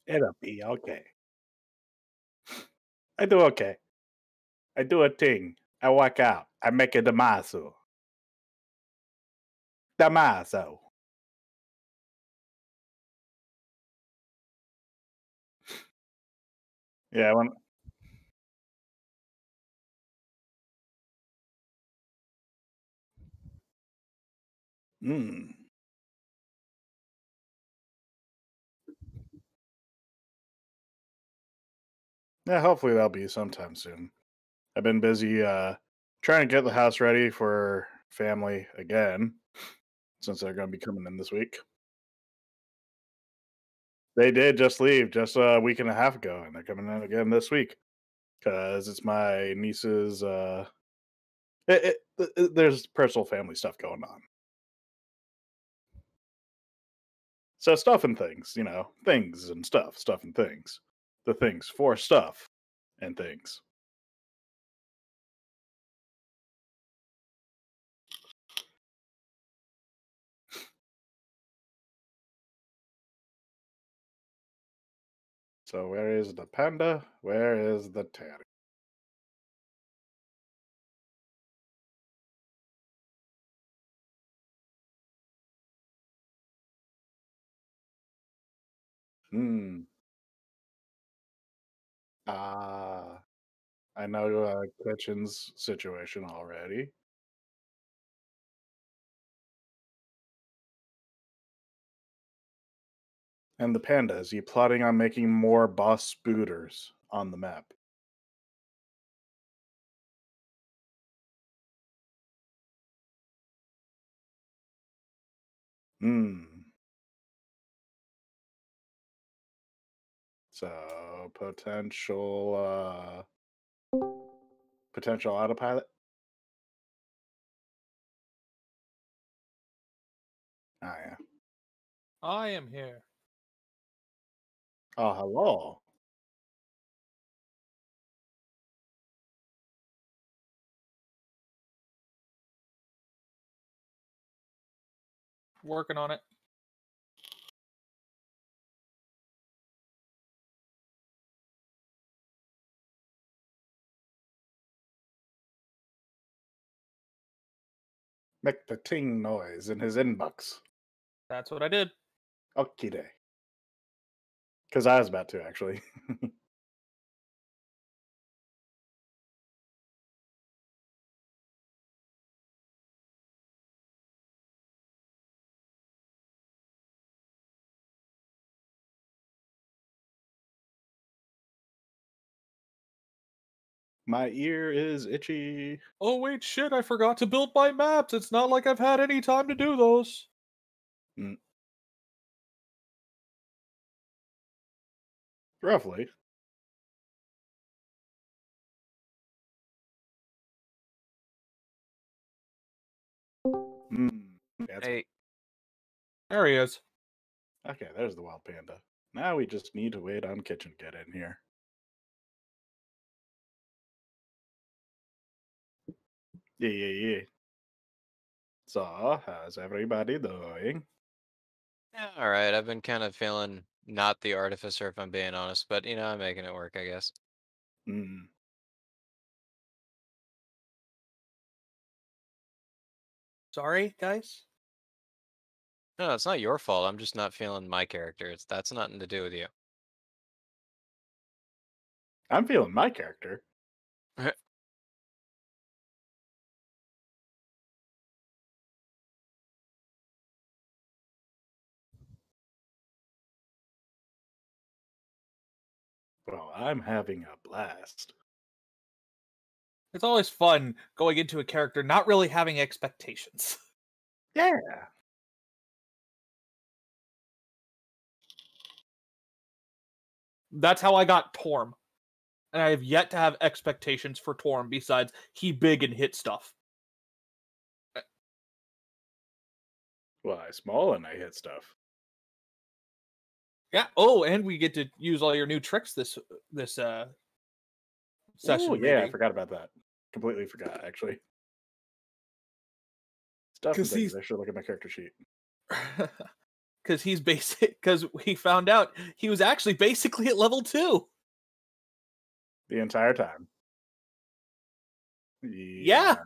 It'll be okay. I do okay. I do a thing. I work out. I make a damaso. Damaso. Yeah, when mm. Yeah, hopefully that'll be sometime soon. I've been busy trying to get the house ready for family again since they're going to be coming in this week. They did just leave just a week and a half ago, and they're coming in again this week because it's my niece's. There's personal family stuff going on, so stuff and things, things and stuff and things, the things for stuff and things. So where is the panda? Where is the tatty? Hmm. Ah, I know Kitchen's situation already. And the panda, is he plotting on making more boss spooters on the map? Hmm. So potential autopilot. Oh yeah. I am here. Oh hello. Working on it. Make the ting noise in his inbox. That's what I did. Okie day. Because I was about to actually. My ear is itchy. Oh wait, shit, I forgot to build my maps. It's not like I've had any time to do those. Mm, roughly. Mm, that's Hey, There he is. okay. There's the wild panda. Now we just need to wait on Kitchen to get in here. Yeah, yeah, yeah. So, how's everybody doing? yeah, all right. I've been kind of feeling not the artificer, if I'm being honest, but I'm making it work, I guess. Mm. Sorry, guys. No, it's not your fault. I'm just not feeling my character. That's nothing to do with you. I'm feeling my character. Well, I'm having a blast. It's always fun going into a character not really having expectations. Yeah. That's how I got Torm. And I have yet to have expectations for Torm besides he big and hit stuff. Well, I small and I hit stuff. Yeah. Oh, and we get to use all your new tricks this Oh, session, yeah, I maybe. forgot about that. Completely forgot, actually. Stuff and Because things. he's I should look at my character sheet. because he's basic. Because we found out he was actually basically at level 2 the entire time. Yeah.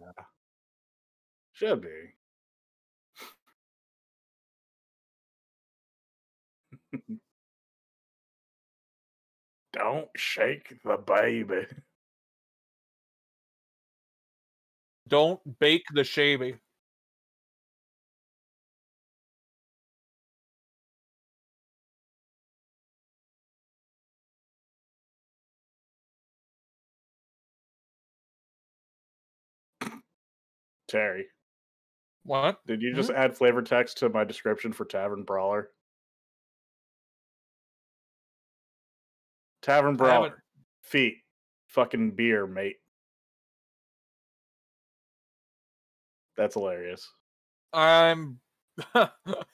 Should be. Don't shake the baby. Don't bake the shavy. Terry, What? did you just add flavor text to my description for Tavern Brawler? Tavern Brawler. Feet. Fucking beer, mate. That's hilarious. I'm.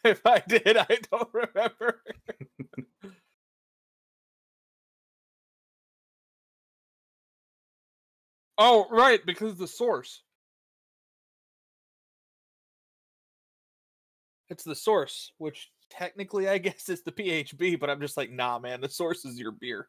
If I did, I don't remember. Oh, right, because the source. It's the source, which technically I guess is the PHB, but I'm just like, nah, man, the source is your beer.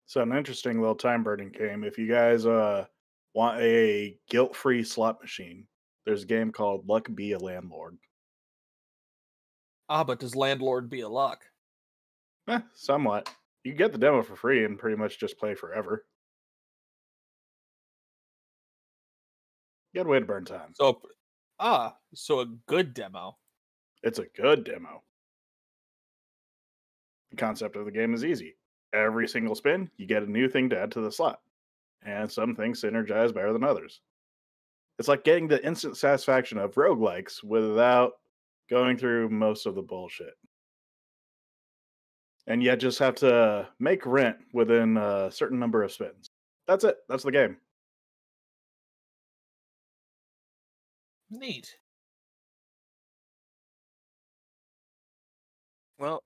So an interesting little time burning game. If you guys want a guilt-free slot machine, there's a game called Luck Be a Landlord. Ah, but does Landlord be a luck? Somewhat. You get the demo for free and pretty much just play forever. Good way to burn time. So a good demo. It's a good demo. The concept of the game is easy. Every single spin, you get a new thing to add to the slot. And some things synergize better than others. It's like getting the instant satisfaction of roguelikes without going through most of the bullshit. And yet just have to make rent within a certain number of spins. That's it. That's the game. Neat. Well,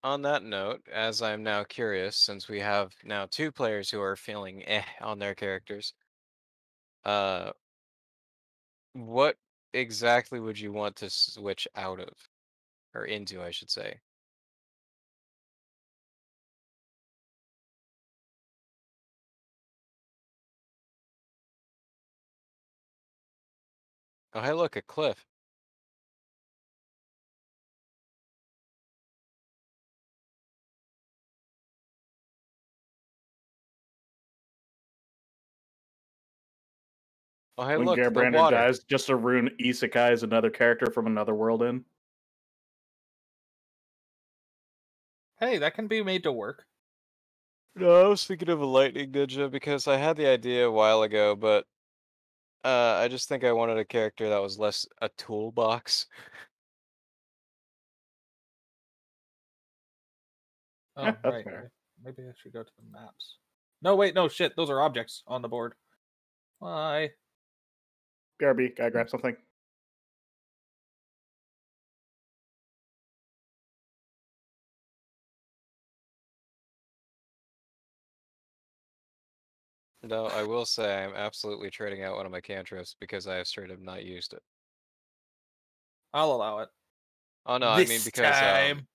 on that note, as I'm now curious, since we have now 2 players who are feeling on their characters, uh, what exactly would you want to switch out of, or into, I should say? Oh, hey, look, a cliff. Oh, hey, When look, the Gerbrander water. dies, just to ruin Isekai as another character from another world in. Hey, that can be made to work. No, I was thinking of a lightning ninja because I had the idea a while ago, but I just think I wanted a character that was less a toolbox. Oh, That's right. fair. Maybe I should go to the maps. No, wait, no, shit. Those are objects on the board. Why? BRB, gotta grab something. No, I will say I'm absolutely trading out one of my cantrips because I have straight up not used it. I'll allow it. Oh no, I mean This because time.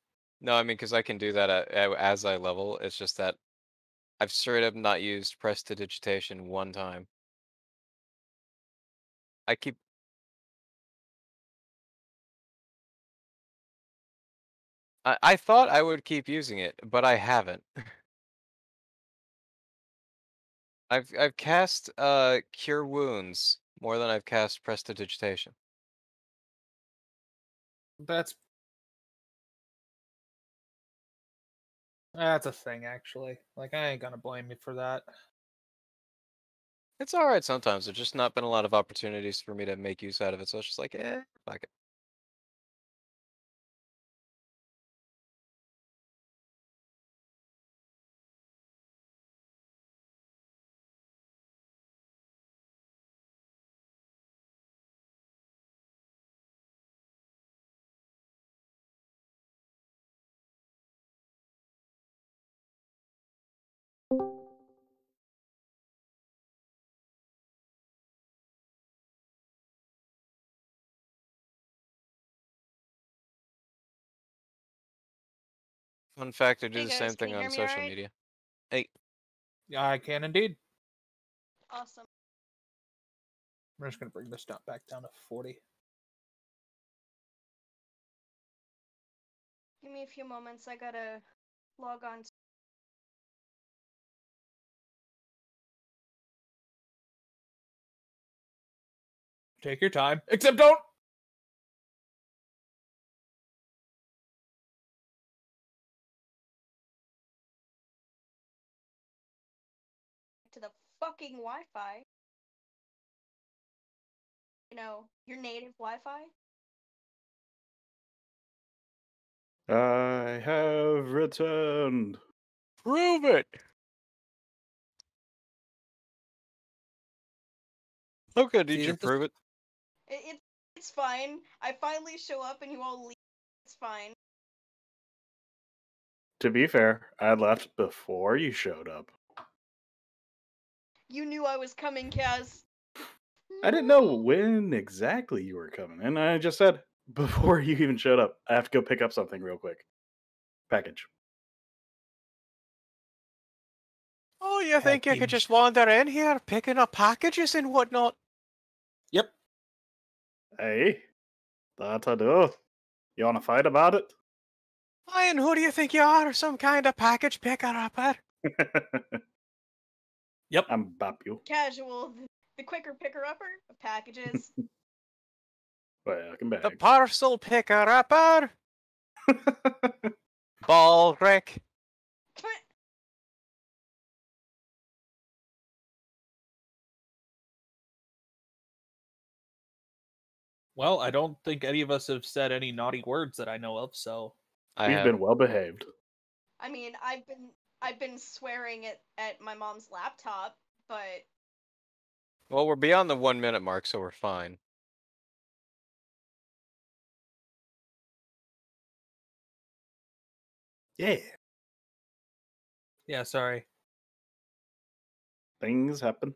no, I mean because I can do that as I level. It's just that I've straight up not used prestidigitation one time. I keep I thought I would keep using it, but I haven't. I've cast cure wounds more than I've cast prestidigitation. That's a thing, actually. Like, I ain't gonna blame you for that. It's all right sometimes. There's just not been a lot of opportunities for me to make use out of it, so it's just like, fuck it. Fun fact, I do Hey the guys, same can thing you hear on me social alright? media. Hey, Yeah, I can indeed. Awesome. I'm just gonna bring this back down to 40. Give me a few moments. I gotta log on. Take your time. Except don't. To the fucking Wi-Fi. You know, your native Wi-Fi. I have returned. prove it. How good did See, you this is- prove it? It's fine. I finally show up and you all leave. It's fine. To be fair, I left before you showed up. You knew I was coming, Kaz. I didn't know when exactly you were coming, and I just said before you even showed up, I have to go pick up something real quick. Package. Oh, you think you could Package. just wander in here picking up packages and whatnot? Yep. Hey, that I do. You want to fight about it? And who do you think you are? Some kind of package picker-upper? Yep. I'm Bapu. Casual. The quicker picker-upper of packages. Welcome The back. parcel picker-upper? Ball Rick. Well, I don't think any of us have said any naughty words that I know of, so I We've have. been well behaved. I mean, I've been swearing at my mom's laptop, but Well, we're beyond the 1 minute mark, so we're fine. Yeah. yeah, sorry. Things happen.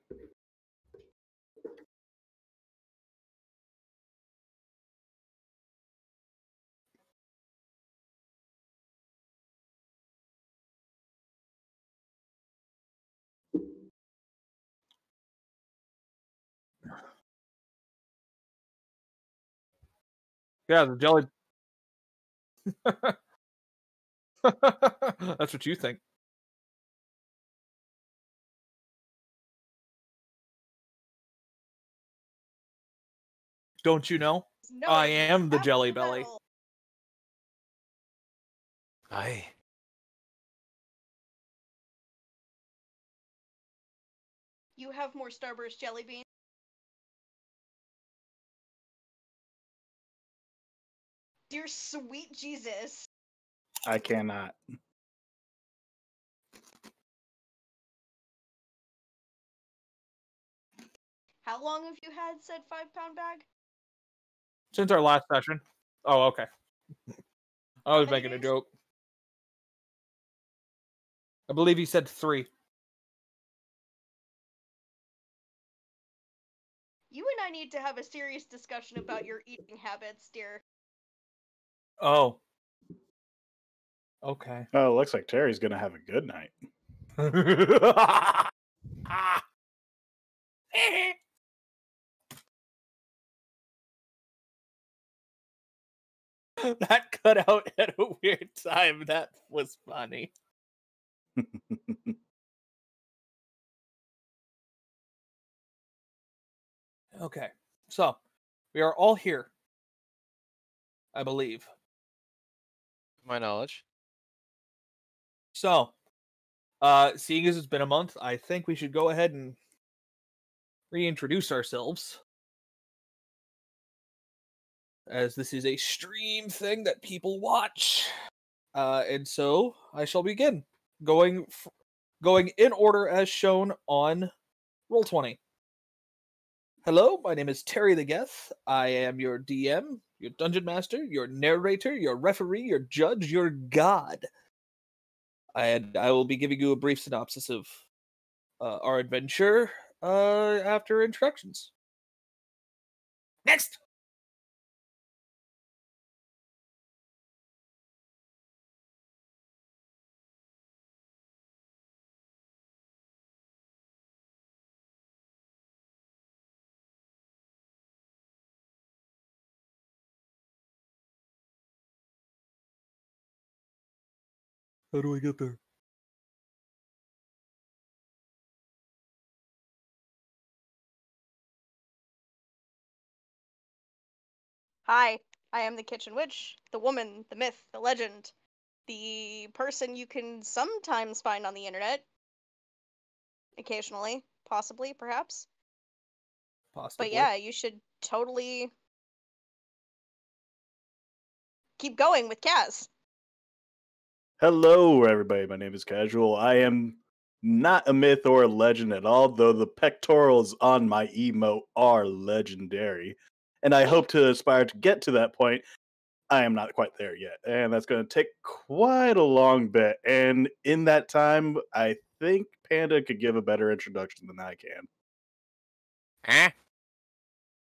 Yeah, the jelly. That's what you think. Don't you know? no, I it's am the half Jelly the Belly. battle. Aye. You have more Starburst jelly beans. Dear sweet Jesus. I cannot. How long have you had said 5-pound bag? Since our last session. Oh, okay. I was many making a days? joke. I believe he said 3. You and I need to have a serious discussion about your eating habits, dear. Oh. Okay. Oh, looks like Terry's gonna have a good night. That cut out at a weird time. That was funny. Okay. So, we are all here. I believe. To my knowledge. So, seeing as it's been a month, I think we should go ahead and reintroduce ourselves. As this is a stream thing that people watch. And so I shall begin going in order as shown on Roll20. Hello, my name is Terry the Geth. I am your DM, your dungeon master, your narrator, your referee, your judge, your god. And I will be giving you a brief synopsis of our adventure after introductions. Next! How do I get there? Hi, I am the Kitchen Witch, the woman, the myth, the legend, the person you can sometimes find on the internet. Occasionally, possibly, perhaps. Possibly. But yeah, you should totally keep going with Kaz. Hello, everybody. My name is Casual. I am not a myth or a legend at all, though the pectorals on my emote are legendary. And I hope to aspire to get to that point. I am not quite there yet. And that's going to take quite a long bit. And in that time, I think Panda could give a better introduction than I can.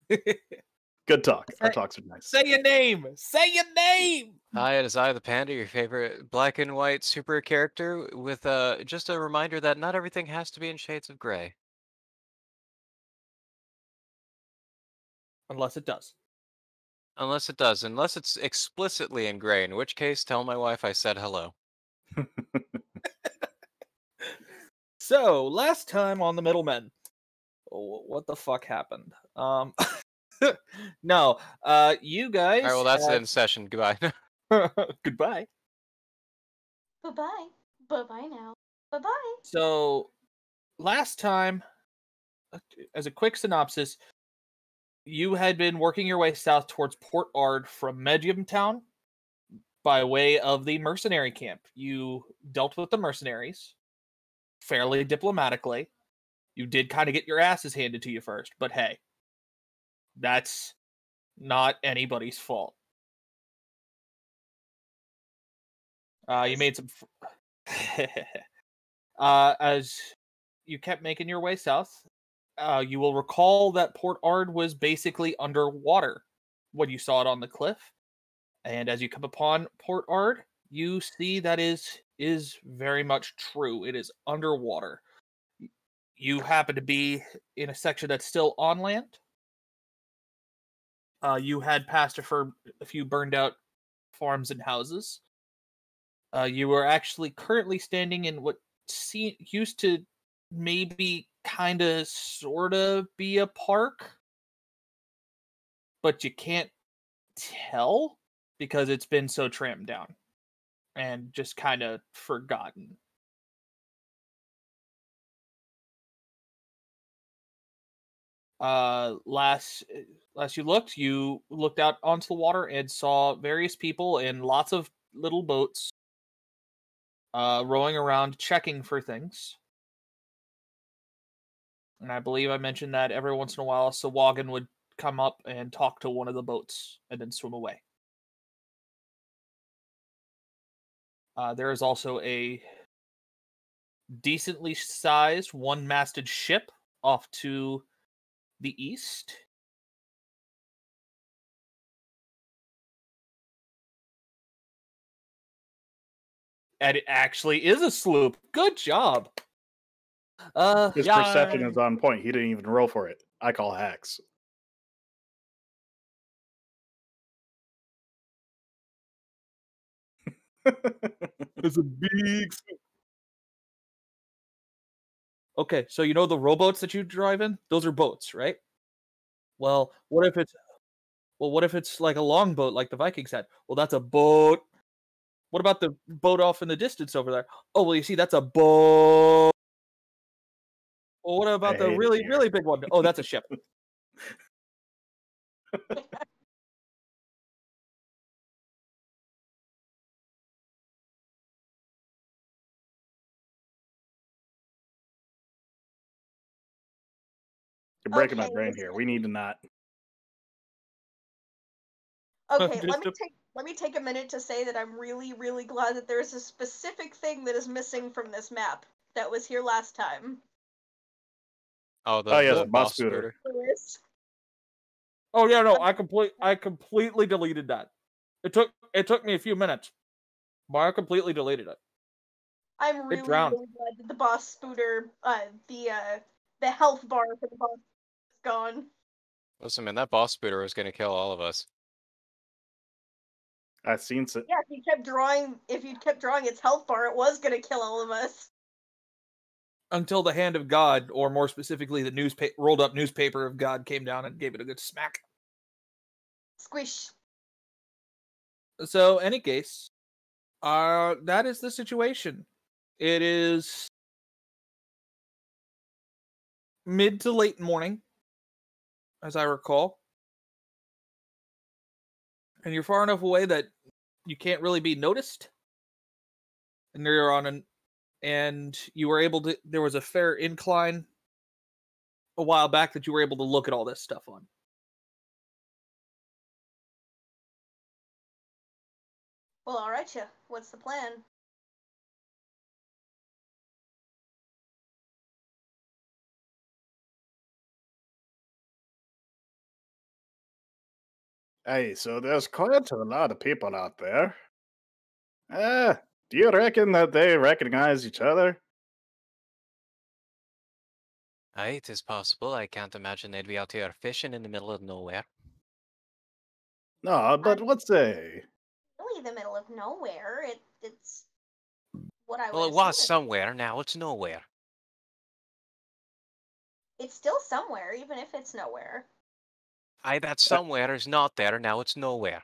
Eh? Good talk. Our talks are nice. Say your name! Say your name! Hi, it is I, the Panda, your favorite black and white super character, with just a reminder that not everything has to be in shades of gray. Unless it does. Unless it does, unless it's explicitly in gray, in which case tell my wife I said hello. So, last time on the Middlemen, what the fuck happened? No, you guys. Alright, well that's the end session. Goodbye. Goodbye. Bye-bye. Bye-bye now. Bye-bye. So, last time, as a quick synopsis, you had been working your way south towards Port Ard from Medium Town by way of the mercenary camp. You dealt with the mercenaries fairly diplomatically. You did kind of get your asses handed to you first, but hey, that's not anybody's fault. You made some. As you kept making your way south, you will recall that Port Ard was basically underwater when you saw it on the cliff. And as you come upon Port Ard, you see that is very much true. It is underwater. You happen to be in a section that's still on land. You had passed a few burned out farms and houses. You were actually currently standing in what used to maybe kind of sort of be a park, but you can't tell because it's been so tramped down and just kind of forgotten. Last you looked out onto the water and saw various people in lots of little boats rowing around checking for things. And I believe I mentioned that every once in a while Sawagan would come up and talk to one of the boats and then swim away. There is also a decently sized one-masted ship off to the east. And it actually is a sloop. Good job. His perception is on point. He didn't even roll for it. I call hacks. It's a big sloop. Okay, so you know the rowboats that you drive in? Those are boats, right? Well, what if it's like a longboat like the Vikings had? Well, that's a boat. What about the boat off in the distance over there? Oh, well, you see, that's a boat. Well, what about the really, really big one? Oh, that's a ship. You're breaking my Okay, brain here. We need to not. Okay, Just let me take a minute to say that I'm really, really glad that there's a specific thing that is missing from this map that was here last time. Oh, yes, the boss boss scooter. scooter. Oh yeah, no, I completely deleted that. It took me a few minutes, but I completely deleted it. I'm really, drowned. really glad that the boss spooter, the health bar for the boss is gone. Listen, man, that boss scooter was gonna kill all of us. I've seen it. Yeah, if you kept drawing its health bar, it was gonna kill all of us. Until the hand of God, or more specifically, the rolled up newspaper of God came down and gave it a good smack. Squish. So, any case, that is the situation. It is mid to late morning, as I recall. And you're far enough away that you can't really be noticed. And you're and you were able to, there was a fair incline a while back that you were able to look at all this stuff on. Well, alright, ya. What's the plan? Hey, so there's quite a lot of people out there. Do you reckon that they recognize each other? Aye, it is possible. I can't imagine they'd be out here fishing in the middle of nowhere. No, but I'm what's a really the middle of nowhere. It's what I Well, would it assume was somewhere, now it's nowhere. it's still somewhere, even if it's nowhere. Aye, that somewhere is not there, now it's nowhere.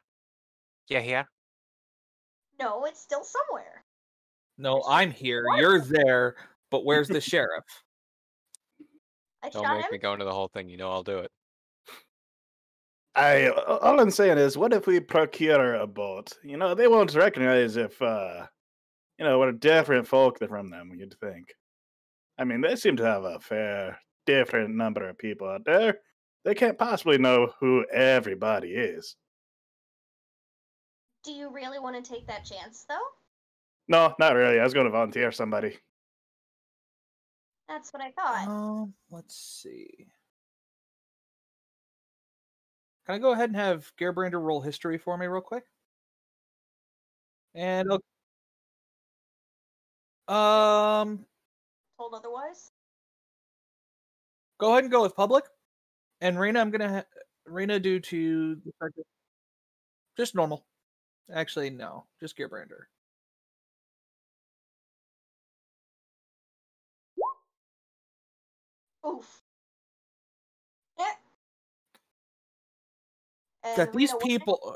You hear? No, it's still somewhere. No, There's just I'm here, one. you're there, but where's the sheriff? I Don't shot make him. me go into the whole thing, you know I'll do it. all I'm saying is, what if we procure a boat? You know, they won't recognize if we're different folk from them. You'd think. I mean, they seem to have a fair different number of people out there. They can't possibly know who everybody is. Do you really want to take that chance, though? No, not really. I was going to volunteer somebody. That's what I thought. Let's see. Can I go ahead and have Gerbrander roll history for me real quick? And Told otherwise. go ahead and go with public. And Raina, I'm gonna Raina due to the fact that just normal. Actually, no, just Gerbrander. Oof. Yeah. And That these Rita, what? people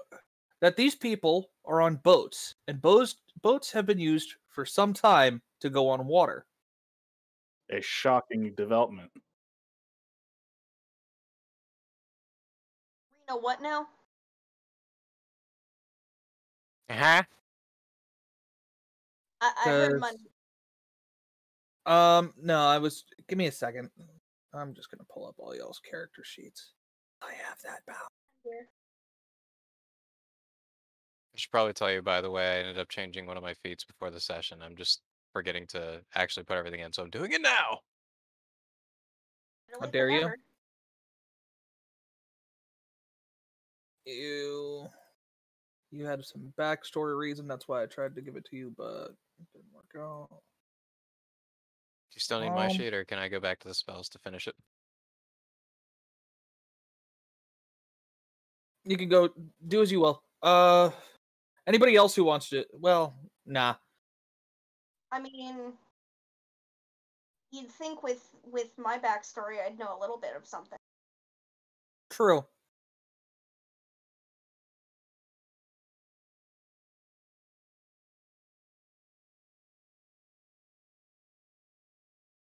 that these people are on boats, and boats have been used for some time to go on water. A shocking development. Rita, what now? Uh-huh. I heard money. No, I was. Give me a second. I'm just gonna pull up all y'all's character sheets. I have that bound. Here. I should probably tell you, by the way, I ended up changing one of my feats before the session. I'm just forgetting to actually put everything in, so I'm doing it now! Better How late dare than you? never. You had some backstory reason. That's why I tried to give it to you, but it didn't work out. Do you still need my sheet, or can I go back to the spells to finish it? You can go do as you will. Anybody else who wants to? Well, nah. I mean, you'd think with my backstory, I'd know a little bit of something. True.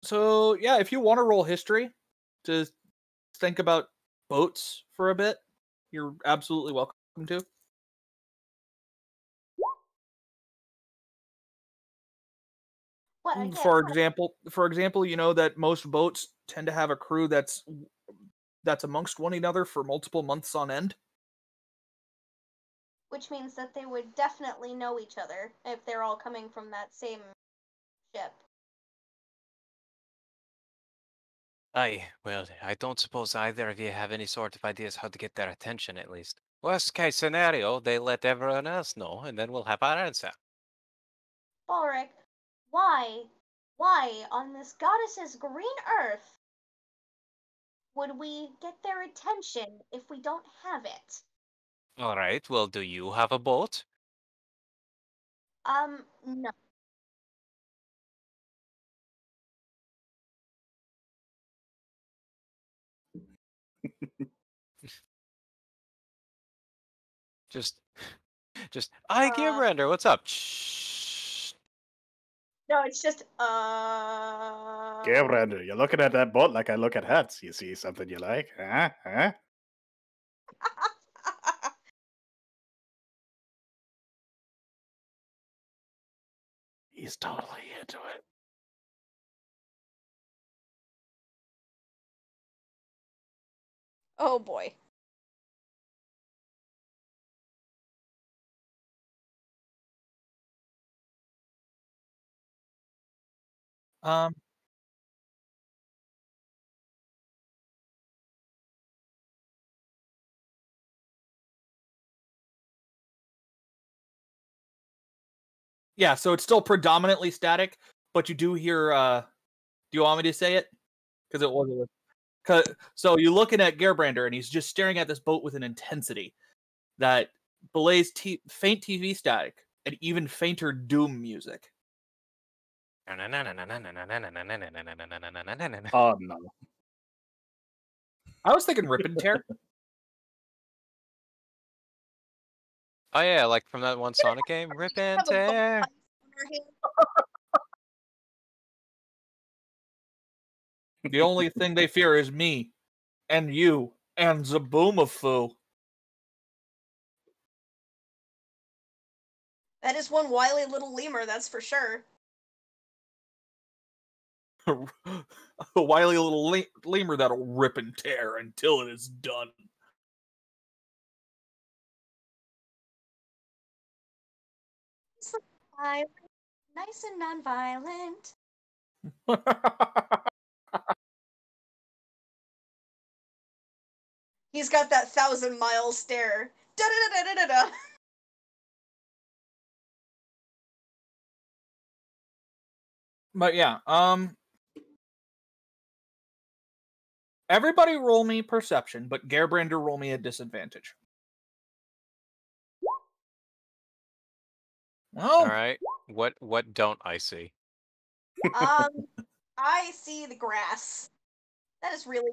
So yeah, if you want to roll history to think about boats for a bit, you're absolutely welcome to. What? I can't. For example, you know that most boats tend to have a crew that's amongst one another for multiple months on end. Which means that they would definitely know each other if they're all coming from that same ship. Aye, well, I don't suppose either of you have any sort of ideas how to get their attention, at least. Worst case scenario, they let everyone else know, and then we'll have our answer. Ulrich, why on this goddess's green earth would we get their attention if we don't have it? Alright, well, do you have a boat? No. Just, I Gear Uh, Render, what's up? Shh. no, it's just Gabriel, you're looking at that boat like I look at hats. You see something you like? Huh? Huh? He's totally into it. Oh boy. Um, yeah, so it's still predominantly static, but you do hear. Do you want me to say it? Because it wasn't. So you're looking at Gerbrander, and he's just staring at this boat with an intensity that belays faint TV static and even fainter Doom music. Oh no. I was thinking Rip and Tear. Oh yeah, like from that one Sonic game, Rip and Tear. The only thing they fear is me, and you, and Zaboomafoo. That is one wily little lemur, that's for sure. A wily little lemur that'll rip and tear until it is done. Nice and non-violent. He's got that 1,000-mile stare. Da da da da da da. But yeah, everybody roll me perception, but Gerbrander roll me a disadvantage. Well, All right. What don't I see? I see the grass. That is really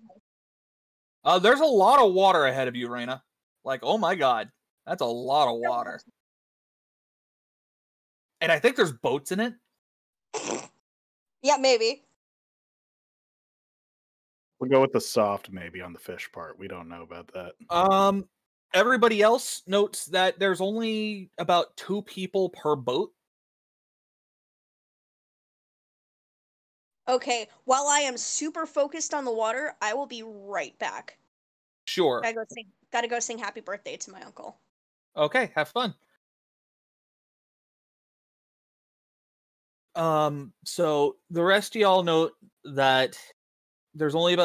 there's a lot of water ahead of you, Raina. Like, oh my god, that's a lot of water. And I think there's boats in it. Yeah, maybe. We'll go with the soft maybe on the fish part. We don't know about that. Everybody else notes that there's only about 2 people per boat. Okay, while I am super focused on the water, I will be right back. Sure. Gotta go sing happy birthday to my uncle. Okay, have fun. So the rest of y'all note that there's only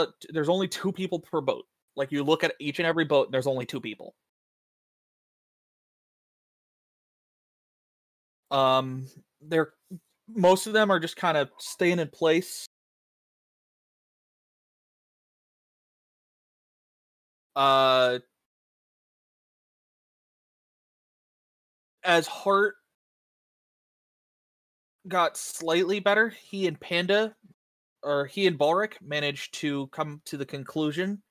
2 people per boat. Like, you look at each and every boat, there's only 2 people. They're most of them are just kind of staying in place. As Hart got slightly better, he and Balric managed to come to the conclusion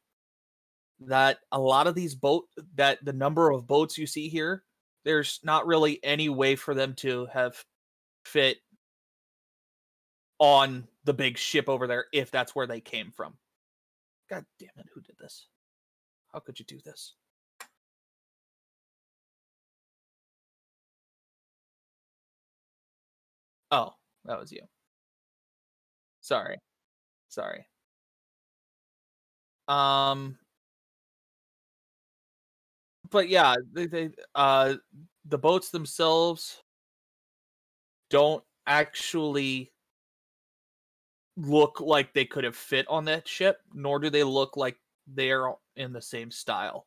that a lot of these the number of boats you see here, there's not really any way for them to have fit on the big ship over there if that's where they came from. God damn it, who did this? How could you do this? Oh, that was you. Sorry. But yeah, the boats themselves don't actually look like they could have fit on that ship, nor do they look like they're in the same style.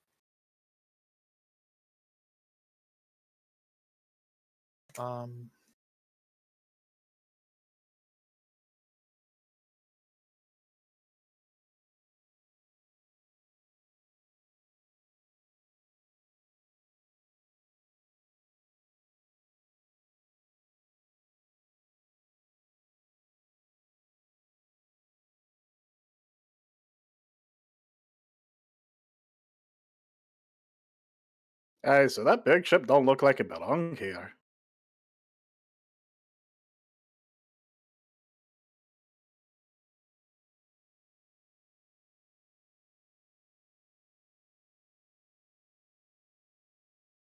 Hey, so that big ship don't look like it belong here.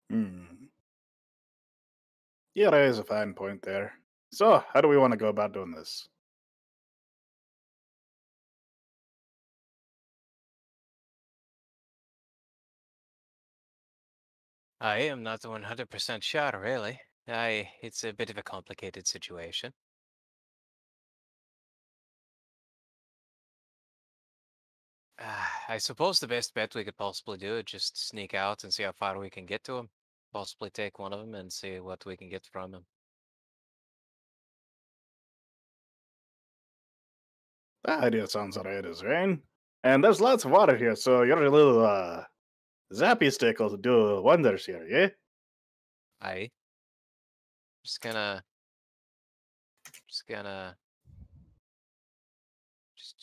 Hmm. Yeah, that is a fine point there. So, how do we want to go about doing this? I am not 100% sure, really. It's a bit of a complicated situation. I suppose the best bet we could possibly do is just sneak out and see how far we can get to him. Possibly take one of them and see what we can get from him. That idea sounds alright as rain. And there's lots of water here, so your little zappy stick will do wonders here, yeah? I just gonna, just gonna,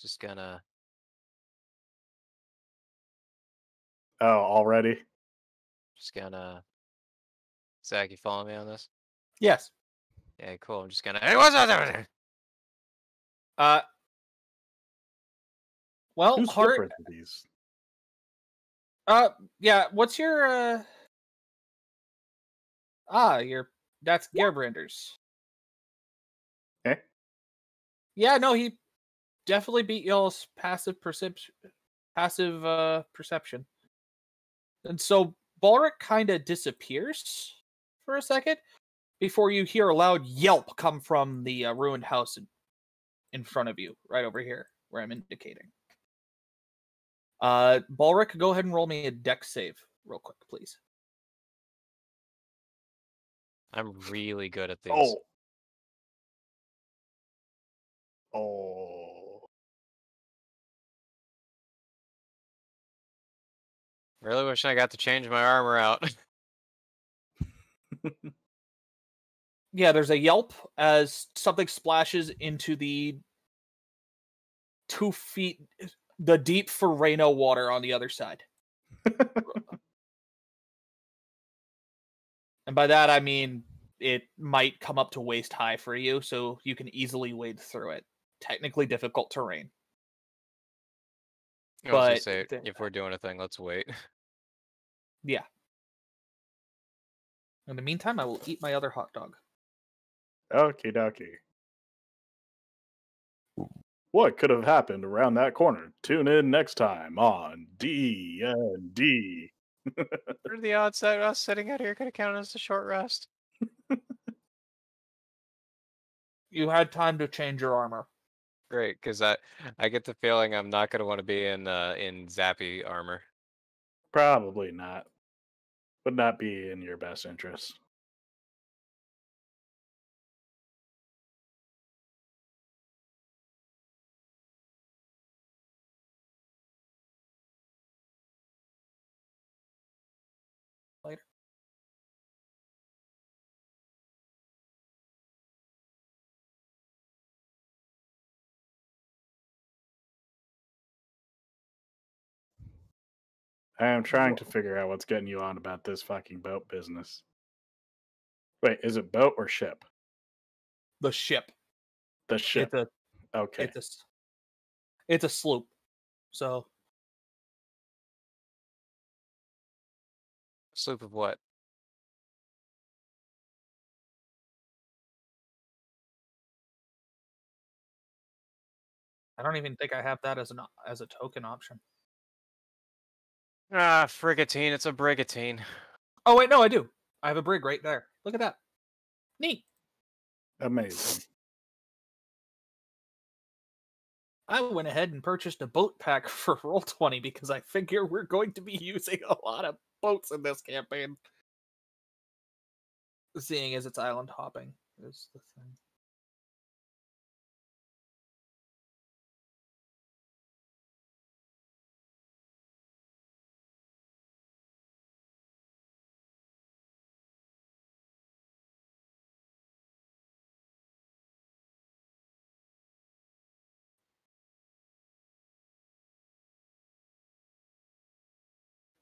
just gonna. Oh, already? Just gonna. Zach, you follow me on this? Yes. Yeah, cool. I'm just gonna. Hey, what's up? Uh. Well, Who's Heart. flipper to these? Yeah. What's your That's Gerbrander's. Eh? Yeah. No, he definitely beat y'all's passive perception. And so Balric kind of disappears for a second before you hear a loud yelp come from the ruined house in front of you, right over here, where I'm indicating. Balric, go ahead and roll me a dex save real quick, please. I'm really good at these. Oh. Oh. Really wish I got to change my armor out. Yeah, there's a yelp as something splashes into the 2 feet, the deep Ferreno water on the other side. And by that, I mean it might come up to waist high for you, so you can easily wade through it. Technically difficult terrain. I was gonna But say, if we're doing a thing, let's wait. yeah. In the meantime, I will eat my other hot dog. Okie dokie. What could have happened around that corner? Tune in next time on D&D. What are the odds that us sitting out here could have counted as a short rest? You had time to change your armor. Great, because I get the feeling I'm not gonna want to be in Zappy armor. Probably not. Would not be in your best interest. Later. I am trying to figure out what's getting you on about this fucking boat business. Wait, is it boat or ship? The ship. The ship. It's a Okay. it's a sloop. So Sloop of what? I don't even think I have that as a token option. Ah, frigantine. It's a brigantine. Oh wait, no, I do. I have a brig right there. Look at that. Neat. Amazing. I went ahead and purchased a boat pack for Roll20 because I figure we're going to be using a lot of boats in this campaign. Seeing as it's island hopping is the thing.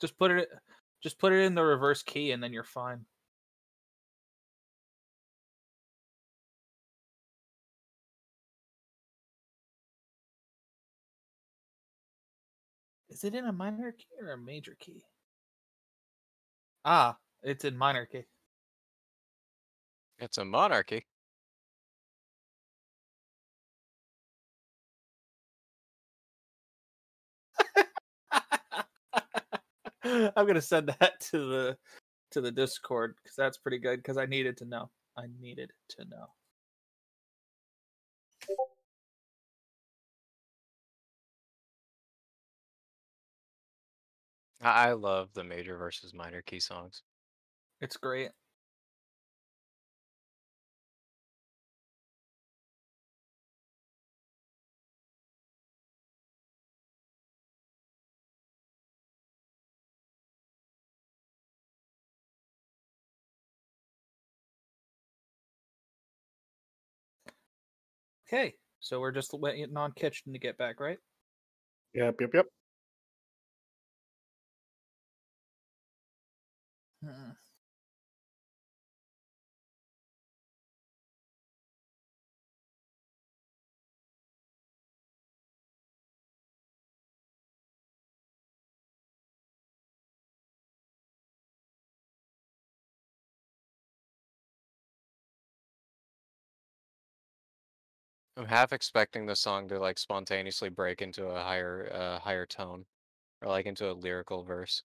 Just put it Just put it in the reverse key and then you're fine. Is it in a minor key or a major key? Ah, it's in minor key. It's a monarchy. I'm gonna send that to the Discord because that's pretty good. Because I needed to know. I needed to know. I love the major versus minor key songs. It's great. Okay, so we're just waiting on Kitchen to get back, right? Yep. Hmm. I'm half expecting the song to like spontaneously break into a higher tone, or like into a lyrical verse.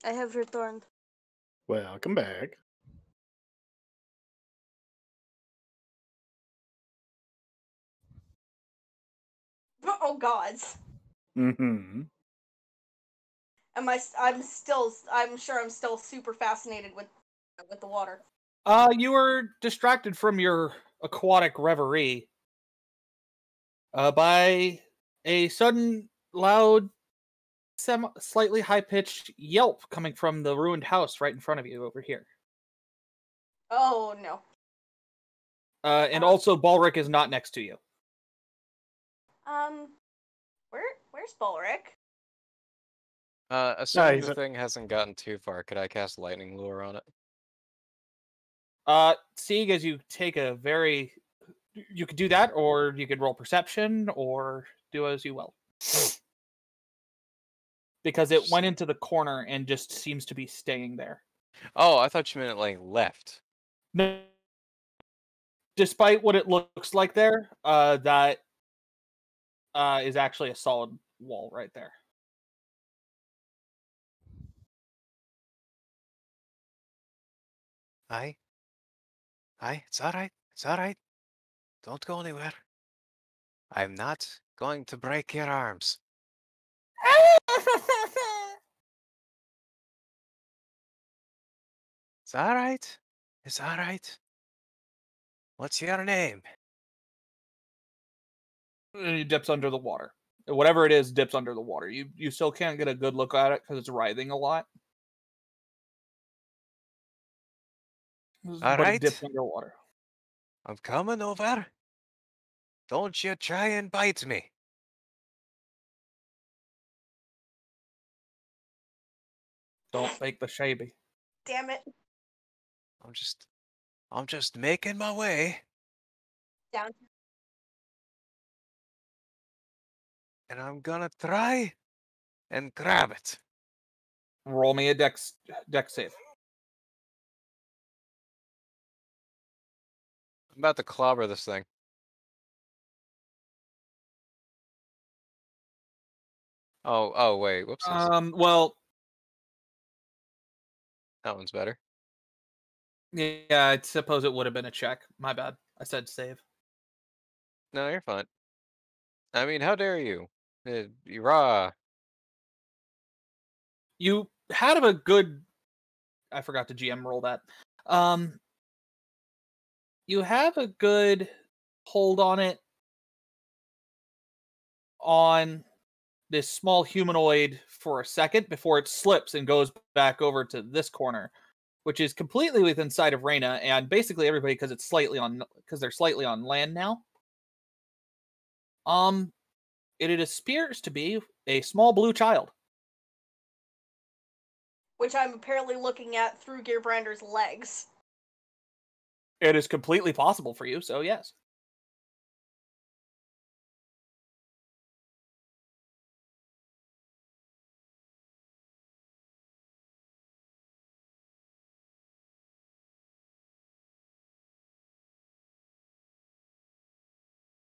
I have returned. Welcome back. Oh gods. Mm-hmm. I'm sure I'm still super fascinated with the water. You were distracted from your aquatic reverie by a sudden, loud, slightly high-pitched yelp coming from the ruined house right in front of you over here. Oh no. And also, Balric is not next to you. Um, where's Bulric? Assuming he's the a- thing hasn't gotten too far, could I cast lightning lure on it? Seeing as you take a very, you could do that, or you could roll perception, or do as you will. Because it went into the corner and just seems to be staying there. Oh, I thought you meant like left. No, despite what it looks like there, that is actually a solid wall right there. Aye. It's alright. It's alright. Don't go anywhere. I'm not going to break your arms. It's alright. It's alright. What's your name? And it dips under the water. Whatever it is dips under the water. You still can't get a good look at it because it's writhing a lot. But it dips Alright. underwater. I'm coming over. Don't you try and bite me. Don't make the shabby. Damn it. I'm just making my way. Down. And I'm gonna try and grab it. Roll me a dex save. I'm about to clobber this thing. Oh, wait. Whoopsies. Well, That one's better. yeah, I suppose it would have been a check. My bad. I said save. No, you're fine. I mean, how dare you? Raw. You had a good. I forgot to GM roll that. You have a good hold on it on this small humanoid for a second before it slips and goes back over to this corner, which is completely within sight of Reyna and basically everybody because they're slightly on land now. It appears to be a small blue child. Which I'm apparently looking at through Gearbrander's legs. It is completely possible for you, so yes.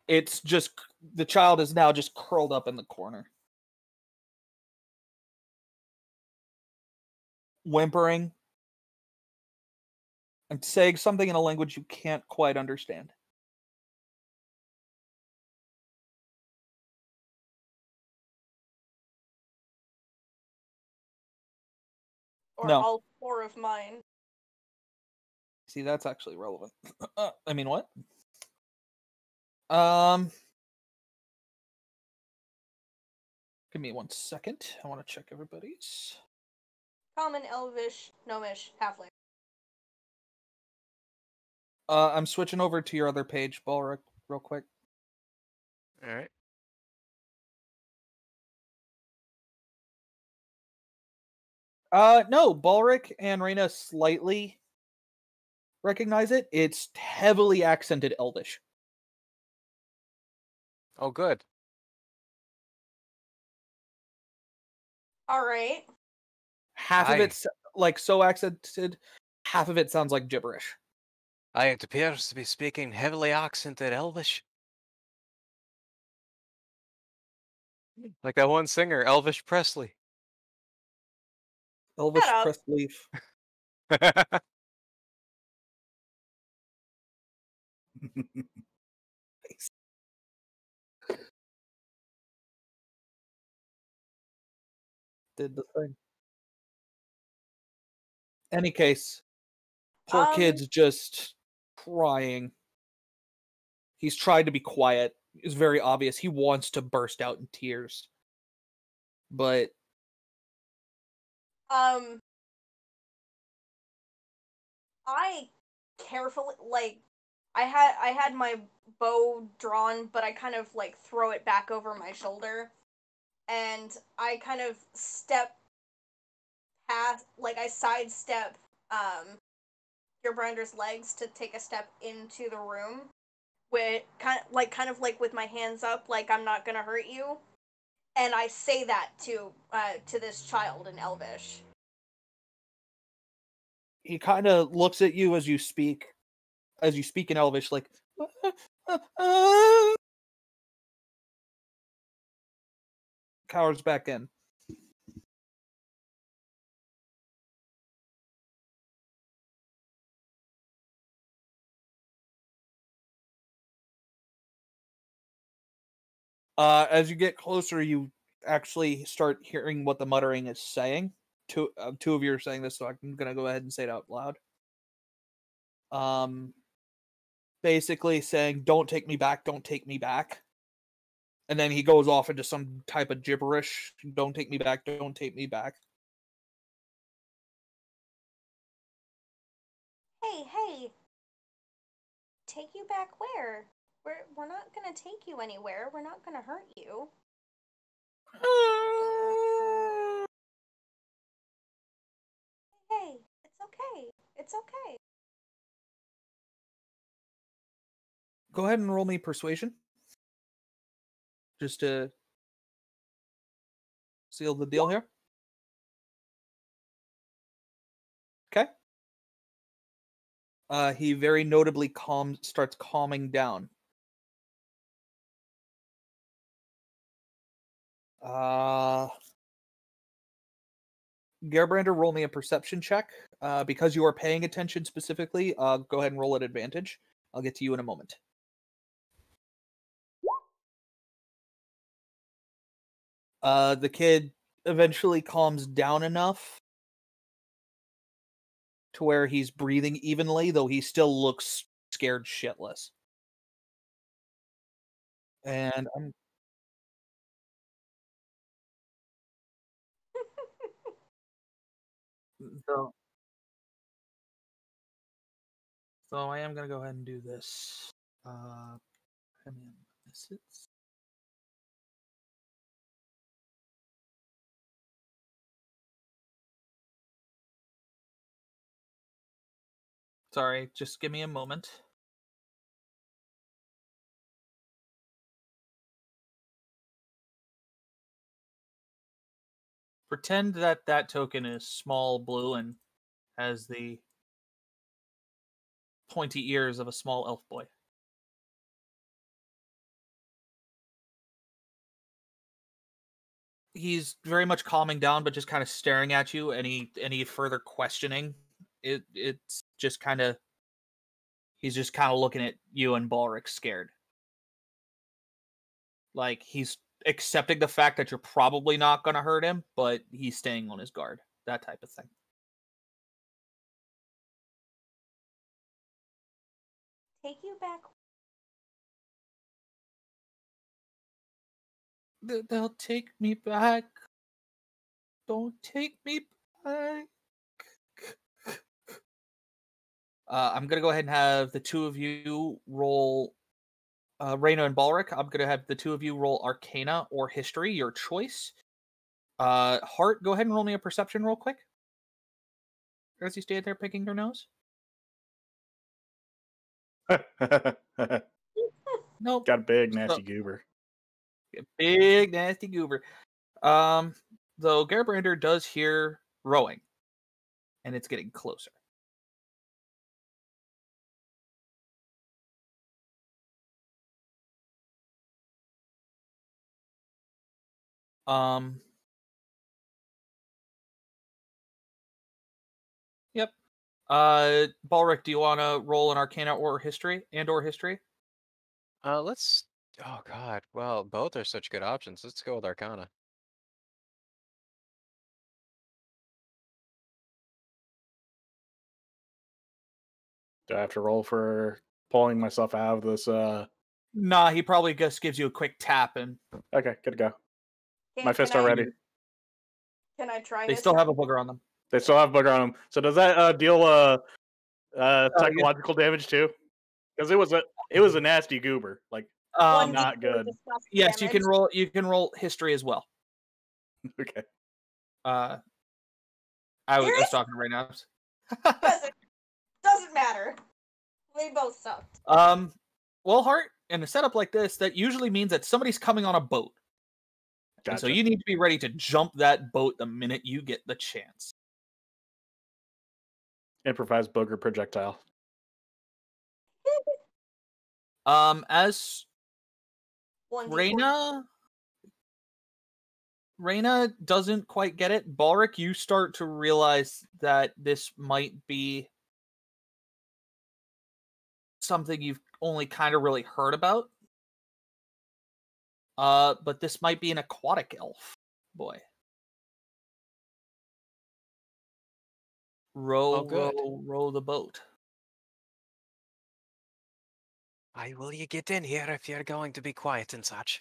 It's just the child is now just curled up in the corner, whimpering and saying something in a language you can't quite understand. Or No. all 4 of mine. See, that's actually relevant. I mean, what? Give me 1 second. I want to check everybody's. Common, Elvish, Gnomish, Halfling. I'm switching over to your other page, Balric, real quick. All right. No, Balric and Reyna slightly recognize it. It's heavily accented Elvish. Oh, good. Alright. Half of it's like so accented, half of it sounds like gibberish. It appears to be speaking heavily accented Elvish. Like that one singer, Elvish Presley. Elvish Shut up. pressed leaf. Did the thing. Any case, poor kid's just crying. He's tried to be quiet. It's very obvious. He wants to burst out in tears. But I carefully, like, I had my bow drawn, but I kind of like throw it back over my shoulder, and I kind of step past, like I sidestep your Brander's legs to take a step into the room, with kind of like with my hands up, like I'm not gonna hurt you, and I say that to this child in Elvish. he kind of looks at you as you speak in Elvish, like cowers back in. As you get closer, you actually start hearing what the muttering is saying. Two of you are saying this, so I'm gonna go ahead and say it out loud. Basically saying, "Don't take me back, don't take me back." And then he goes off into some type of gibberish. Don't take me back, don't take me back. Hey, take you back where? We're not gonna take you anywhere. We're not gonna hurt you. Hey, it's okay. It's okay. Go ahead and roll me persuasion. Just to seal the deal here. Okay. He very notably starts calming down. Gerbrander, roll me a perception check. Because you are paying attention specifically, go ahead and roll at advantage. I'll get to you in a moment. The kid eventually calms down enough to where he's breathing evenly, though he still looks scared shitless. And I'm so I am gonna go ahead and do this. Sorry, just give me a moment. Pretend that that token is small blue and has the pointy ears of a small elf boy. He's very much calming down, but just kind of staring at you. Any further questioning, it's just kind of he's just kind of looking at you and Balric scared. Like he's accepting the fact that you're probably not going to hurt him, but he's staying on his guard. That type of thing. Take you back. They'll take me back. Don't take me back. I'm going to go ahead and have the two of you roll, Reyna and Balric. I'm going to have the two of you roll Arcana or History, your choice. Hart, go ahead and roll me a perception real quick. As you stand there picking your nose. Nope. Got a big, nasty goober. Big, nasty goober. Though Gerbrander does hear rowing. And it's getting closer. Yep. Balric, do you want to roll an Arcana or History or History? Let's. Oh God. Well, both are such good options. Let's go with Arcana. Do I have to roll for pulling myself out of this? Nah, he probably just gives you a quick tap and. Okay, good to go. Can, My fists can are I- ready. Can I try? They this still one? have a booger on them. They still have booger on them. So does that deal psychological damage too? Because it was a nasty goober. Like not 1d4 good. disgust Yes, damage. you can roll History as well. Okay. I was talking right now. Doesn't matter. They both sucked. Well, Hart, in a setup like this, that usually means that somebody's coming on a boat. Gotcha. And so you need to be ready to jump that boat the minute you get the chance. Improvised booger projectile. As 1d4. Reyna doesn't quite get it. Balric, you start to realize that this might be something you've only kind of really heard about. But this might be an aquatic elf boy. Row the boat. Why will you get in here if you're going to be quiet and such?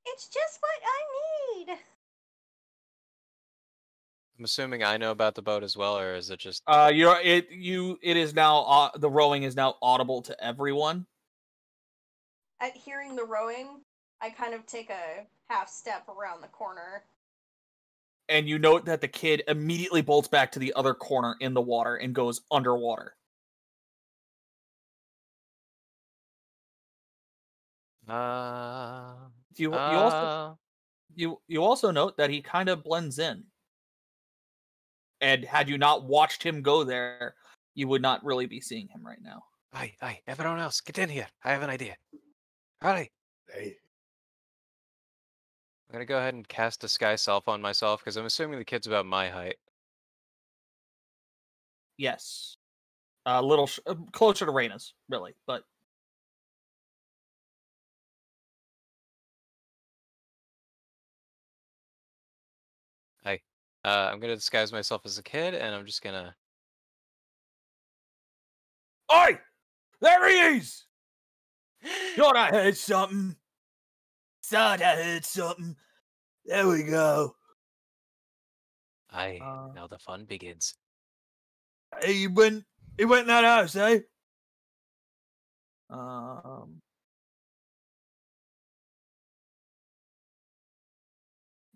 It's just what I need. I'm assuming I know about the boat as well, or is it just? It is now the rowing is now audible to everyone. At hearing the rowing, I kind of take a half step around the corner. And you note that the kid immediately bolts back to the other corner in the water and goes underwater. You also You also note that he kind of blends in. And had you not watched him go there, you would not really be seeing him right now. Aye, everyone else, get in here. I have an idea. Alright. Hey, I'm gonna go ahead and cast Disguise Self on myself, because I'm assuming the kid's about my height. Yes. A little closer to Reyna's, really, but Aye. I'm gonna disguise myself as a kid, and I'm just gonna... Oi! There he is! Thought I heard something. Thought I heard something. There we go. Aye, now the fun begins. Hey, he went in that house, eh?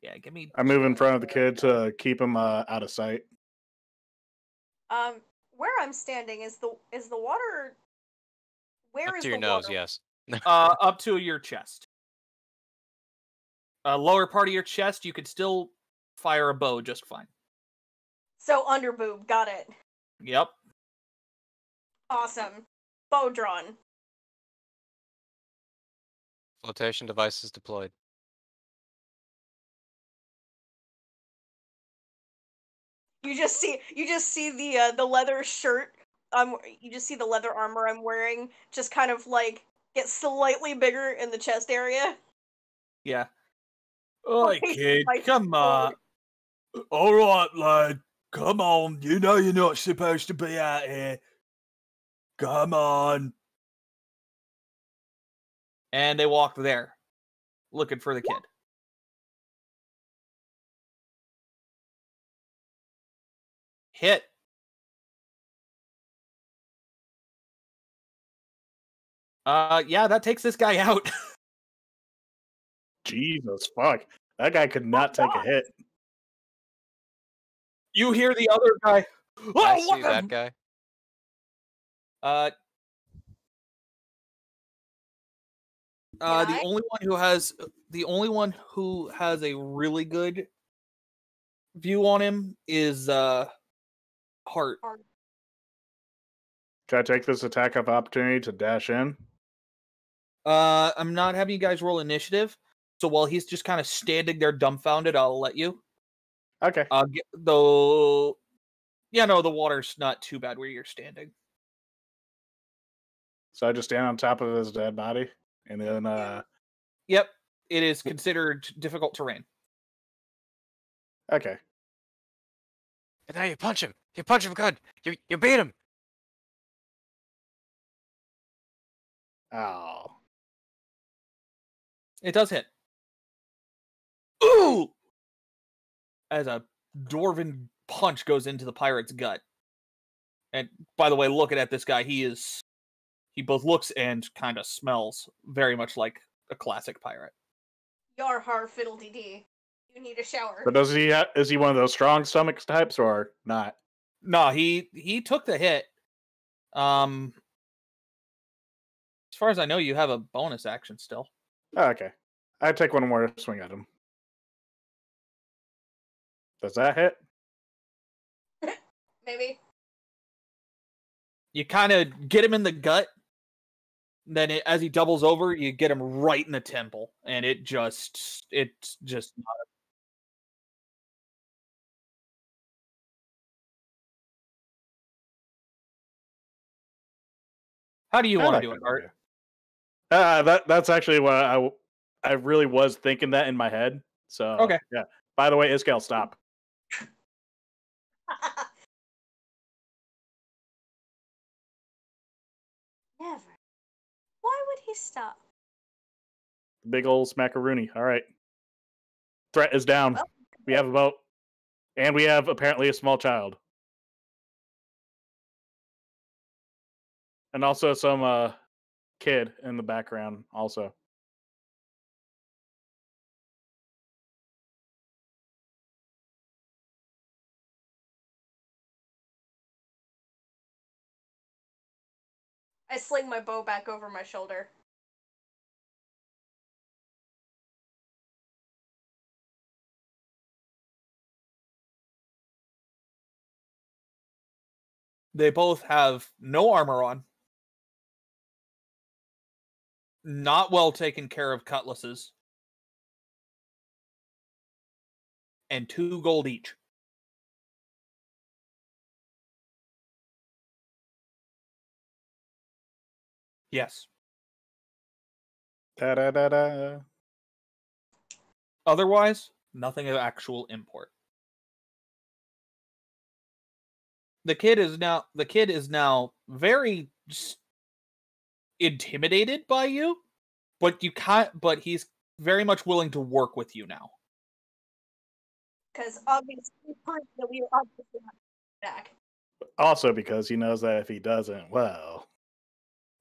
Yeah, give me. I move in front of the kid to keep him out of sight. Where I'm standing is the water. Where Up is to your the nose, water? yes. Up to your chest. Lower part of your chest, you could still fire a bow just fine. So under boob, got it. Yep. Awesome. Bow drawn. Flotation devices deployed. You just see the leather shirt. You just see the leather armor I'm wearing just kind of like get slightly bigger in the chest area. Yeah. Oi, Like, kid, like, come on. All right, lad. Come on. You know you're not supposed to be out here. Come on. And they walked there, looking for the kid. Hit. Yeah, that takes this guy out. Jesus fuck. That guy could not take a hit. You hear the other guy. Oh, I what see the... that guy. The only one who has a really good view on him is Hart. Can I take this attack of opportunity to dash in? I'm not having you guys roll initiative, so while he's just kind of standing there dumbfounded, I'll let you. Okay. Though, yeah, no, the water's not too bad where you're standing. So I just stand on top of his dead body, and then Yep, it is considered difficult terrain. okay. And now you punch him. You punch him good. You beat him. Oh. It does hit. Ooh! As a dwarven punch goes into the pirate's gut. And by the way, looking at this guy, he both looks and kind of smells very much like a classic pirate. Yar har fiddle-dee-dee. You need a shower. But is he one of those strong stomach types or not? No, he took the hit. As far as I know, you have a bonus action still. Oh, okay. I take one more swing at him. Does that hit? Maybe. You kind of get him in the gut. Then as he doubles over, you get him right in the temple, and it's just not. How do you want to do it, Art? That's actually what I really was thinking that in my head. So okay. Yeah. By the way, Iskael, stop. Never. Why would he stop? Big old smackaroony. All right. Threat is down. Well, we have a boat. And we have apparently a small child. And also some kid in the background also. I sling my bow back over my shoulder. They both have no armor on, not well taken care of cutlasses, and 2 gold each. Yes. Da-da-da-da. Otherwise, nothing of actual import. The kid is now very intimidated by you, but he's very much willing to work with you now. Because obviously we proved that we were obviously not back. Also because he knows that if he doesn't, well,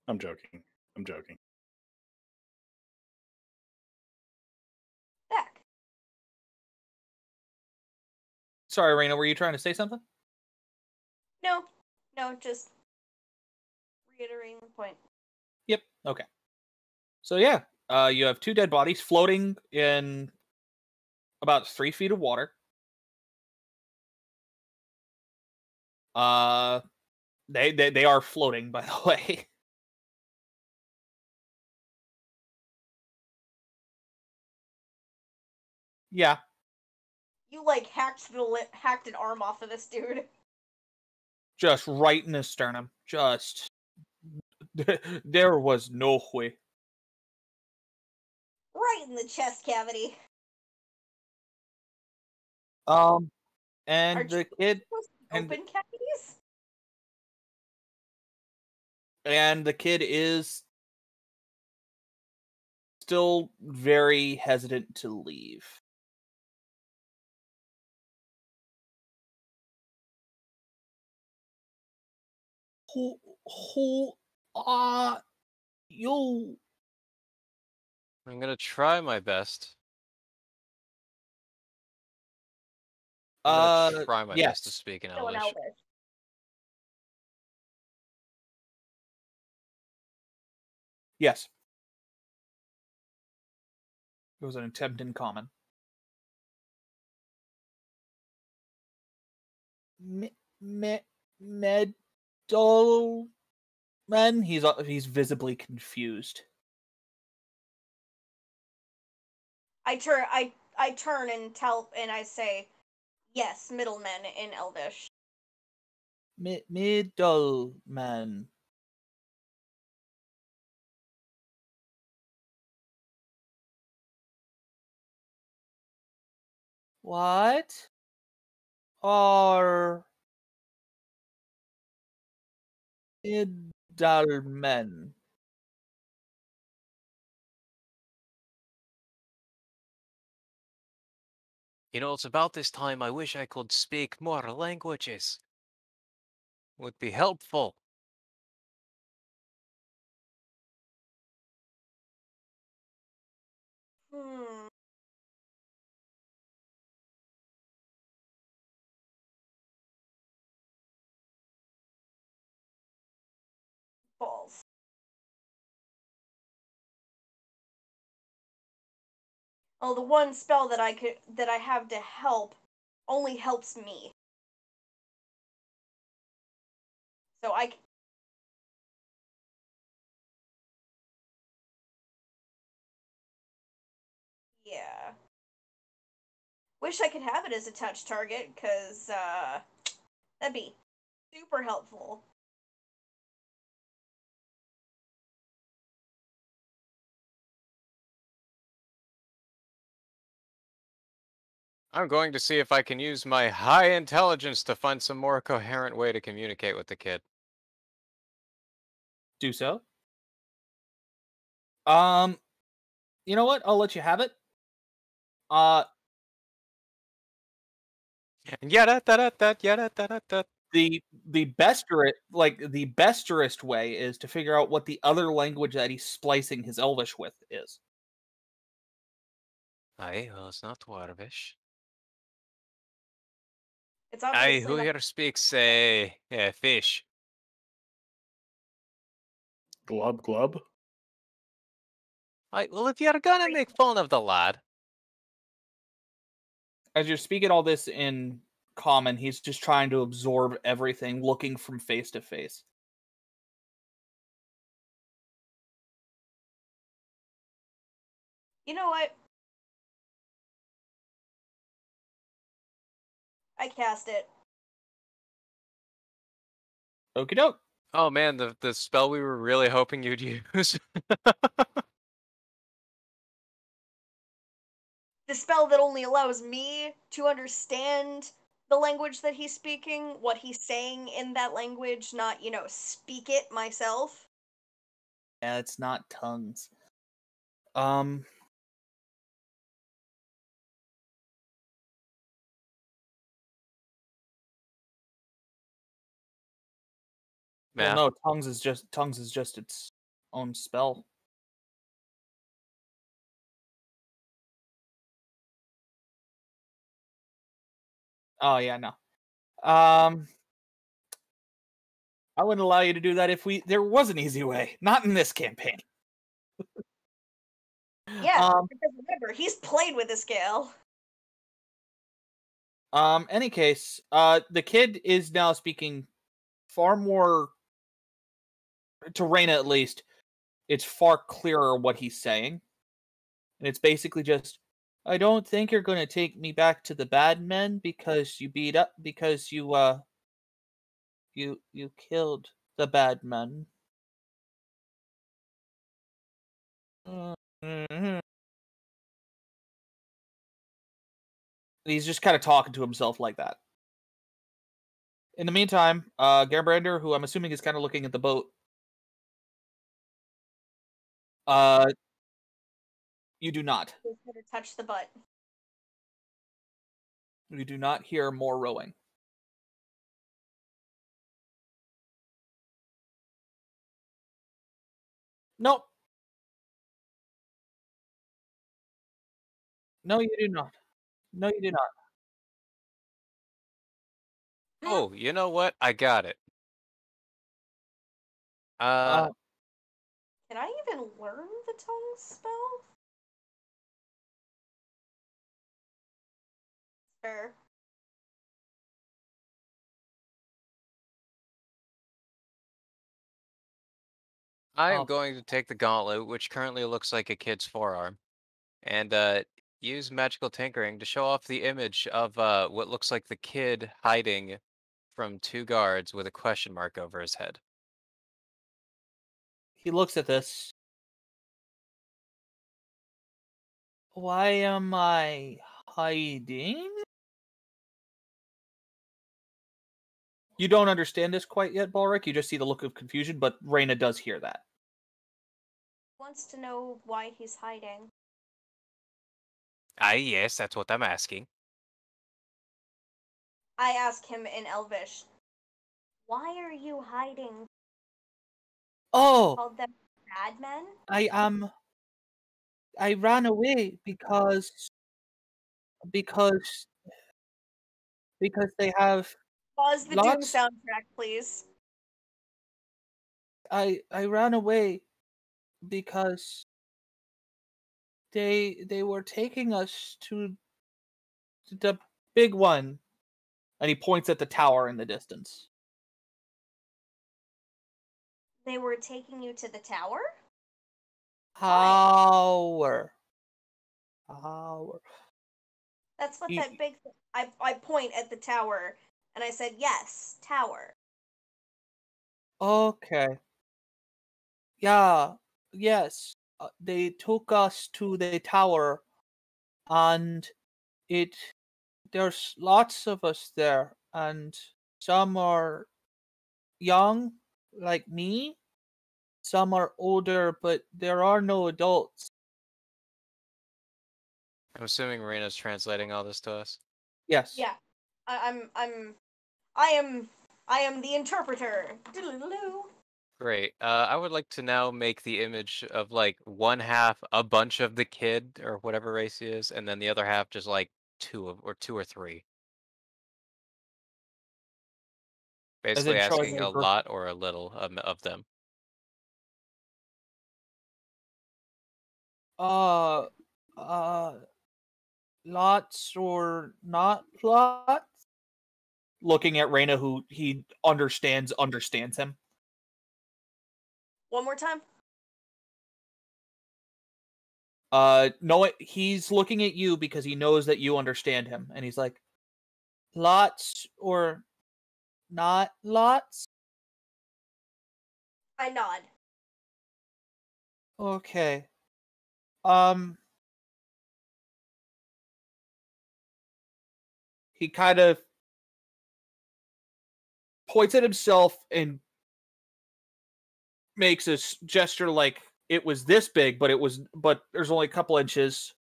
I'm joking. I'm joking. Back. Sorry, Raina, were you trying to say something? No, just reiterating the point. Yep. Okay. So yeah, you have 2 dead bodies floating in about 3 feet of water. They are floating, by the way. Yeah. You like hacked an arm off of this dude. Just right in the sternum. Just there was no way. Right in the chest cavity. And Are the chests kid supposed to be and open cavities? and the kid is still very hesitant to leave. Who are you? I'm gonna try my best. I'm gonna try my best to Yes. speak in Still in Elvish. Elvish. Yes. It was an attempt in common. Middlemen. He's visibly confused. I turn and I say, yes, middlemen in Elvish. Middlemen. What are middlemen? You know, it's about this time I wish I could speak more languages. Would be helpful. Hmm. Balls. Oh, the one spell that I have to help only helps me. So yeah. Wish I could have it as a touch target, cause that'd be super helpful. I'm going to see if I can use my high intelligence to find some more coherent way to communicate with the kid. Do so. You know what? I'll let you have it. Yada da da yada da da. The besterest way is to figure out what the other language that he's splicing his Elvish with is. Aye, well, it's not Dwarvish. It's Aye, obviously who not. here speaks, fish? Glub glub. Aye, well, if you're gonna make fun of the lad. As you're speaking all this in common. He's just trying to absorb everything, looking from face to face. You know what? I cast it. Okie doke. Oh man, the spell we were really hoping you'd use. The spell that only allows me to understand the language that he's speaking, what he's saying in that language, not, speak it myself. Yeah, it's not tongues. Well, Math. no, tongues is just its own spell. Oh yeah, no. I wouldn't allow you to do that if there was an easy way. Not in this campaign. Yeah, because remember, he's played with Iskael. Any case, the kid is now speaking far more, to Reyna at least, it's far clearer what he's saying. And it's basically just, I don't think you're going to take me back to the bad men because you you killed the bad men. Mm-hmm. He's just kind of talking to himself like that. In the meantime, Gerbrander, who I'm assuming is kind of looking at the boat, you do not. He's gonna touch the butt. You do not hear more rowing. Nope. No, you do not. No, you do not. Oh, you know what? I got it. Uh, Can I even learn the tongue spell? Sure. I am Oh. going to take the gauntlet, which currently looks like a kid's forearm, and use magical tinkering to show off the image of what looks like the kid hiding from two guards with a question mark over his head. He looks at this. Why am I hiding? You don't understand this quite yet, Balric. You just see the look of confusion, but Reyna does hear that. Wants to know why he's hiding. Ah, yes, that's what I'm asking. I ask him in Elvish, why are you hiding? Oh, Called them bad men? I ran away because because they have Pause the Doom lots. soundtrack, please. I ran away because they were taking us to the big one. And he points at the tower in the distance. They were taking you to the tower? Tower. That's what You, that big I point at the tower and I said, yes, tower. okay. Yeah. Yes. They took us to the tower, and it. There's lots of us there, and some are young, like me. Some are older, but there are no adults. I'm assuming Rena's translating all this to us. Yes. Yeah. I am the interpreter. Doodle-doo. Great. I would like to now make the image of like one half a bunch of the kid or whatever race he is, and then the other half just like two or three. As Basically in showing asking a a lot or a little of them. uh, uh, lots or not lots? looking at Reyna, who he understands him. One more time. No, he's looking at you because he knows that you understand him, and he's like, lots or not lots? I nod. Okay. He kind of points at himself and makes a gesture like it was this big, but there's only a couple inches.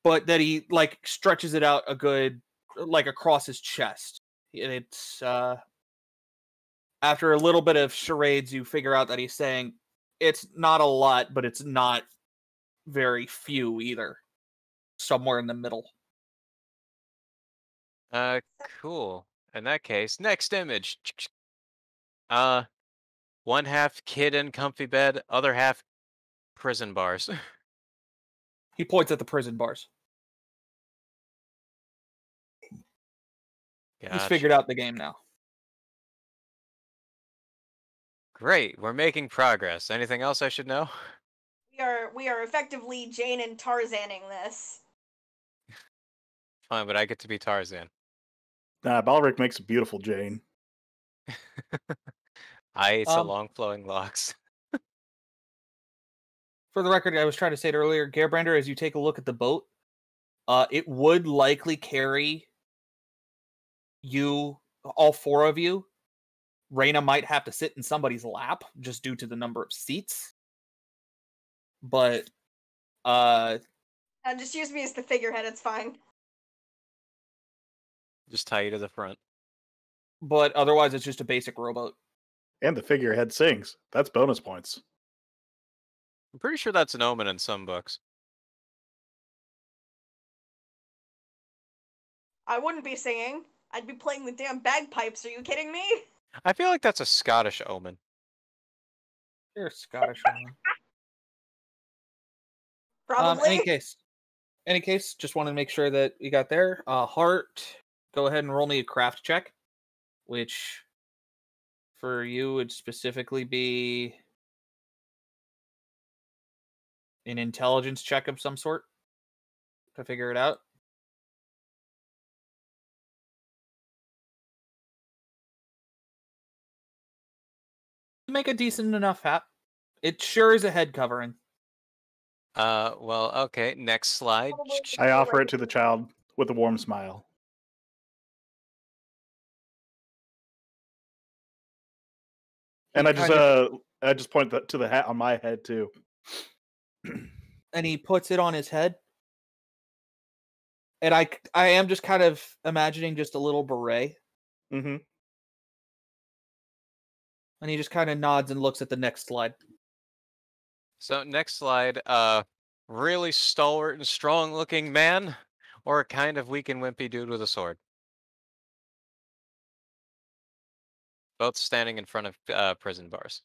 But that he like stretches it out a good like across his chest. And it's after a little bit of charades, you figure out that he's saying it's not a lot, but it's not very few either. Somewhere in the middle. Cool. In that case, next image. One half kid in comfy bed, other half prison bars. He points at the prison bars. He's figured out the game now. Great, we're making progress. Anything else I should know? We are effectively Jane and Tarzaning this. Fine, but I get to be Tarzan. Nah, Balric makes a beautiful Jane. I ate the long flowing locks. For the record, I was trying to say it earlier, Gerbrander, as you take a look at the boat, it would likely carry you, all four of you. Reyna might have to sit in somebody's lap just due to the number of seats. But just use me as the figurehead, it's fine. Just tie you to the front. But otherwise it's just a basic rowboat. And the figurehead sings. That's bonus points. I'm pretty sure that's an omen in some books. I wouldn't be singing. I'd be playing the damn bagpipes, are you kidding me? I feel like that's a Scottish omen. You're a Scottish omen. Probably. Any case, just want to make sure that you got there. Heart, go ahead and roll me a craft check, which for you would specifically be an intelligence check of some sort to figure it out. Make a decent enough hat. It sure is a head covering. Well, okay, next slide. I offer it to the child with a warm smile. And I just point to the hat on my head too. And he puts it on his head. And I am just kind of imagining just a little beret. Mm-hmm. And he just kind of nods and looks at the next slide. So next slide, really stalwart and strong looking man, or a kind of weak and wimpy dude with a sword. Both standing in front of prison bars.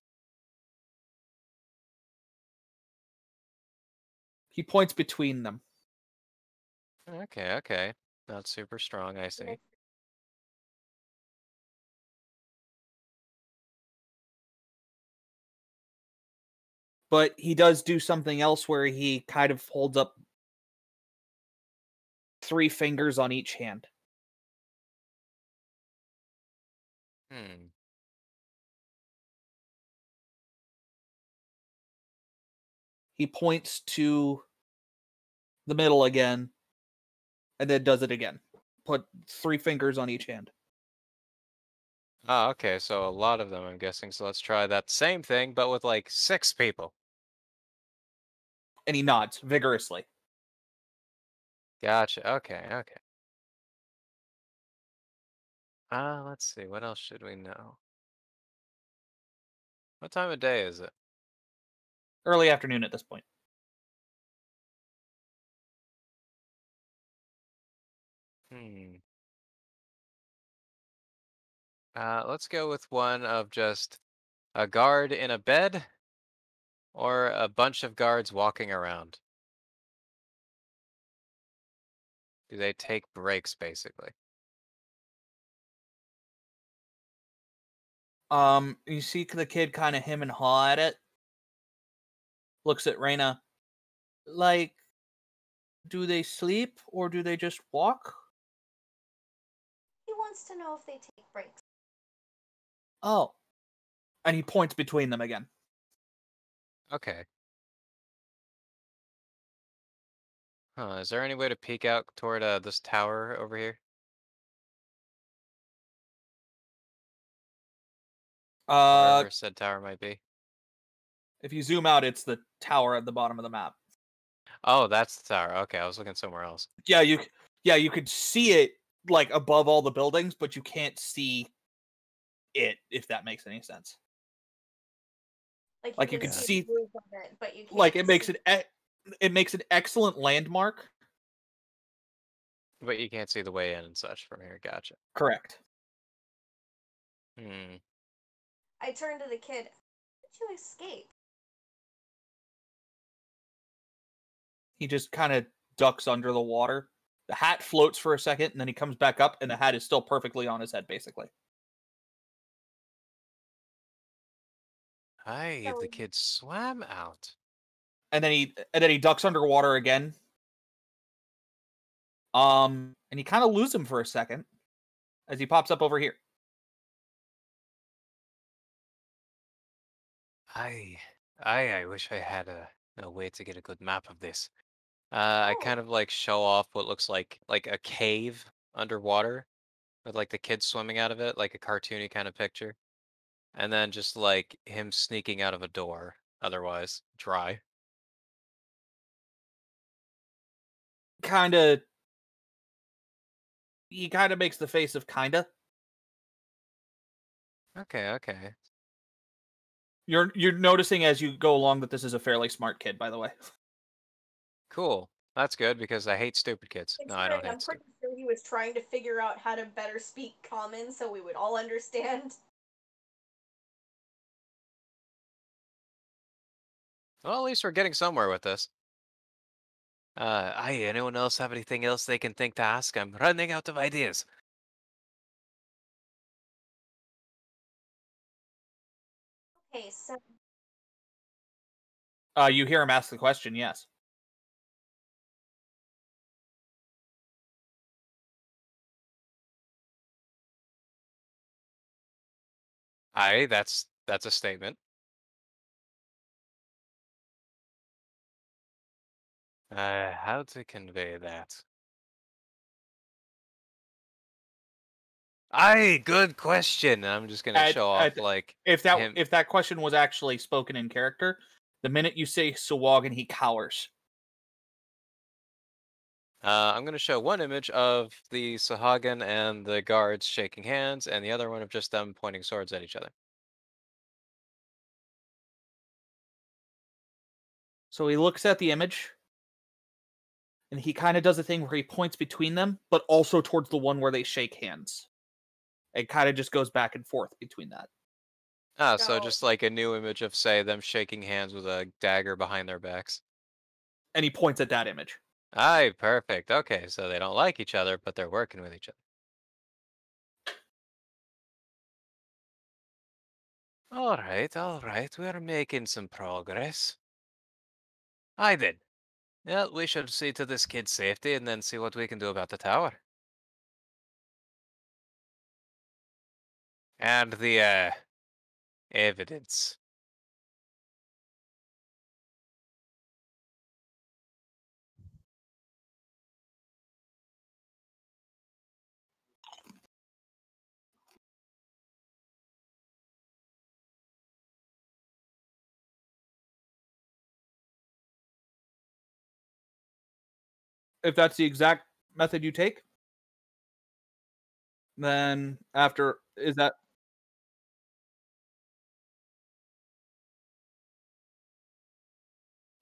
He points between them. Okay. Not super strong, I see. But he does do something else where he kind of holds up 3 fingers on each hand. He points to the middle again, and then does it again. Put 3 fingers on each hand. Oh, okay, so a lot of them, I'm guessing. So let's try that same thing, but with like 6 people. And he nods vigorously. Gotcha. Okay. Let's see. What else should we know? What time of day is it? Early afternoon at this point. Let's go with one of just a guard in a bed or a bunch of guards walking around. Do they take breaks, basically? You see the kid kind of him and haw at it. Looks at Reyna. Like, do they sleep or do they just walk? He wants to know if they take breaks. Oh. And he points between them again. Okay. Huh, is there any way to peek out toward this tower over here? Wherever said tower might be. If you zoom out, it's the tower at the bottom of the map. Oh, that's the tower. Okay, I was looking somewhere else. Yeah, you could see it like above all the buildings, but you can't see it, if that makes any sense. Like you can see the roof of it, but you can't like it makes see. it makes an excellent landmark. But you can't see the way in and such from here. Gotcha. Correct. Hmm. I turned to the kid. How did you escape? He just kind of ducks under the water. The hat floats for a second, and then he comes back up, and the hat is still perfectly on his head, basically. Hi, the kid swam out. And then he ducks underwater again. And you kind of lose him for a second as he pops up over here. I wish I had a way to get a good map of this. I kind of like show off what looks like a cave underwater with like the kid swimming out of it, like a cartoony kind of picture. And then just like him sneaking out of a door, otherwise dry. He kind of makes the face of kinda. Okay, okay. You're noticing as you go along that this is a fairly smart kid, by the way. Cool. That's good because I hate stupid kids. No, I don't I'm hate pretty stupid. sure he was trying to figure out how to better speak common so we would all understand. Well, at least we're getting somewhere with this. Anyone else have anything else they can think to ask? I'm running out of ideas. Okay, so You hear him ask the question, yes. That's a statement. How to convey that? Good question. I'm just gonna show off like if him. that question was actually spoken in character, the minute you say Sawagan, he cowers. I'm gonna show one image of the Sahagan and the guards shaking hands, and the other one of just them pointing swords at each other. So he looks at the image, and he kind of does a thing where he points between them, but also towards the one where they shake hands. It kind of just goes back and forth between that. So just like a new image of, say, them shaking hands with a dagger behind their backs. And he points at that image. Aye, perfect. Okay, so they don't like each other, but they're working with each other. All right. We're making some progress. I did. Yeah, we should see to this kid's safety and then see what we can do about the tower. And the evidence. If that's the exact method you take, then after is that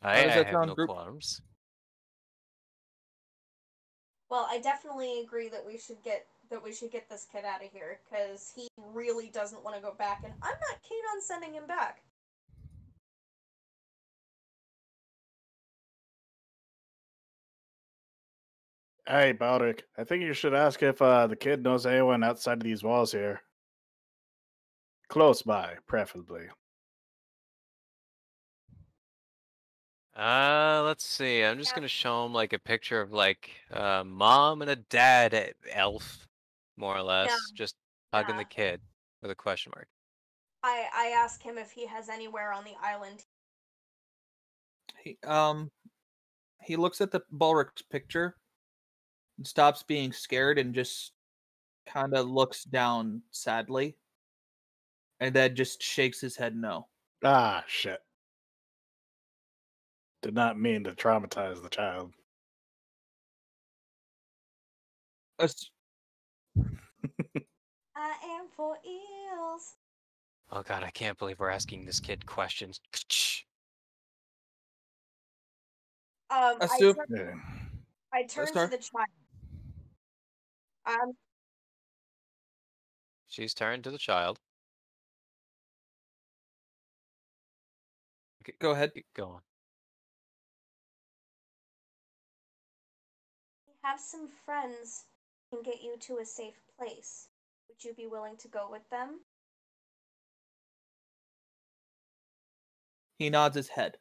I does that have sound, no group? qualms. well, I definitely agree that we should get this kid out of here because he really doesn't want to go back, and I'm not keen on sending him back. Hey, Baldic, I think you should ask if the kid knows anyone outside of these walls here. Close by, preferably. Let's see. I'm just gonna show him like a picture of like mom and a dad elf, more or Yeah, less, just hugging yeah. the kid with a question mark. I ask him if he has anywhere on the island. He, he looks at the Balric's picture and stops being scared and just kind of looks down sadly, and then just shakes his head no. Ah, shit. Did not mean to traumatize the child. As- I am for eels. Oh god, I can't believe we're asking this kid questions. assume, Yeah. I turn to sorry. the child. Um, She's turned to the child. Go ahead. Keep going. we have some friends who can get you to a safe place. Would you be willing to go with them? He nods his head.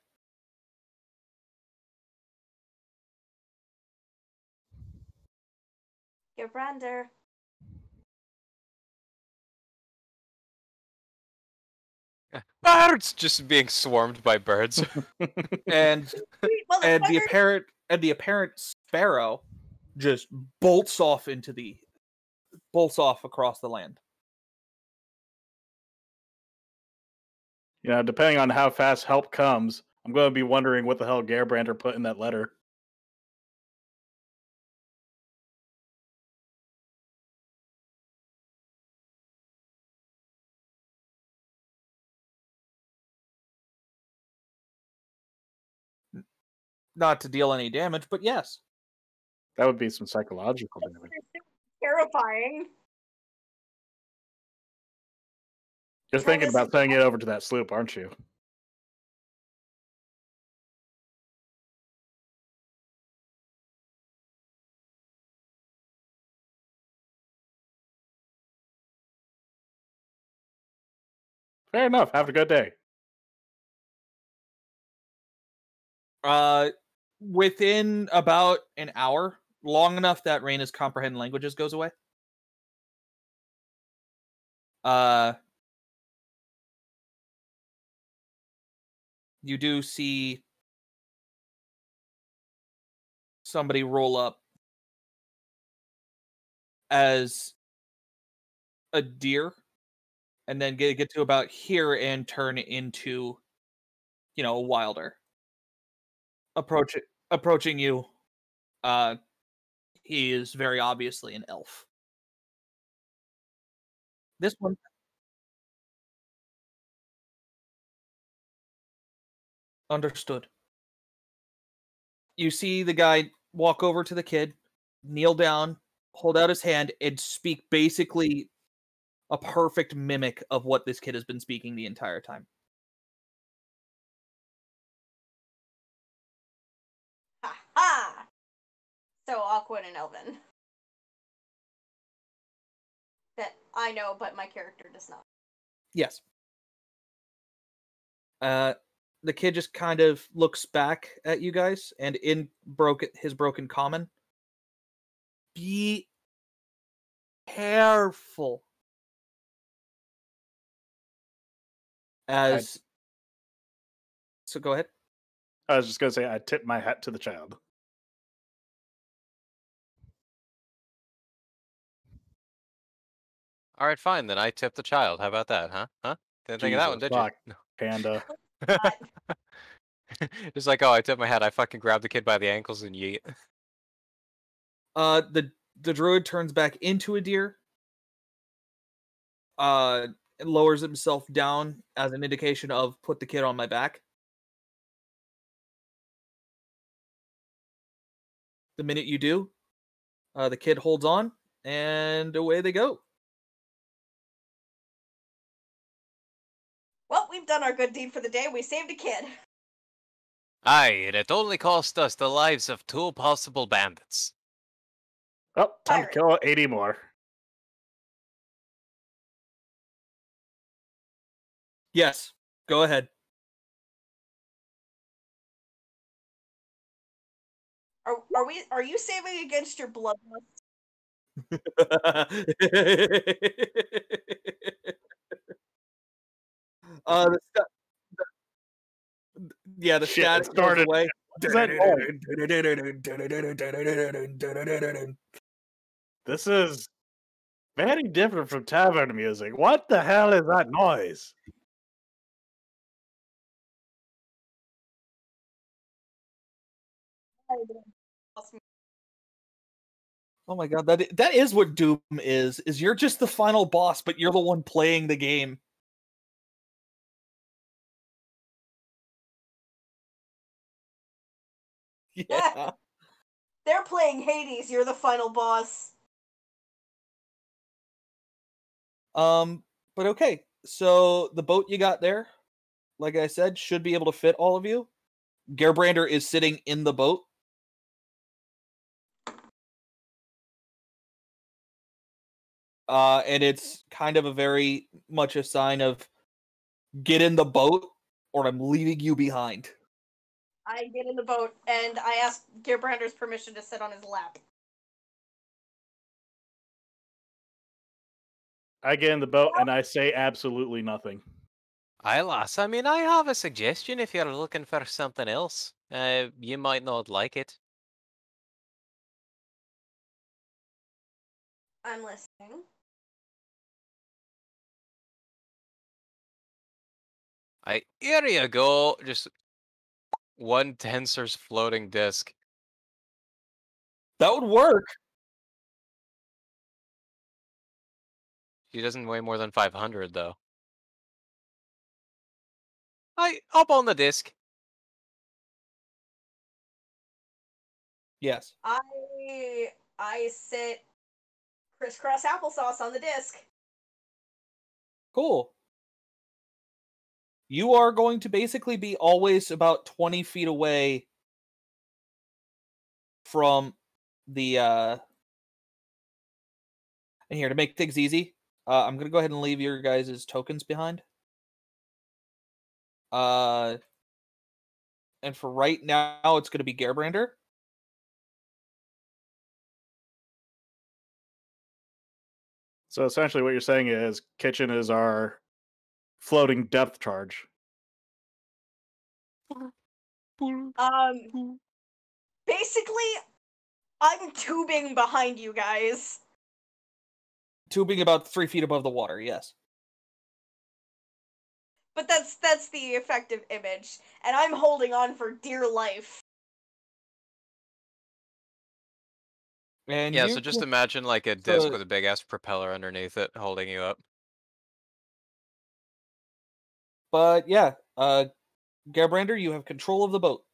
Gebrander. Birds just being swarmed by birds. And and the apparent sparrow just bolts off across the land. You know, depending on how fast help comes, I'm going to be wondering what the hell Gerbrander put in that letter. Not to deal any damage, but yes. That would be some psychological damage. Terrifying. You're Tell thinking this- about sending it over to that sloop, aren't you? Fair enough. Have a good day. Within about an hour, long enough that Raina's comprehend languages goes away. You do see somebody roll up as a deer and then get to about here and turn into, a wilder. Approaching you. He is very obviously an elf. This one, understood. You see the guy walk over to the kid, kneel down, hold out his hand, and speak basically a perfect mimic of what this kid has been speaking the entire time. Ha ha! So awkward and Elven. That I know, but my character does not. Yes. The kid just kind of looks back at you guys, and in his broken common, be careful. So go ahead. I was just going to say, I tip my hat to the child. All right, fine. Then I tip the child. How about that, huh? Huh? Didn't think of that one, Jesus, did fuck, you? Panda. It's like, oh, I tipped my hat. I fucking grabbed the kid by the ankles and yeet. The druid turns back into a deer. And lowers himself down as an indication of put the kid on my back. The minute you do, the kid holds on, and away they go. Well, we've done our good deed for the day. We saved a kid. Aye, and it only cost us the lives of 2 possible bandits. Oh, time to kill 80 more. Yes, go ahead. Are you saving against your bloodlust? The yeah, the Shit, it static goes started. away. What is that noise? This is very different from tavern music. What the hell is that noise? Oh my god, that is what Doom is you're just the final boss, but you're the one playing the game. Yeah. They're playing Hades, you're the final boss. But okay. So the boat you got there, like I said, should be able to fit all of you. Gerbrander is sitting in the boat. And it's kind of a very much a sign of get in the boat or I'm leaving you behind. I get in the boat and I ask Gearbrander's permission to sit on his lap. I get in the boat and I say absolutely nothing. Aye, lass. I mean, I have a suggestion if you're looking for something else. You might not like it. I'm listening. Here you go. Just one tensor's floating disk. That would work. She doesn't weigh more than 500, though. Up on the disk. Yes. I sit crisscross applesauce on the disc. Cool. You are going to basically be always about 20 feet away from the and here to make things easy, I'm gonna go ahead and leave your guys' tokens behind. And for right now, it's gonna be Gerbrander. So essentially, what you're saying is Kitchen is our floating depth charge. Basically, I'm tubing behind you guys. Tubing about 3 feet above the water, yes. But that's the effective image, and I'm holding on for dear life. And Yeah, you so just imagine like a disc with a big ass propeller underneath it holding you up. But yeah, Gerbrander, you have control of the boat.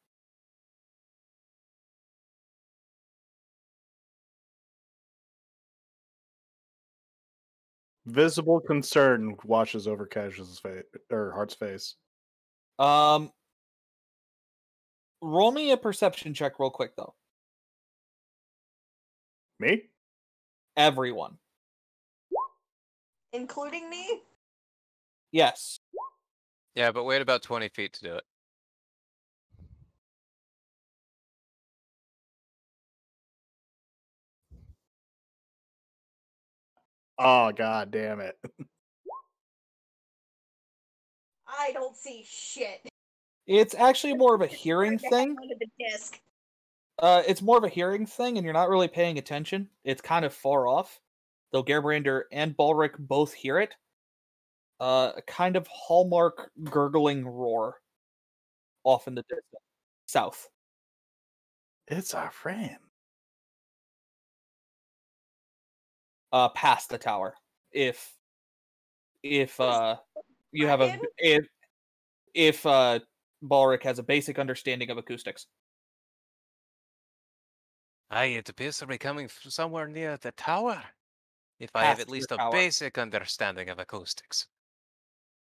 Visible concern washes over Cash's face or Heart's face. Roll me a perception check real quick though. Me? Everyone. Including me? Yes. Yeah, but wait about 20 feet to do it. Oh, god damn it. I don't see shit. It's actually more of a hearing thing. Under the disc. It's more of a hearing thing, and you're not really paying attention. It's kind of far off. Though Gerbrander and Balric both hear it. A kind of hallmark gurgling roar off in the distance. South. It's our friend. Past the tower. If you have a if Balric has a basic understanding of acoustics. Aye, it appears to be coming from somewhere near the tower. If I have Past at least the a tower. basic understanding of acoustics.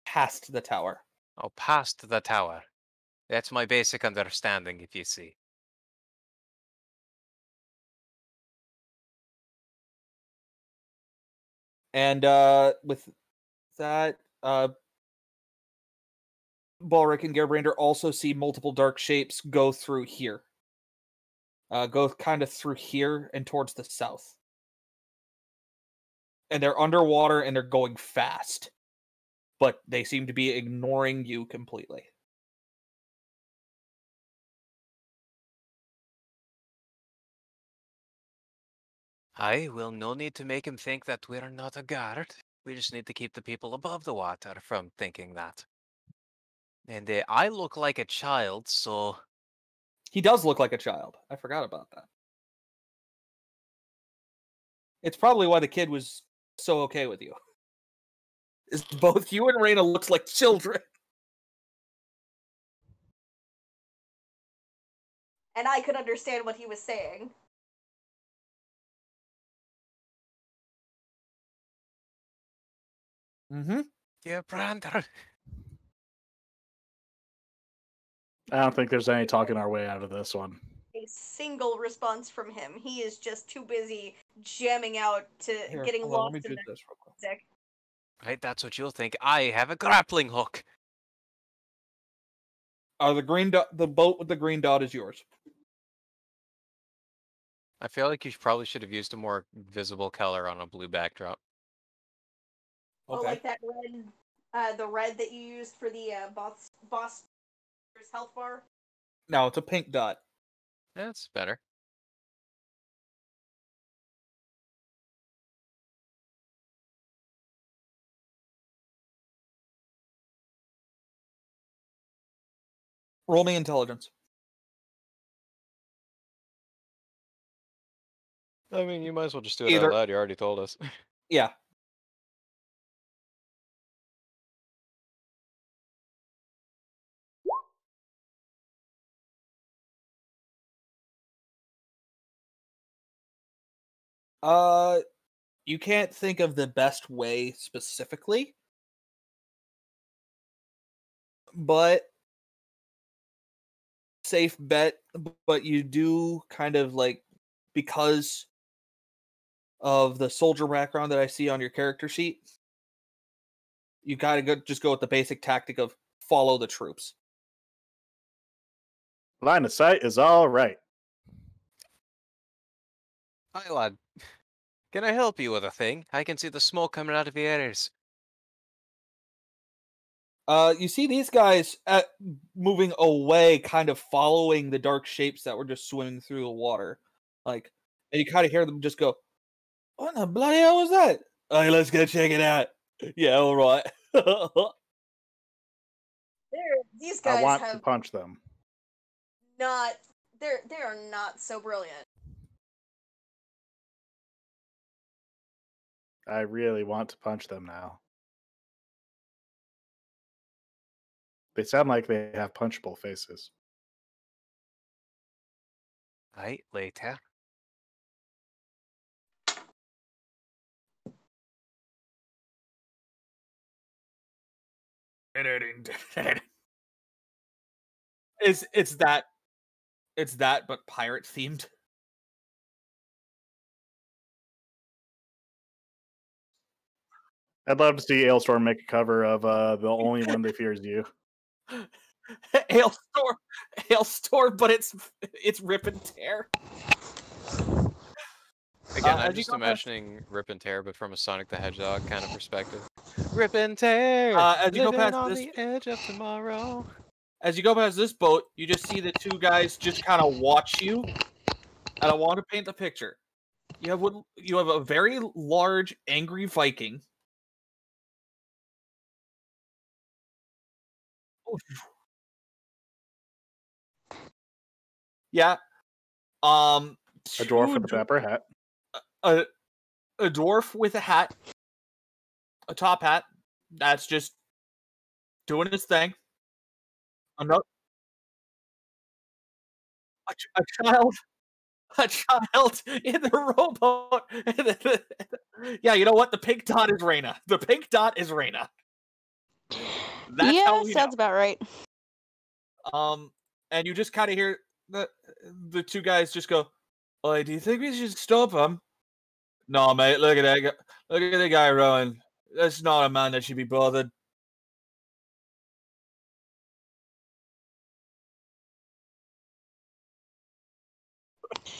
Past the tower. Oh, past the tower. That's my basic understanding, if you see. And with that, Balric and Gerbrander also see multiple dark shapes go through here. Go kind of through here and towards the south. And they're underwater and they're going fast. But they seem to be ignoring you completely. Well, no need to make him think that we're not a guard. We just need to keep the people above the water from thinking that. And I look like a child, so... He does look like a child. I forgot about that. It's probably why the kid was so okay with you. Is both you and Reyna looks like children. And I could understand what he was saying. Mm-hmm. Yeah, Brander. I don't think there's any talking our way out of this one. A single response from him. He is just too busy jamming out to getting Hold on, lost let me in do the this real quick. music. Right, that's what you'll think. I have a grappling hook. The green dot, the boat with the green dot is yours. I feel like you probably should have used a more visible color on a blue backdrop. Oh, Okay. like that red, the red that you used for the boss health bar. No, it's a pink dot. That's better. Roll me intelligence. I mean, you might as well just do it Either- out loud. You already told us. Yeah. You can't think of the best way specifically, but safe bet. But you do kind of like, because of the soldier background that I see on your character sheet, you gotta just go with the basic tactic of follow the troops. Line of sight is all right. Hi, lad. Can I help you with a thing? I can see the smoke coming out of your ears. You see these guys moving away, kind of following the dark shapes that were just swimming through the water. Like, and you kind of hear them just go, "What the bloody hell was that?" Hey, let's go check it out. Yeah, all right. These I guys want to have punch them. not. They are not so brilliant. I really want to punch them now. They sound like they have punchable faces. Right, later. It's that, but pirate themed. I'd love to see Ailstorm make a cover of The Only One That Fears You. Hailstorm, but it's rip and tear. Again, I'm as you just go past- imagining Rip and Tear, but from a Sonic the Hedgehog kind of perspective. Rip and Tear! as you go living past on this- the edge of tomorrow. As you go past this boat, you just see the two guys just kind of watch you. And I want to paint the picture. You have a very large, angry Viking. Yeah. A dwarf two with a pepper hat. a dwarf with a hat, a top hat. That's just doing his thing. Another, a child, a child in the rowboat. Yeah, you know what? The pink dot is Reyna. The pink dot is Reyna. That's yeah, how we sounds about right. know. And you just kind of hear the two guys just go, "Oi, do you think we should stop him?" No, mate. Look at that. Look at the guy rowing. That's not a man that should be bothered.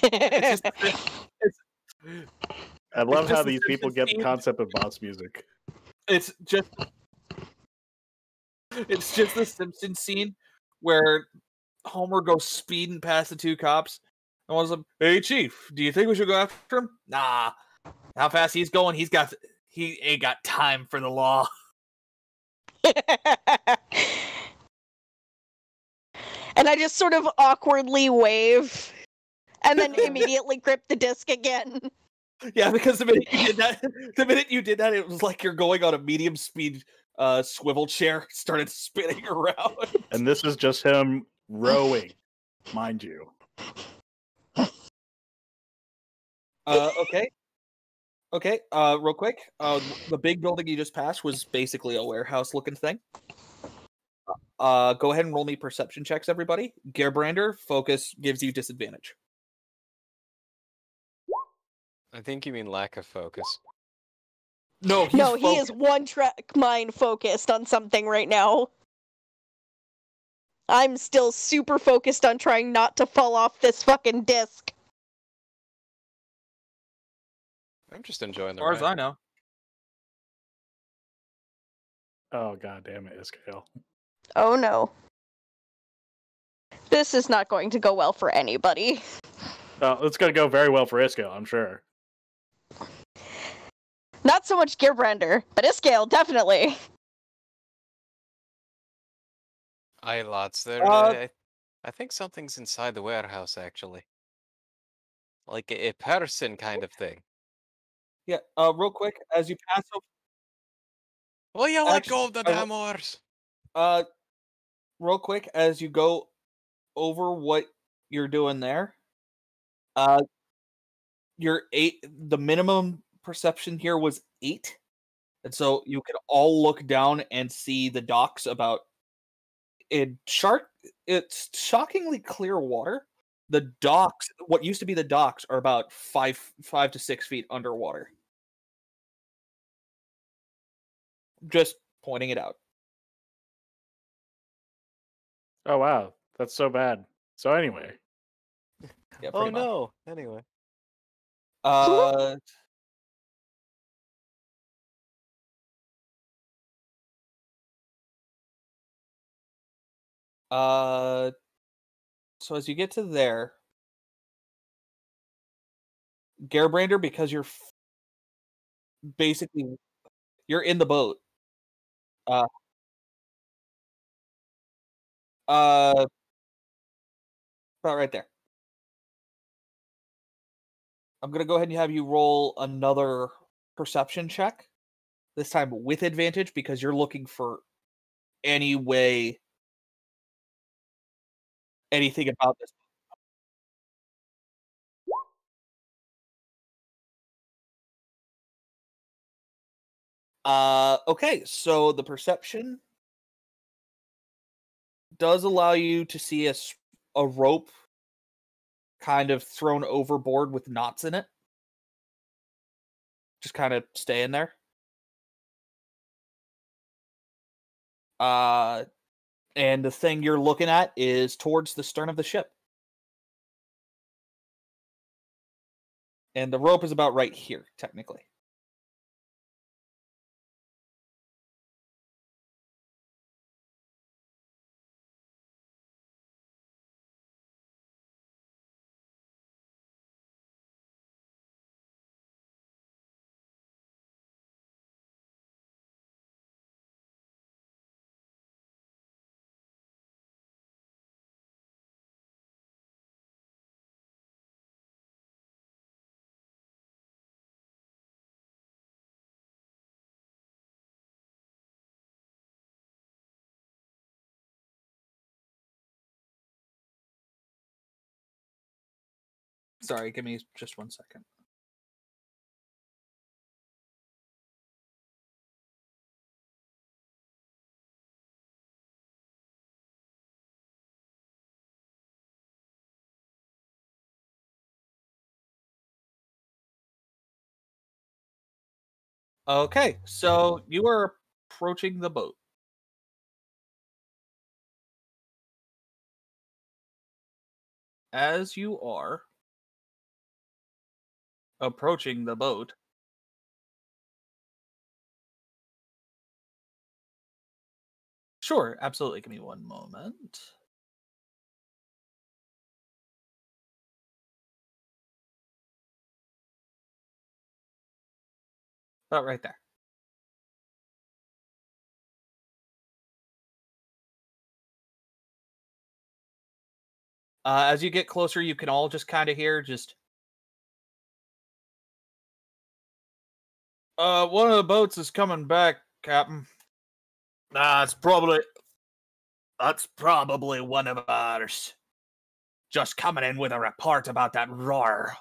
It's just it's, I love just how the these people Simpsons get the scene. concept of boss music. it's just the Simpsons scene where Homer goes speeding past the two cops, and one's like, "Hey, Chief, do you think we should go after him?" Nah, how fast he's going, he ain't got time for the law. And I just sort of awkwardly wave, and then immediately grip the disc again. Yeah, because the minute you did that, it was like you're going on a medium speed swivel chair, started spinning around. And this is just him rowing, mind you. Okay. Real quick. The big building you just passed was basically a warehouse looking thing. Go ahead and roll me perception checks, everybody. Gerbrander, focus gives you disadvantage. I think you mean lack of focus. No, he is one track mind focused on something right now. I'm still super focused on trying not to fall off this fucking disc. I'm just enjoying As the far as ride. I know. Oh, god damn it, Iskael. Oh no. This is not going to go well for anybody. It's going to go very well for Iskael, I'm sure. Not so much Gearbrander, but Iskael, definitely. Aye, lads, there. I think something's inside the warehouse, actually. Like a person kind of thing. Yeah, real quick, as you pass over... Will you let go Actually, of the damn oars? real quick, as you go over what you're doing there, the minimum perception here was 8. And so you could all look down and see the docks about it's shockingly clear water. The docks, what used to be the docks, are about 5 to 6 feet underwater. Just pointing it out. Oh, wow. That's so bad. So anyway. Yeah, Oh pretty much. no. Anyway. So as you get to there, Gerbrander, because you're basically you're in the boat. Uh, about right there. I'm gonna go ahead and have you roll another perception check. This time with advantage because you're looking for anything about this. Okay, so the perception does allow you to see a rope kind of thrown overboard with knots in it. Just kind of staying there. And the thing you're looking at is towards the stern of the ship. And the rope is about right here, technically. Sorry, give me just 1 second. Okay, so you are approaching the boat. As you are, approaching the boat. Sure, absolutely. Give me one moment. About right there. As you get closer, you can all just kind of hear just. One of the boats is coming back, Captain. That's probably one of ours. Just coming in with a report about that roar.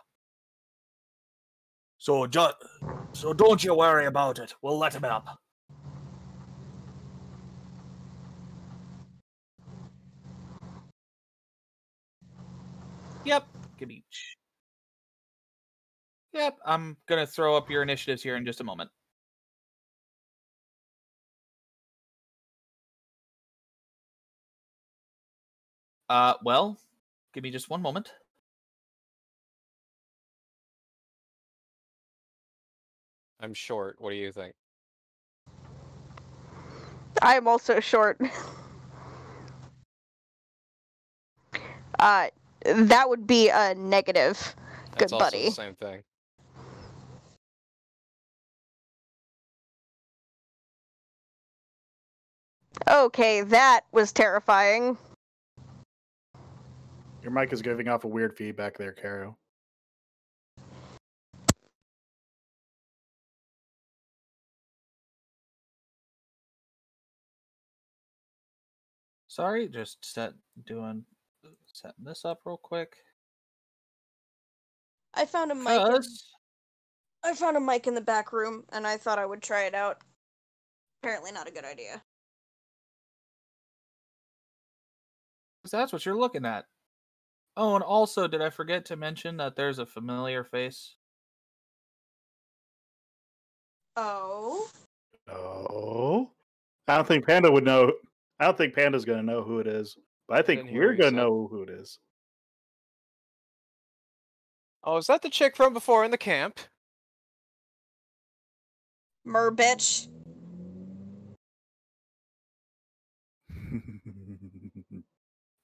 So don't you worry about it. We'll let him up. Yep. Give me. Yep. I'm gonna throw up your initiatives here in just a moment. Well, give me just one moment. I'm short. What do you think? I'm also short. That would be a negative. That's Good also buddy. the same thing. Okay, that was terrifying. Your mic is giving off a weird feedback there, Caro. Sorry, just setting this up real quick. I found a mic. I found a mic in the back room, and I thought I would try it out. Apparently, not a good idea. That's what you're looking at. Oh, and also, did I forget to mention that there's a familiar face? Oh. Oh, I don't think Panda would know. I don't think Panda's going to know who it is, but I think didn't hear we're what you going to said. know who it is. Oh, is that the chick from before in the camp? Mer bitch.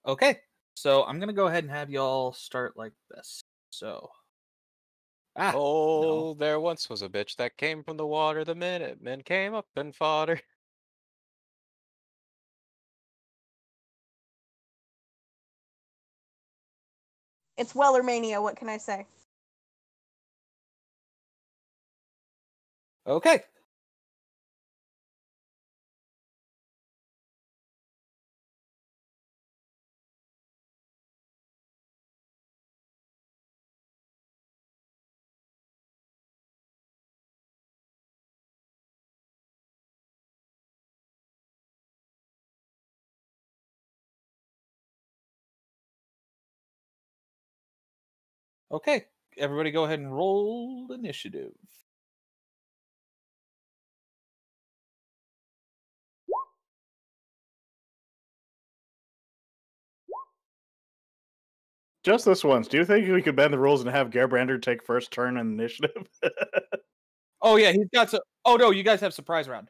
Okay, so I'm gonna go ahead and have y'all start like this. So, Oh, there once was a bitch that came from the water. The MiddleMen came up and fought her. It's Wellermania, what can I say? Okay. Okay, everybody go ahead and roll initiative. Just this once. Do you think we could bend the rules and have Gerbrander take first turn in initiative? Oh yeah, he's got some. Oh no, you guys have surprise round.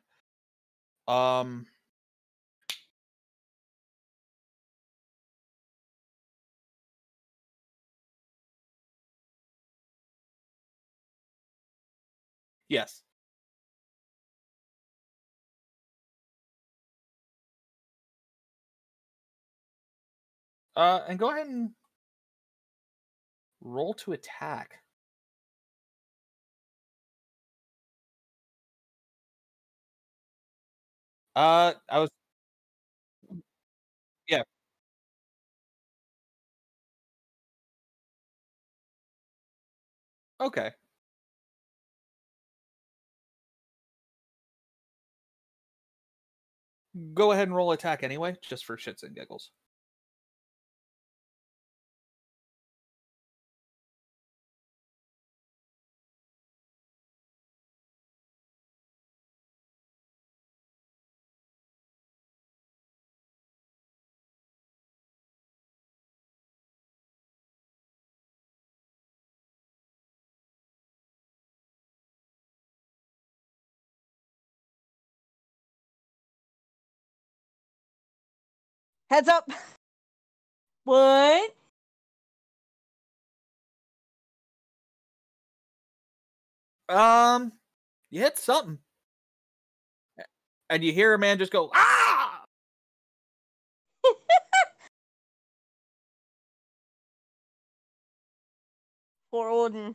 Yes. And go ahead and roll to attack. I was. Yeah. Okay. Go ahead and roll attack anyway, just for shits and giggles. Heads up. What? You hit something. And you hear a man just go, ah! For Odin.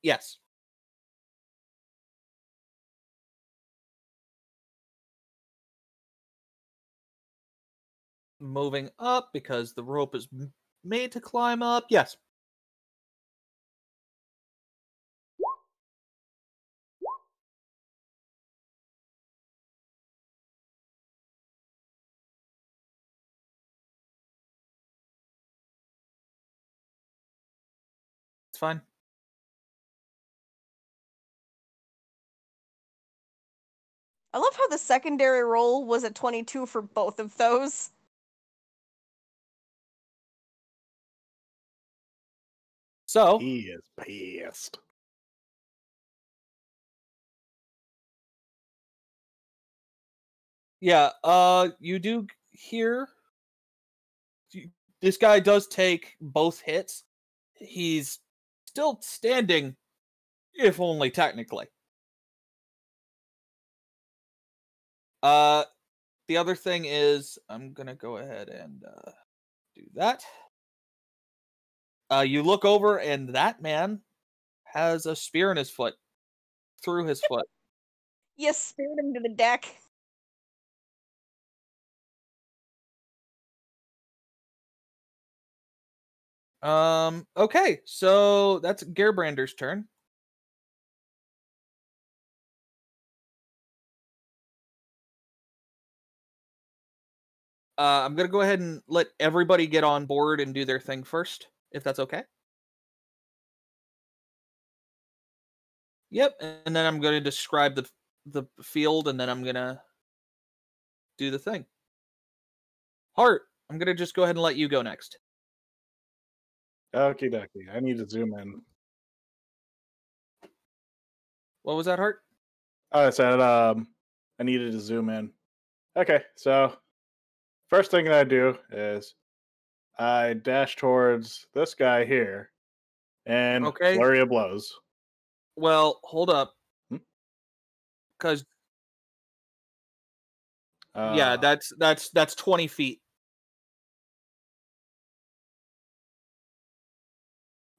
Yes. Moving up because the rope is made to climb up. Yes. It's fine. I love how the secondary roll was a 22 for both of those. So, He is pissed. yeah, you do hear this guy does take both hits. He's still standing, if only technically. The other thing is, I'm gonna go ahead and do that. You look over, and that man has a spear in his foot, through his foot. You speared him to the deck. Okay, so that's Gerbrander's turn. I'm gonna go ahead and let everybody get on board and do their thing first, if that's okay. Yep, and then I'm going to describe the field, and then I'm gonna do the thing. Hart, I'm gonna just go ahead and let you go next. Okie dokie. I need to zoom in. What was that, Hart? I said I needed to zoom in. Okay, so first thing I do is I dash towards this guy here and Okay. flurry of blows. Well, hold up, Hmm? because yeah, that's 20 feet.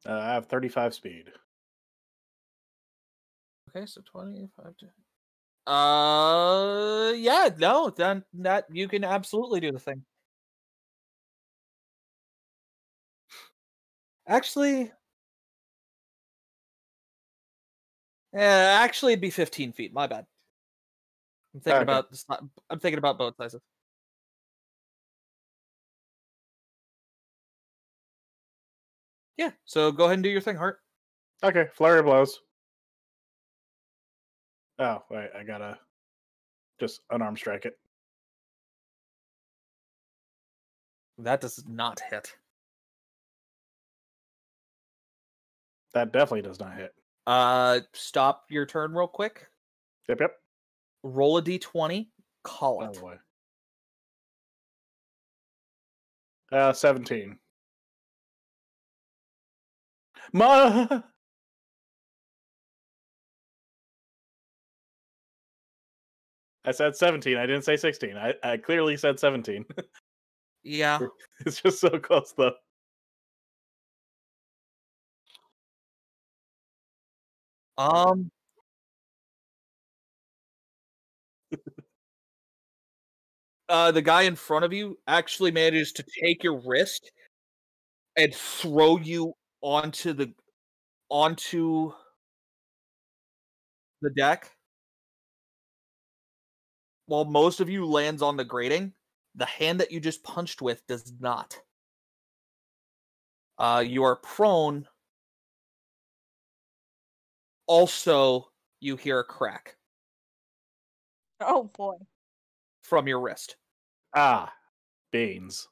I have 35 speed. Okay, so 25. Yeah, no, then that you can absolutely do the thing. Actually, it'd be 15 feet. My bad. I'm thinking Okay. about this. I'm thinking about both sizes. Yeah, so go ahead and do your thing, Hart. Okay, flurry of blows. Oh, wait, I gotta just unarmed strike it. That does not hit. That definitely does not hit. Stop your turn real quick. Yep. Roll a d20. Call Oh it. boy. 17. Ma. I said 17. I didn't say 16. I clearly said 17. Yeah. It's just so close though. The guy in front of you actually manages to take your wrist and throw you onto the deck. While most of you lands on the grating, the hand that you just punched with does not. You are prone. Also, you hear a crack Oh boy. from your wrist. Ah, beans.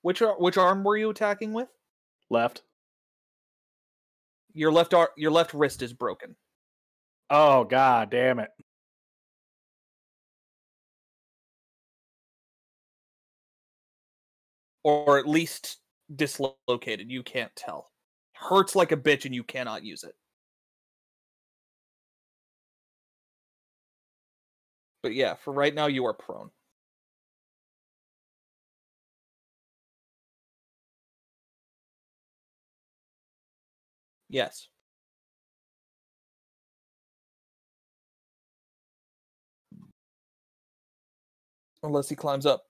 Which arm were you attacking with? Left. Your left wrist is broken. Oh, god damn it. Or at least dislocated. You can't tell. Hurts like a bitch and you cannot use it. But yeah, for right now, you are prone. Yes. Unless he climbs up.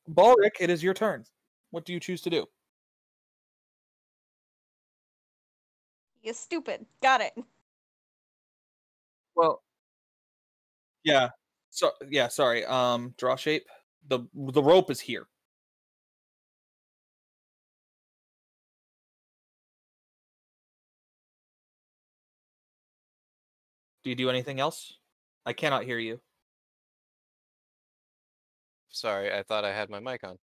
Balric, it is your turn. What do you choose to do? You stupid. Got it. Well, yeah. So yeah, sorry. Draw shape. The rope is here. Do you do anything else? I cannot hear you. Sorry, I thought I had my mic on.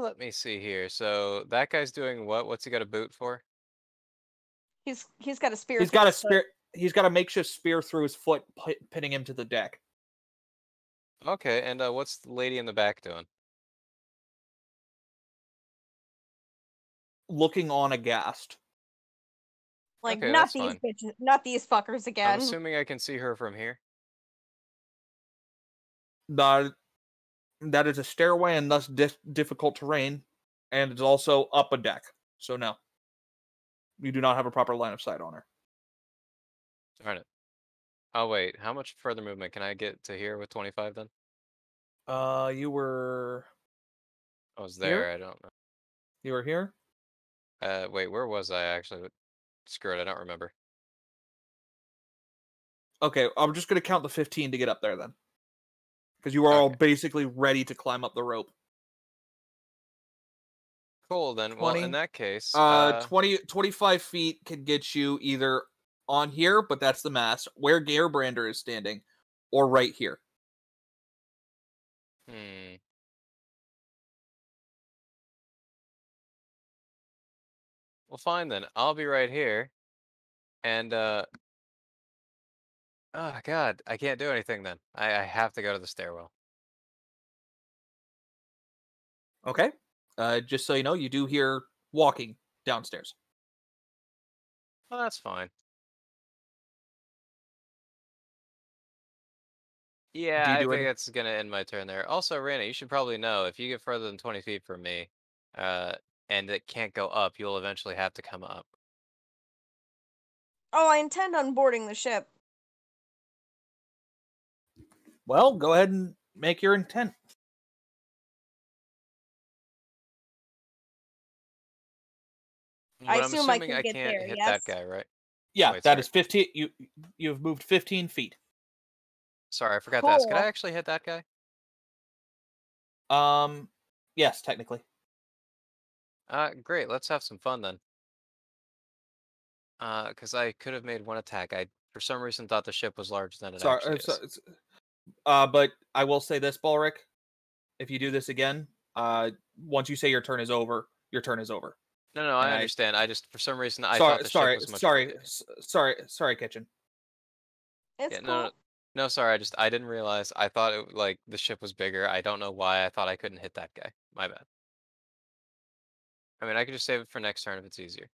Let me see here. So that guy's doing what? What's he got a boot for? He's got a spear. He's through got a his foot. spear. He's got a makeshift spear through his foot, pinning him to the deck. Okay, and what's the lady in the back doing? Looking on aghast. Like Okay, not that's these fine. bitches, not these fuckers I'm again. assuming I can see her from here. That is a stairway and thus difficult terrain, and it's also up a deck. So no, you do not have a proper line of sight on her. Darn it. Oh wait, how much further movement can I get to here with 25 then? You were I was Here? there, I don't know. you were here. Wait, where was I actually? Screw it, I don't remember. Okay, I'm just gonna count the 15 to get up there then, because you are all Okay. basically ready to climb up the rope. Cool, then. Well, 20. in that case, 25 feet can get you either on here, but that's the mast, where Geirbrander is standing, or right here. hmm. Well, fine then. I'll be right here. And, oh God, I can't do anything then. I have to go to the stairwell. Okay. Just so you know, you do hear walking downstairs. Well, that's fine. Yeah, Do you I do think any? that's gonna end my turn there. Also, Rana, you should probably know if you get further than 20 feet from me, uh, and it can't go up, you'll eventually have to come up. Oh, I intend on boarding the ship. Well, go ahead and make your intent. But I I'm assume I assuming can I get can't there, hit yes? that guy, right? Yeah, Wait, that sorry. is 15. You've moved 15 feet. Sorry, I forgot to ask. Could I Cool. actually hit that guy? Yes, technically. Great. Let's have some fun then. Because I could have made one attack. I, for some reason, thought the ship was larger than it actually is. But I will say this, Balric. If you do this again, once you say your turn is over, your turn is over. No, no, and I I- understand. I just, for some reason, I thought the ship was much bigger. Sorry, Kitchen. It's Yeah, cool. no, sorry. I didn't realize. I thought it like the ship was bigger. I don't know why. I thought I couldn't hit that guy. My bad. I mean, I could just save it for next turn if it's easier.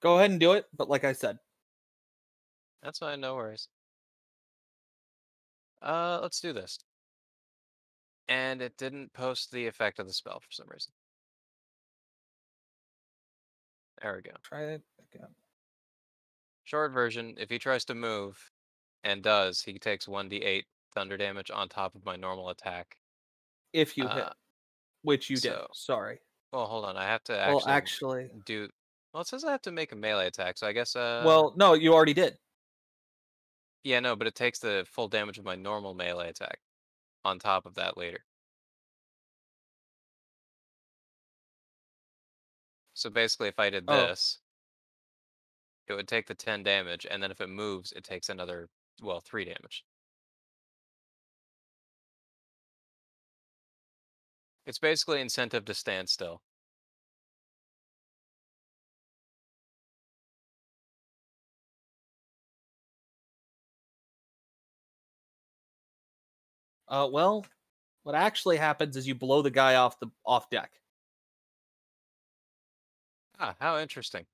Go ahead and do it, but like I said, That's fine. No worries. Let's do this. And it didn't post the effect of the spell for some reason. There we go. try it again. Short version, if he tries to move and does, he takes 1d8 thunder damage on top of my normal attack. If you hit, which you did. so- Sorry. Well, hold on. I have to Well, actually actually, do. Well, it says I have to make a melee attack, so I guess. well, no, you already did. Yeah, no, but it takes the full damage of my normal melee attack on top of that later. So basically, if I did Oh. this, it would take the 10 damage, and then if it moves, it takes another, well, 3 damage. It's basically incentive to stand still. Well, what actually happens is you blow the guy off deck. Ah, how interesting.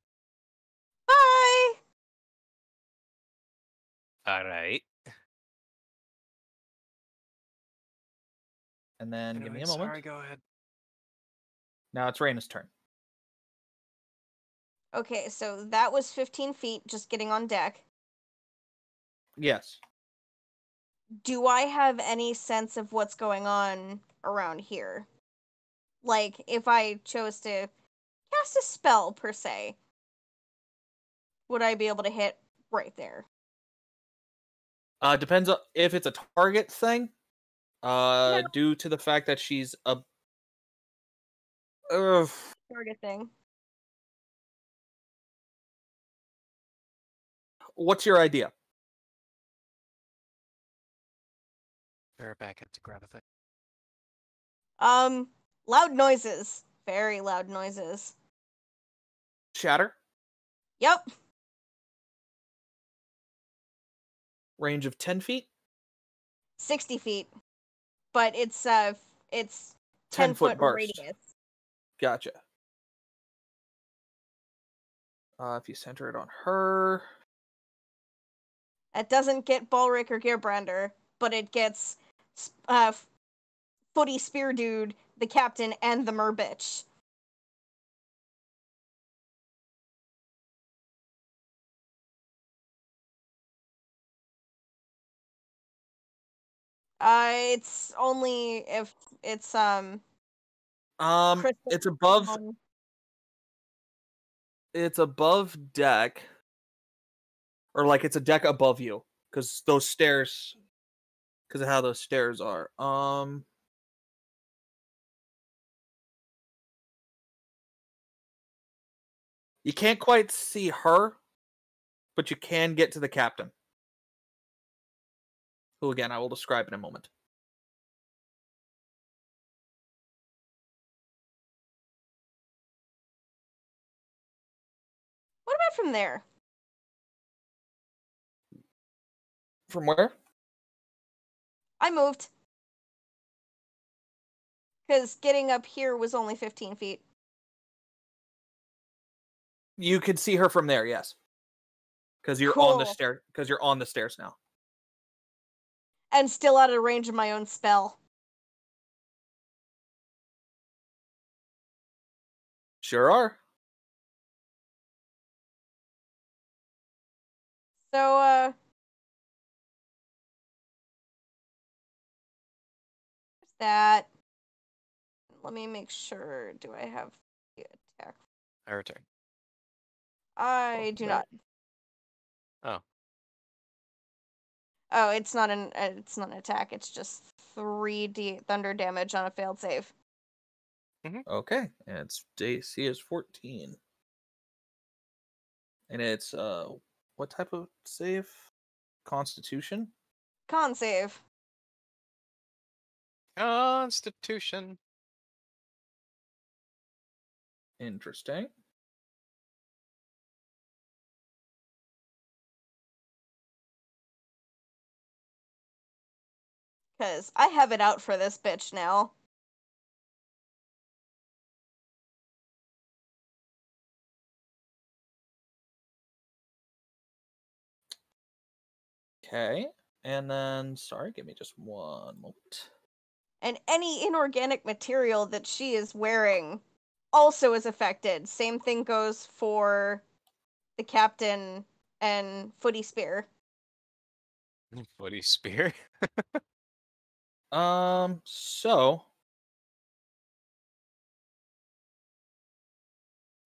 Bye. All right. And then give me Anyway, a moment. sorry, go ahead. Now it's Raina's turn. Okay, so that was 15 feet just getting on deck. Yes. Do I have any sense of what's going on around here? Like, if I chose to cast a spell, per se, would I be able to hit right there? Depends on if it's a target thing. No. Due to the fact that she's a. Target thing. What's your idea? Bear back up to grab a thing. Loud noises. Very loud noises. Shatter? Yep. Range of 10 feet? 60 feet. But it's 10 10-foot foot burst. radius. Gotcha. If you center it on her. It doesn't get Balric or Gearbrander, but it gets Footy Spear Dude, the captain, and the Merbitch. It's only if it's crystal It's above. on- It's above deck, or like it's a deck above you, because those stairs, because of how those stairs are. You can't quite see her, but you can get to the captain, who again I will describe in a moment. What about from there? From where? I moved. Because getting up here was only 15 feet. You can see her from there, yes. Because you're on the Cool. stair. Because you're on the stairs now. And still out of range of my own spell. Sure are. So, there's that. Let me make sure. Do I have the attack? I return. I do not. Oh. Oh, it's not an attack. It's just 3d thunder damage on a failed save. Okay, and its AC is 14. And it's what type of save? Constitution? Con save. Constitution. Interesting. Because I have it out for this bitch now. Okay, and then sorry, give me just one moment. And any inorganic material that she is wearing also is affected. Same thing goes for the captain and Footy Spear. Footy spear. So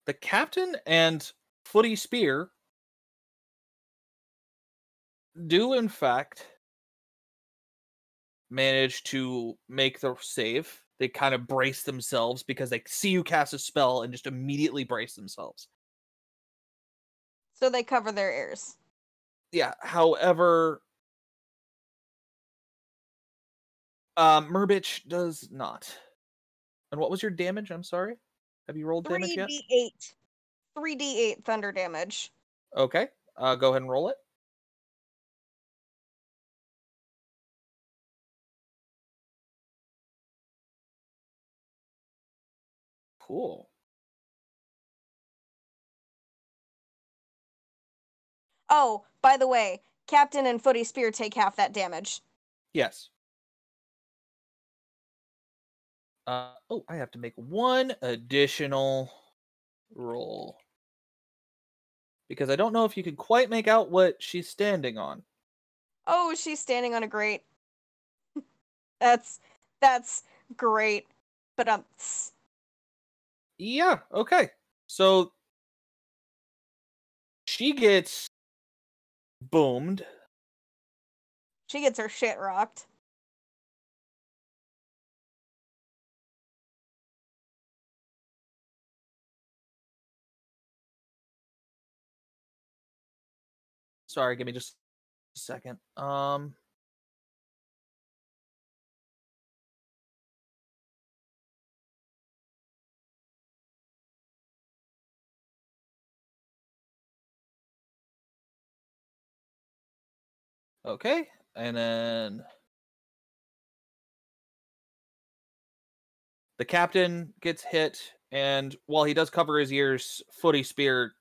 the captain and Footy Spear do in fact manage to make the save. They kind of brace themselves because they see you cast a spell and just immediately brace themselves. So they cover their ears. Yeah, however, Merbitch does not. And what was your damage? I'm sorry. Have you rolled damage yet? 3d8. 3d8 thunder damage. Okay. Go ahead and roll it. Cool. Oh, by the way, Captain and Footy Spear take half that damage. Yes. Oh, I have to make one additional roll. Because I don't know if you can quite make out what she's standing on. Oh, she's standing on a grate. That's great. But Yeah, okay. So she gets boomed. she gets her shit rocked. Sorry, give me just a second. Okay, and then the captain gets hit, and while he does cover his ears, Footy Spear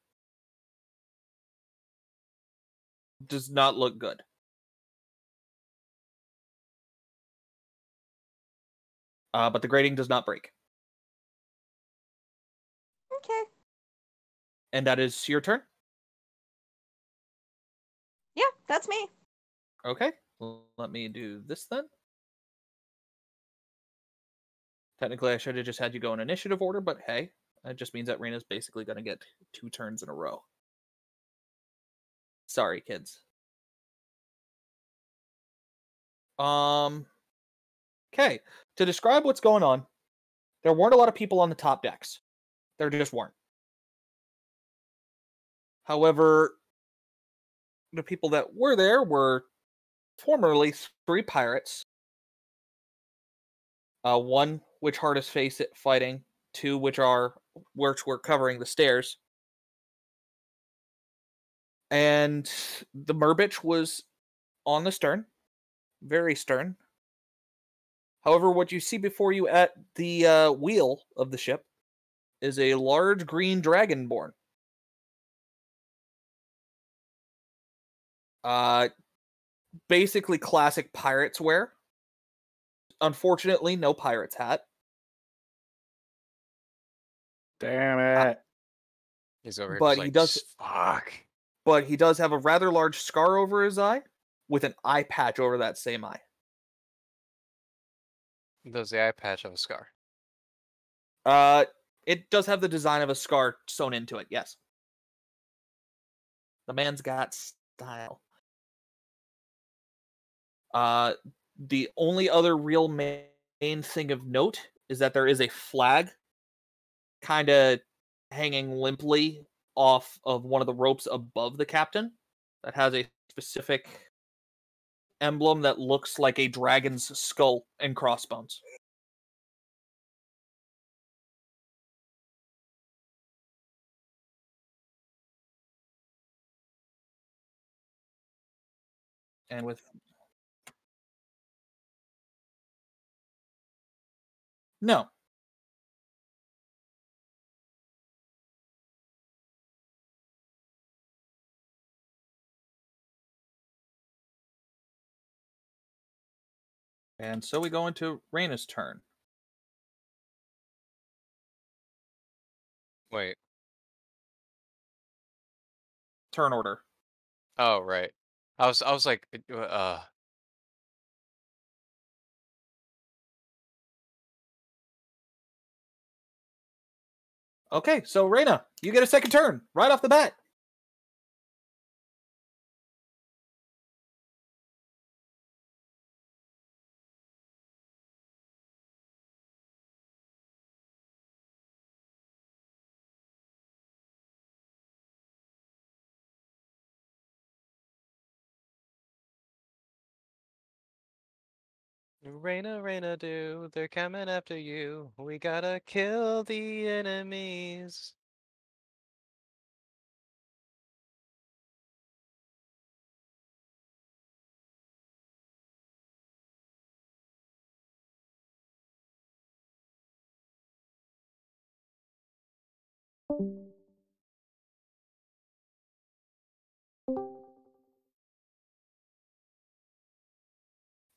does not look good. But the grating does not break. Okay. And that is your turn? Yeah, that's me. Okay, let me do this then. Technically, I should have just had you go in initiative order, but hey, that just means that Reina's basically going to get 2 turns in a row. Sorry, kids. Okay, to describe what's going on, there weren't a lot of people on the top decks. There just weren't. However, the people that were there were formerly 3 pirates. 1 which hardest face it fighting, 2 which were covering the stairs. And the Merbitch was on the stern, very stern. However, what you see before you at the wheel of the ship is a large green dragonborn. Basically classic pirates wear. Unfortunately, no pirate's hat. Damn it. He's over here But just he like, does- fuck. But he does have a rather large scar over his eye with an eye patch over that same eye. Does the eye patch have a scar? It does have the design of a scar sewn into it, yes. The man's got style. The only other real main thing of note is that there is a flag kind of hanging limply off of one of the ropes above the captain that has a specific emblem that looks like a dragon's skull and crossbones. And with no. And so we go into Reyna's turn. Wait. Turn order. Oh, right. I was like, Okay, so Reyna, you get a second turn right off the bat. Reina, Reina, do. They're coming after you. We gotta kill the enemies.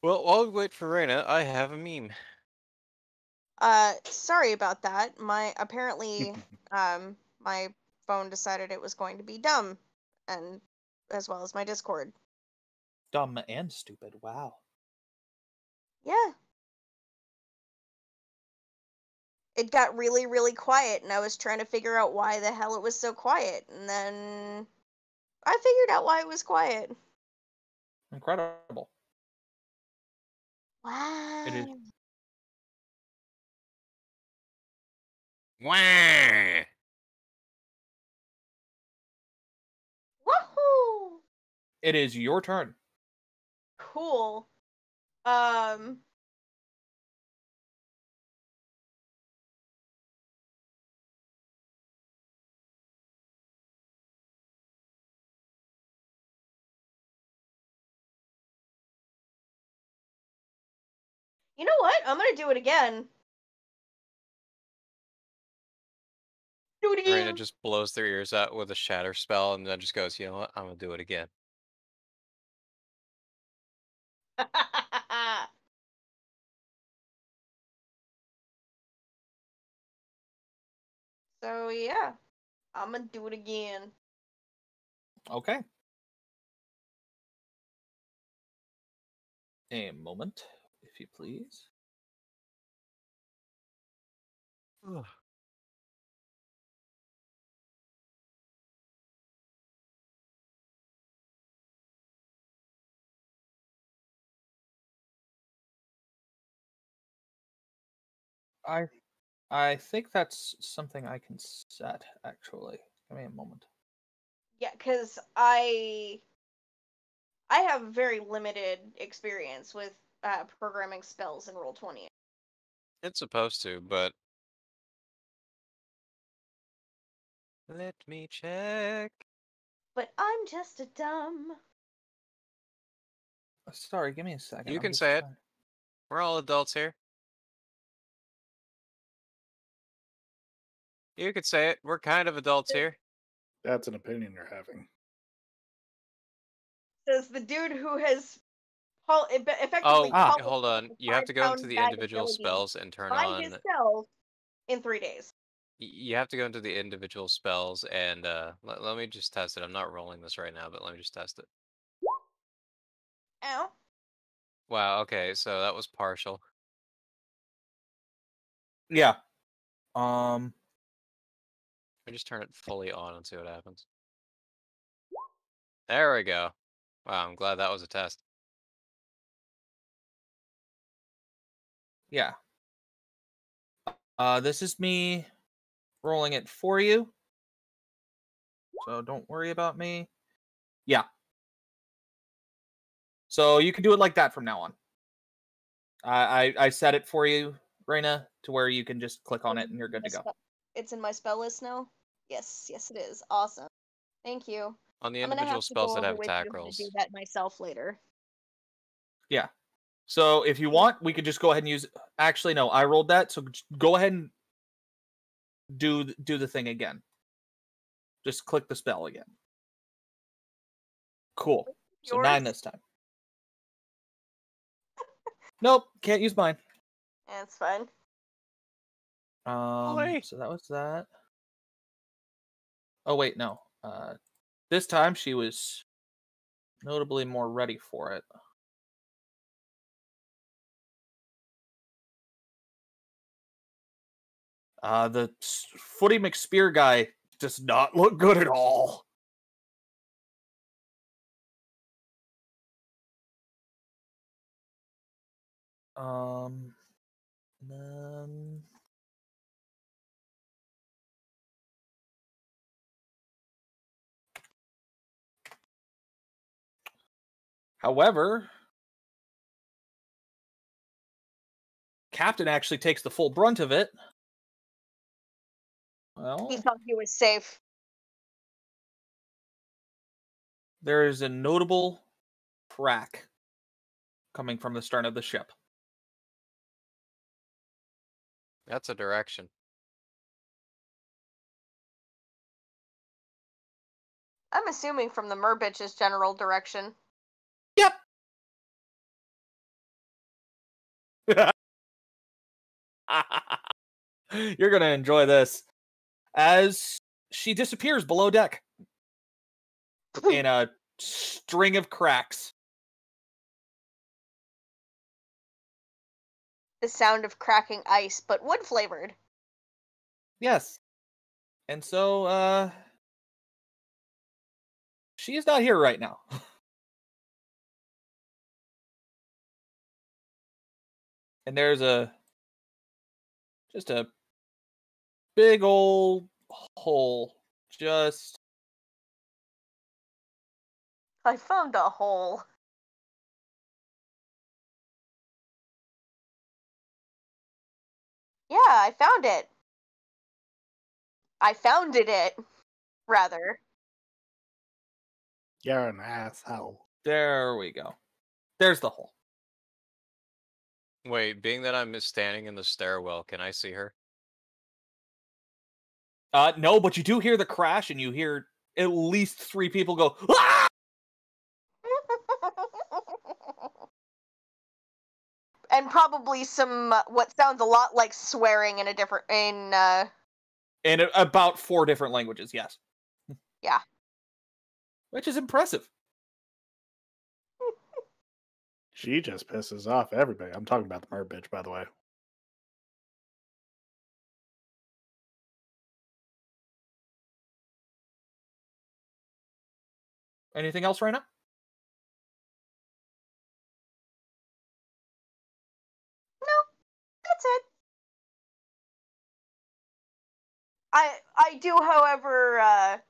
Well, while we wait for Reina, I have a meme. Sorry about that. Apparently, my phone decided it was going to be dumb, and as well as my Discord. Dumb and stupid. Wow. Yeah. It got really, really quiet, and I was trying to figure out why the hell it was so quiet, and then I figured out why it was quiet. Incredible. Wow. It is. Wah! Woohoo! It is your turn. Cool. You know what? I'm gonna do it again. Do it Reina again. just blows their ears out with a shatter spell and then just goes, you know what? I'm gonna do it again. So yeah, I'm gonna do it again. Okay. A moment, if you please. Ugh. I think that's something I can set, actually. Give me a moment. Yeah, because I have very limited experience with programming spells in Roll20. It's supposed to, but let me check. But I'm just a dumb. Sorry, give me a second. You I'm can just say it. trying. We're all adults here. You could say it. We're kind of adults here. That's an opinion you're having. Says the dude who has effectively Oh, Ah. hold on. You have to go into the individual spells and turn by his on. self in 3 days. You have to go into the individual spells and let me just test it. I'm not rolling this right now, but let me just test it. Ow. Wow, okay, so that was partial. Yeah. I just turn it fully on and see what happens. There we go. Wow, I'm glad that was a test. Yeah. This is me rolling it for you. So don't worry about me. Yeah. So you can do it like that from now on. I set it for you, Reina, to where you can just click on it and you're good to go. It's in my spell list now? Yes, yes it is. Awesome. Thank you. On the I'm gonna individual have to spells go that over have with attack you how to rolls. do that myself later. Yeah. So if you want, we could just go ahead and use. Actually, no, I rolled that. So go ahead and do the thing again. Just click the spell again. Cool. So 9 this time. Nope, can't use mine. That's fine. So that was that. Oh wait, no. This time she was notably more ready for it. The Footy McSpear guy does not look good at all. Then however, Captain actually takes the full brunt of it. He Well, thought he was safe. there is a notable crack coming from the stern of the ship. That's a direction. I'm assuming from the Merbitch's general direction. Yep. You're gonna enjoy this. As she disappears below deck in a string of cracks. The sound of cracking ice, but wood flavored. Yes. And so, she is not here right now. And there's just a big old hole. Just I found a hole. Yeah, I found it. I founded it, rather. You're an asshole. there we go. There's the hole. Wait, being that I'm standing in the stairwell, can I see her? No, but you do hear the crash, and you hear at least 3 people go, "Ah!" And probably some what sounds a lot like swearing in a different in about 4 different languages. Yes. Yeah. Which is impressive. She just pisses off everybody. I'm talking about the mer bitch, by the way. Anything else right now? That's it. I do, however,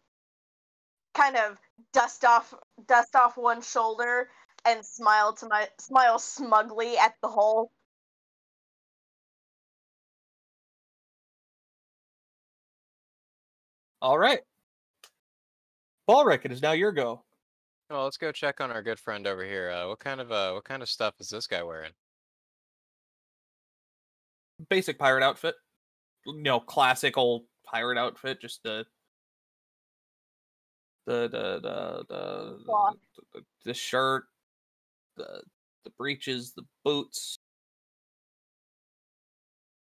kind of dust off one shoulder and smile smugly at the hole. All right. Balric, it is now your go. Well, let's go check on our good friend over here. What kind of stuff is this guy wearing? Basic pirate outfit. Classic old pirate outfit. Just the Cloth. shirt, the breeches, the boots.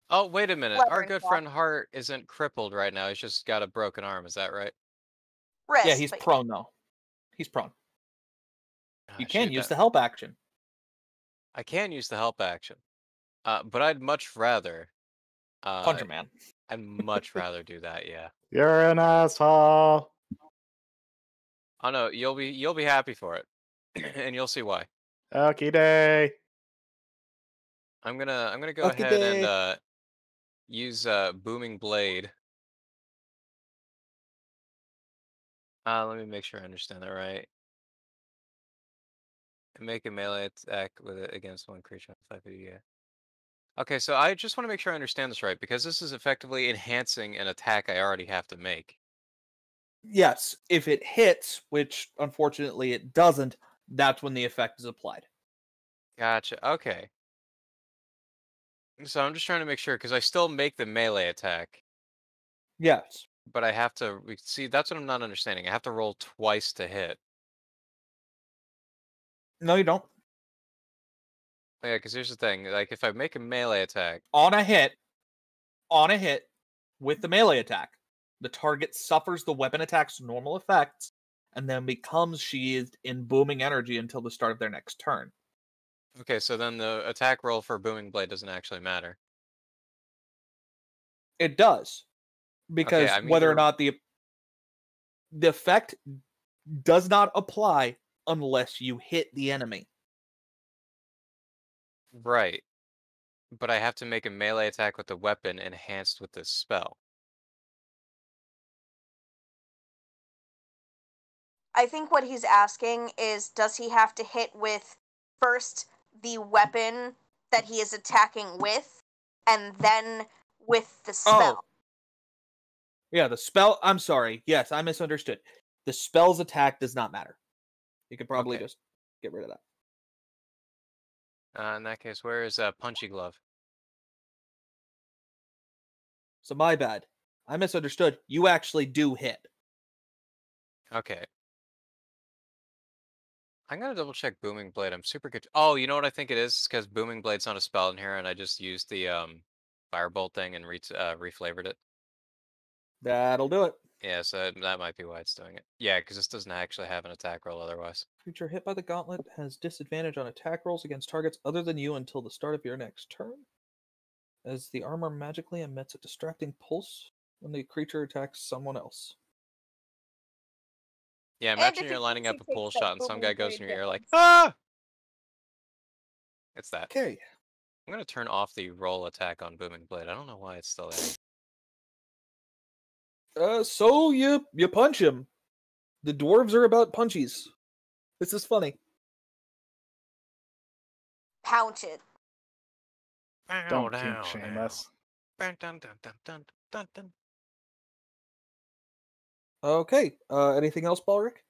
Oh, wait a minute. Our Leathering good cloth. friend Hart isn't crippled right now. He's just got a broken arm. Is that right? Wrist, Yeah, he's but prone though. He's prone. You can Shoot, use the help action. I can use the help action. But I'd much rather. Punch a man. I'd much rather do that. Yeah. You're an asshole. Oh no, you'll be happy for it, and you'll see why. Okie day. I'm gonna go Okay, ahead day. and use booming blade. Let me make sure I understand that right. Make a melee attack with it against one creature on 5 feet. Yeah. Okay, so I just want to make sure I understand this right, because this is effectively enhancing an attack I already have to make. Yes, if it hits, which unfortunately it doesn't, that's when the effect is applied. Gotcha. Okay. So I'm just trying to make sure, because I still make the melee attack, Yes. but I have to see. That's what I'm not understanding. I have to roll twice to hit. No, you don't. Yeah, because here's the thing. Like, if I make a melee attack, On a hit, with the melee attack, the target suffers the weapon attack's normal effects and then becomes sheathed in booming energy until the start of their next turn. okay, so then the attack roll for booming blade doesn't actually matter. It does. Because I mean, whether or you're- not the effect does not apply unless you hit the enemy. Right. But I have to make a melee attack with the weapon enhanced with this spell. I think what he's asking is, does he have to hit with first the weapon that he is attacking with, and then with the Oh. spell. Yeah, the spell. I'm sorry. Yes, I misunderstood. The spell's attack does not matter. You could probably Okay. just get rid of that. In that case, where is Punchy Glove? So my bad. I misunderstood. You actually do hit. Okay. I'm gonna double check Booming Blade. I'm super good. Oh, you know what I think it is? Because Booming Blade's not a spell in here, and I just used the Firebolt thing and reflavored it. That'll do it. Yeah, so that might be why it's doing it. Yeah, because this doesn't actually have an attack roll otherwise. Creature hit by the gauntlet has disadvantage on attack rolls against targets other than you until the start of your next turn. As the armor magically emits a distracting pulse when the creature attacks someone else. Yeah, And imagine if you're it lining up takes a pull that shot and some guy Booming goes in Blade your ear like, damage. ah! It's that. Okay. I'm gonna turn off the roll attack on Booming Blade. I don't know why it's still there. So you punch him. The dwarves are about punchies. This is funny. Pounce it. Don't kink shame us. Dun, dun, dun, dun, dun, dun, dun. Okay. Anything else, Balric?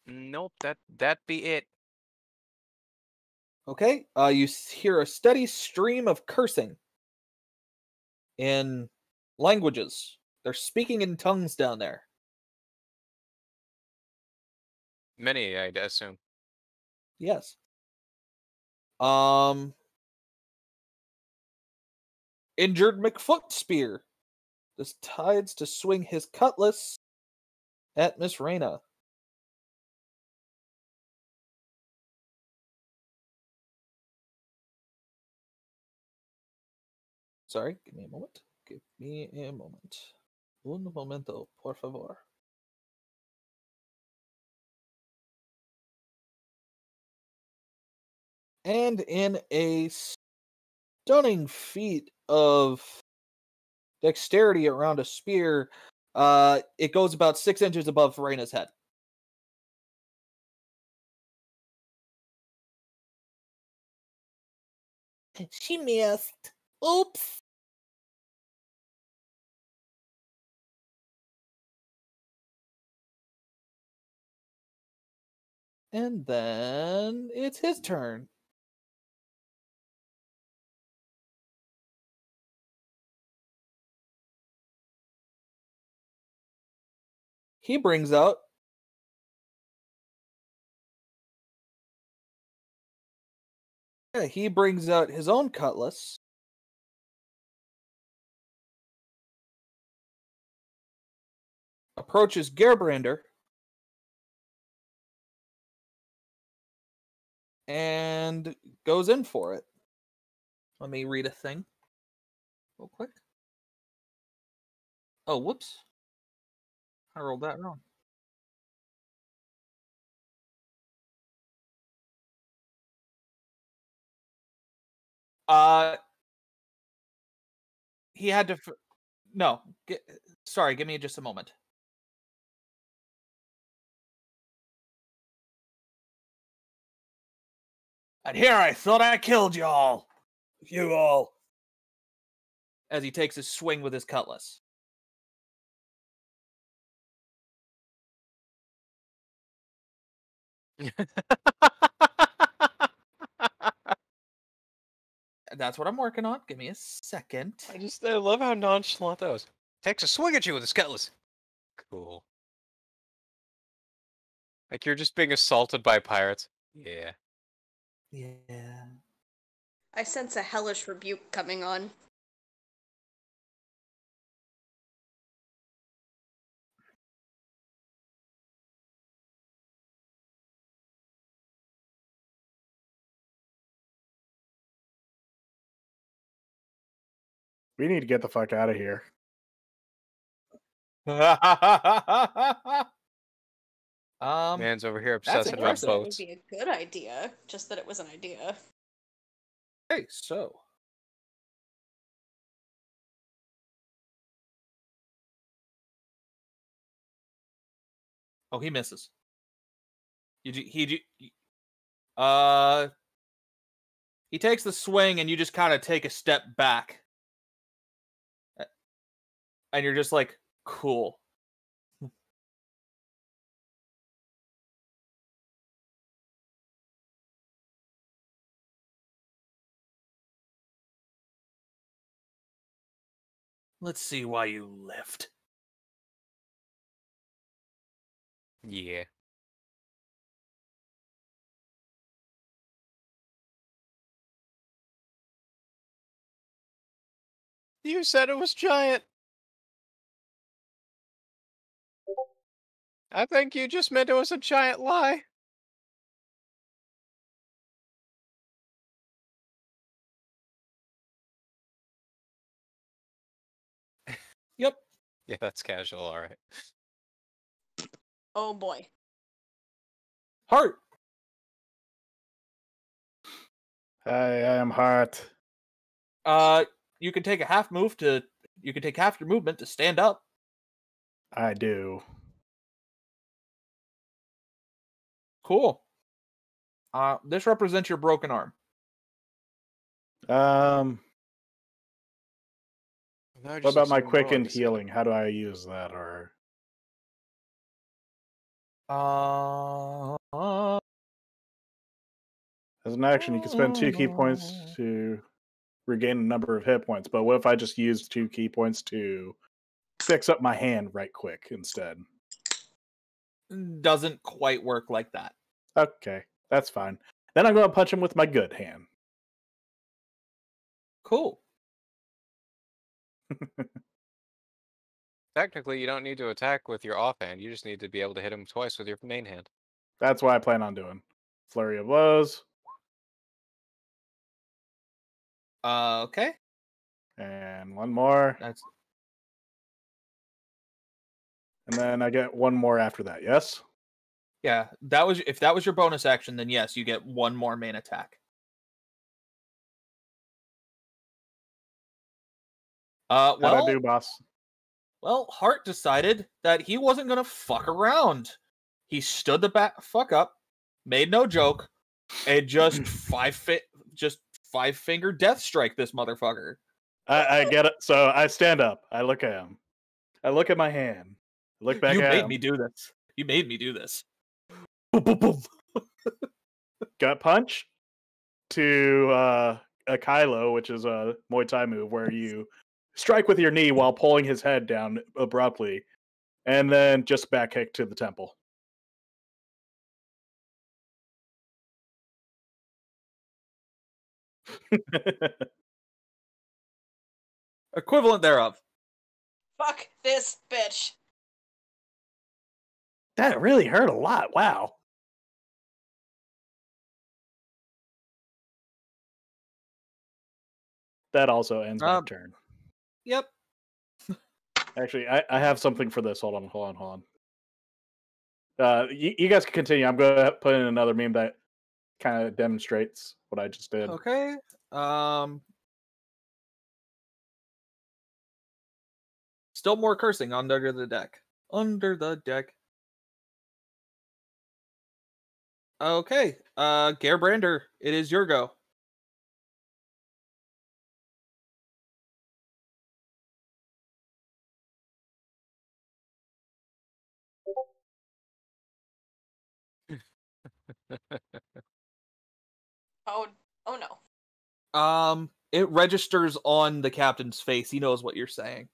Nope, that be it. Okay. You hear a steady stream of cursing in languages. They're speaking in tongues down there. Many, I'd assume. Yes. Injured McFoot spear decides to swing his cutlass at Miss Reyna. Sorry, give me a moment. Give me a moment. Un momento, por favor. And in a stunning feat of dexterity around a spear, it goes about 6 inches above Reina's head. She missed. Oops. And then it's his turn. He brings out his own cutlass. Approaches Gerbrander. And goes in for it. Let me read a thing real quick. Oh, whoops. I rolled that wrong. He had to... No. Sorry, give me just a moment. And here I thought I killed you all. You all. As he takes a swing with his cutlass. That's what I'm working on. Give me a second. I love how nonchalant that was. Takes a swing at you with his cutlass. Cool. Like you're just being assaulted by pirates. Yeah. Yeah. I sense a hellish rebuke coming on. We need to get the fuck out of here. Man's over here That's obsessed about impressive. That would boats. be a good idea, just that it was an idea. Okay, so. Oh, he misses. He takes the swing and you just kind of take a step back And you're just like, cool. Let's see why you left. Yeah. You said it was giant. I think you just meant it was a giant lie. Yep. Yeah, that's casual, alright. Oh boy. Heart. I am hot. You can take a half move to. You can take half your movement to stand up. I do. Cool. This represents your broken arm. What about my quickened healing? How do I use that? Or as an action, you can spend 2 key points to regain a number of hit points. But what if I just use 2 key points to fix up my hand right quick instead? Doesn't quite work like that. Okay, that's fine. Then I'm going to punch him with my good hand. Cool. Technically, you don't need to attack with your offhand. You just need to be able to hit him twice with your main hand. That's what I plan on doing. Flurry of blows. Okay. And one more. That's And then I get one more after that, yes? yeah. That was if that was your bonus action, then yes, you get one more main attack. How'd Well, I do, boss? well, Hart decided that he wasn't gonna fuck around. He stood the fuck up, made no joke, and just five finger death strike this motherfucker. I get it. So I stand up. I look at him. I look at my hand. I look back You at made him. me do this. You made me do this. Boom, boom, boom. Gut punch to a Kylo, which is a Muay Thai move where you strike with your knee while pulling his head down abruptly, and then just back kick to the temple. Equivalent thereof. Fuck this bitch. That really hurt a lot. Wow. That also ends my turn. Yep. Actually, I have something for this. Hold on. You guys can continue. I'm going to put in another meme that kind of demonstrates what I just did. Okay. Still more cursing under the deck. Under the deck. Okay. Gerbrander, it is your go. Oh no. It registers on the captain's face. He knows what you're saying.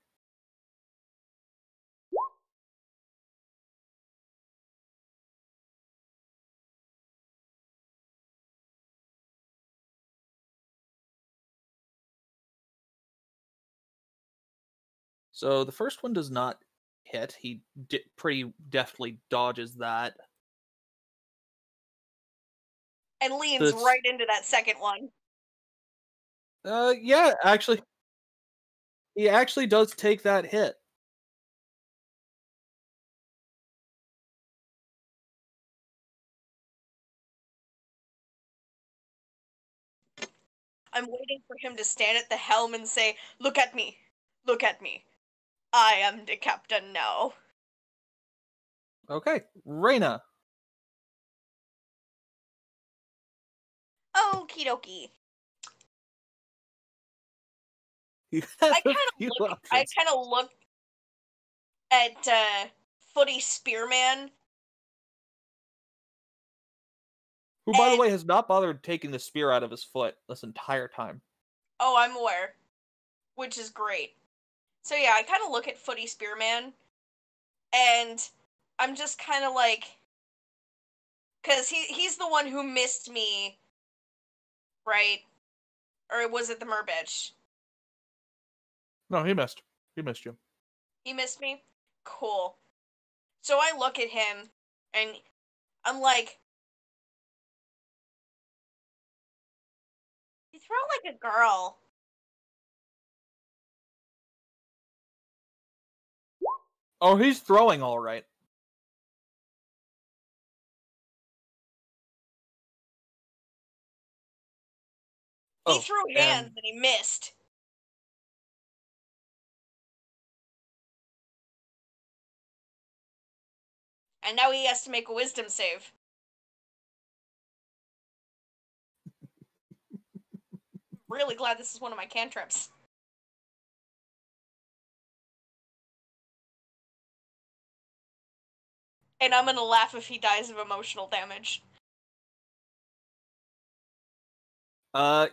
So the first one does not hit. He pretty deftly dodges that. And leans right into that second one. Yeah, actually. He actually does take that hit. I'm waiting for him to stand at the helm and say, "Look at me. Look at me. I am the captain now." Okay, Reyna. Okie dokie. You I have a kind few of options. look at Footy Spearman. Who, by the And- way, has not bothered taking the spear out of his foot this entire time. Oh, I'm aware. Which is great. So yeah, I kind of look at Footy Spearman, and I'm just kind of like, because he's the one who missed me, right? Or was it the Merbitch? No, he missed. He missed you. He missed me? Cool. So I look at him, and I'm like, you throw like a girl. Oh, he's throwing all right. He Oh, threw hands and he missed. And now he has to make a wisdom save. Really glad this is one of my cantrips. And I'm gonna laugh if he dies of emotional damage.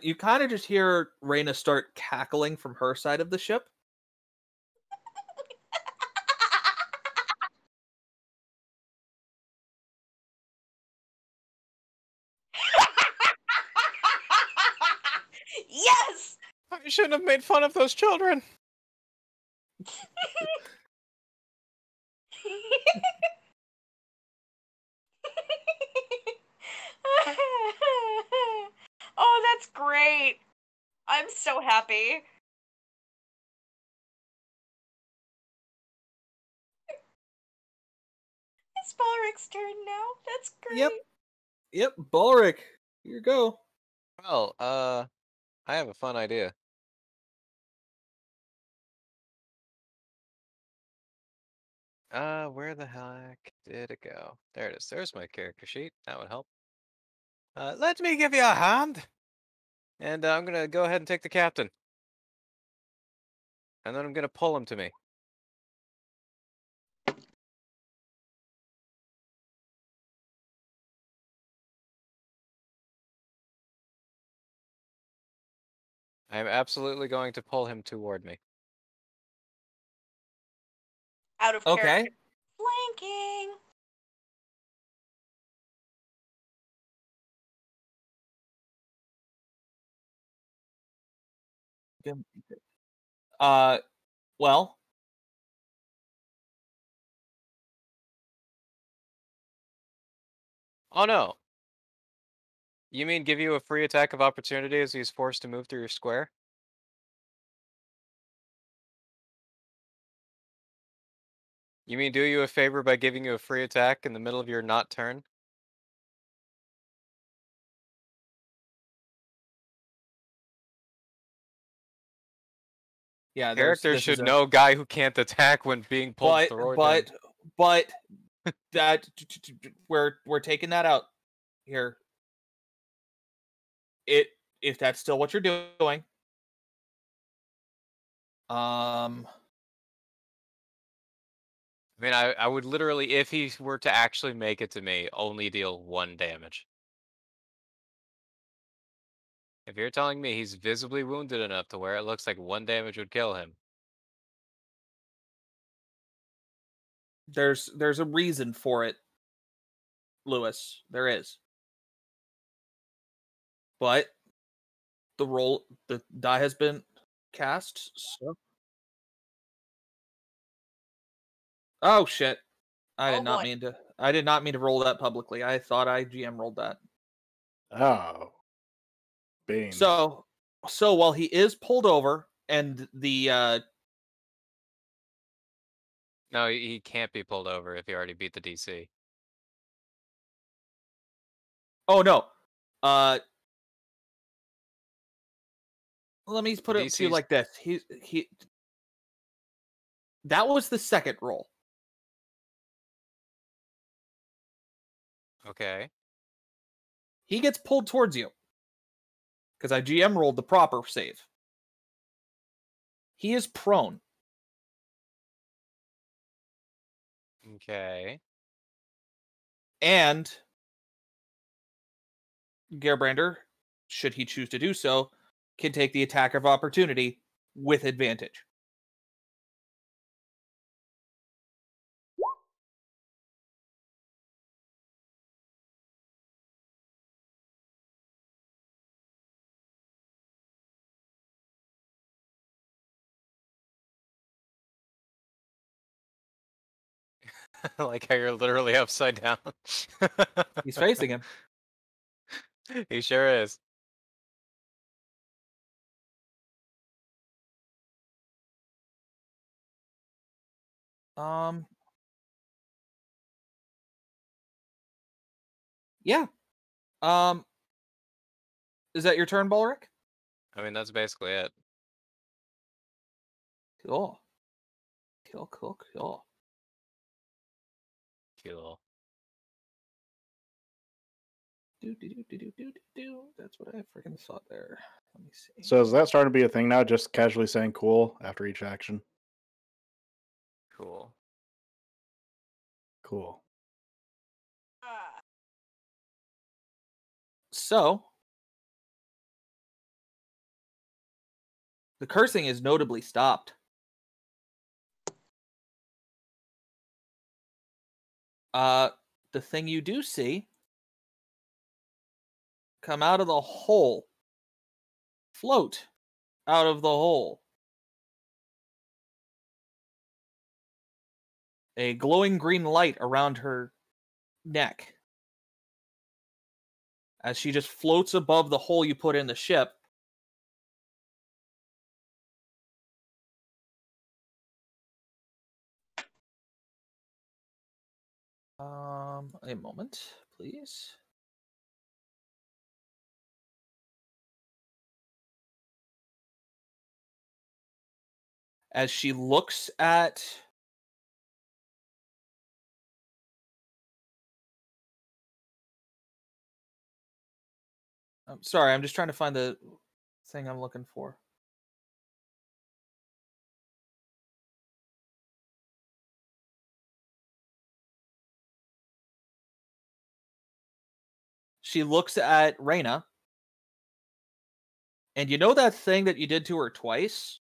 You kind of just hear Reyna start cackling from her side of the ship. Yes! I shouldn't have made fun of those children. Oh, that's great. I'm so happy. It's Balric's turn now. That's great. Yep, Balric. Here you go. Well, I have a fun idea. Where the heck did it go? There it is. There's my character sheet. That would help. Let me give you a hand. And I'm gonna go ahead and take the captain. And then I'm gonna pull him to me. I'm absolutely going to pull him toward me. Out of Okay. character. Flanking. Well, Oh no. You mean give you a free attack of opportunity as he's forced to move through your square? You mean do you a favor by giving you a free attack in the middle of your not turn? yeah, Characters this should is a, know guy who can't attack when being pulled toward him. but that we're taking that out here. If that's still what you're doing, I mean, I would literally, if he were to actually make it to me, only deal 1 damage. If you're telling me he's visibly wounded enough to where it looks like 1 damage would kill him, there's a reason for it, Lewis. There is, but the die has been cast. So, oh shit! I Oh, did not boy. mean to. I did not mean to roll that publicly. I thought I GM rolled that. Oh. Beans. So while he is pulled over and the no, he can't be pulled over if he already beat the DC. oh no, let me put it to you DC's like this. He that was the second roll. Okay. He gets pulled towards you because I GM rolled the proper save. He is prone. Okay. And Gerbrander, should he choose to do so, can take the attack of opportunity with advantage. Like how you're literally upside down. He's facing him. He sure is. Yeah. Is that your turn, Balric? I mean, that's basically it. Cool. Cool. Cool. Do. That's what I freaking thought there. Let me see. So is that starting to be a thing now? Just casually saying "cool" after each action. Cool. Cool. So the cursing is notably stopped. The thing you do see come out of the hole, float out of the hole, a glowing green light around her neck as she just floats above the hole you put in the ship. A moment, please. As she looks at I'm sorry, I'm just trying to find the thing I'm looking for. She looks at Reyna. And you know that thing that you did to her twice?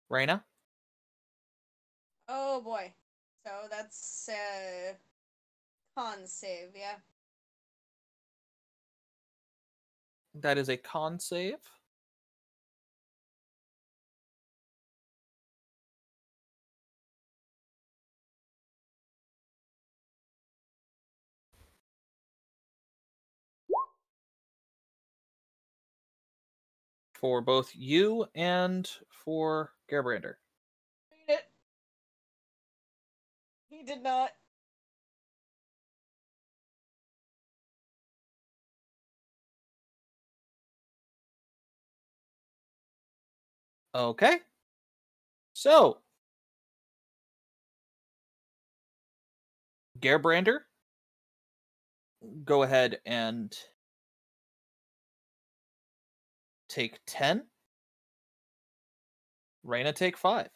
Reyna? Oh boy. So that's con save, yeah. That is a con save. For both you and for Gerbrander. Read it. He did not. Okay. So, Gerbrander, go ahead and take 10. Reyna, take 5.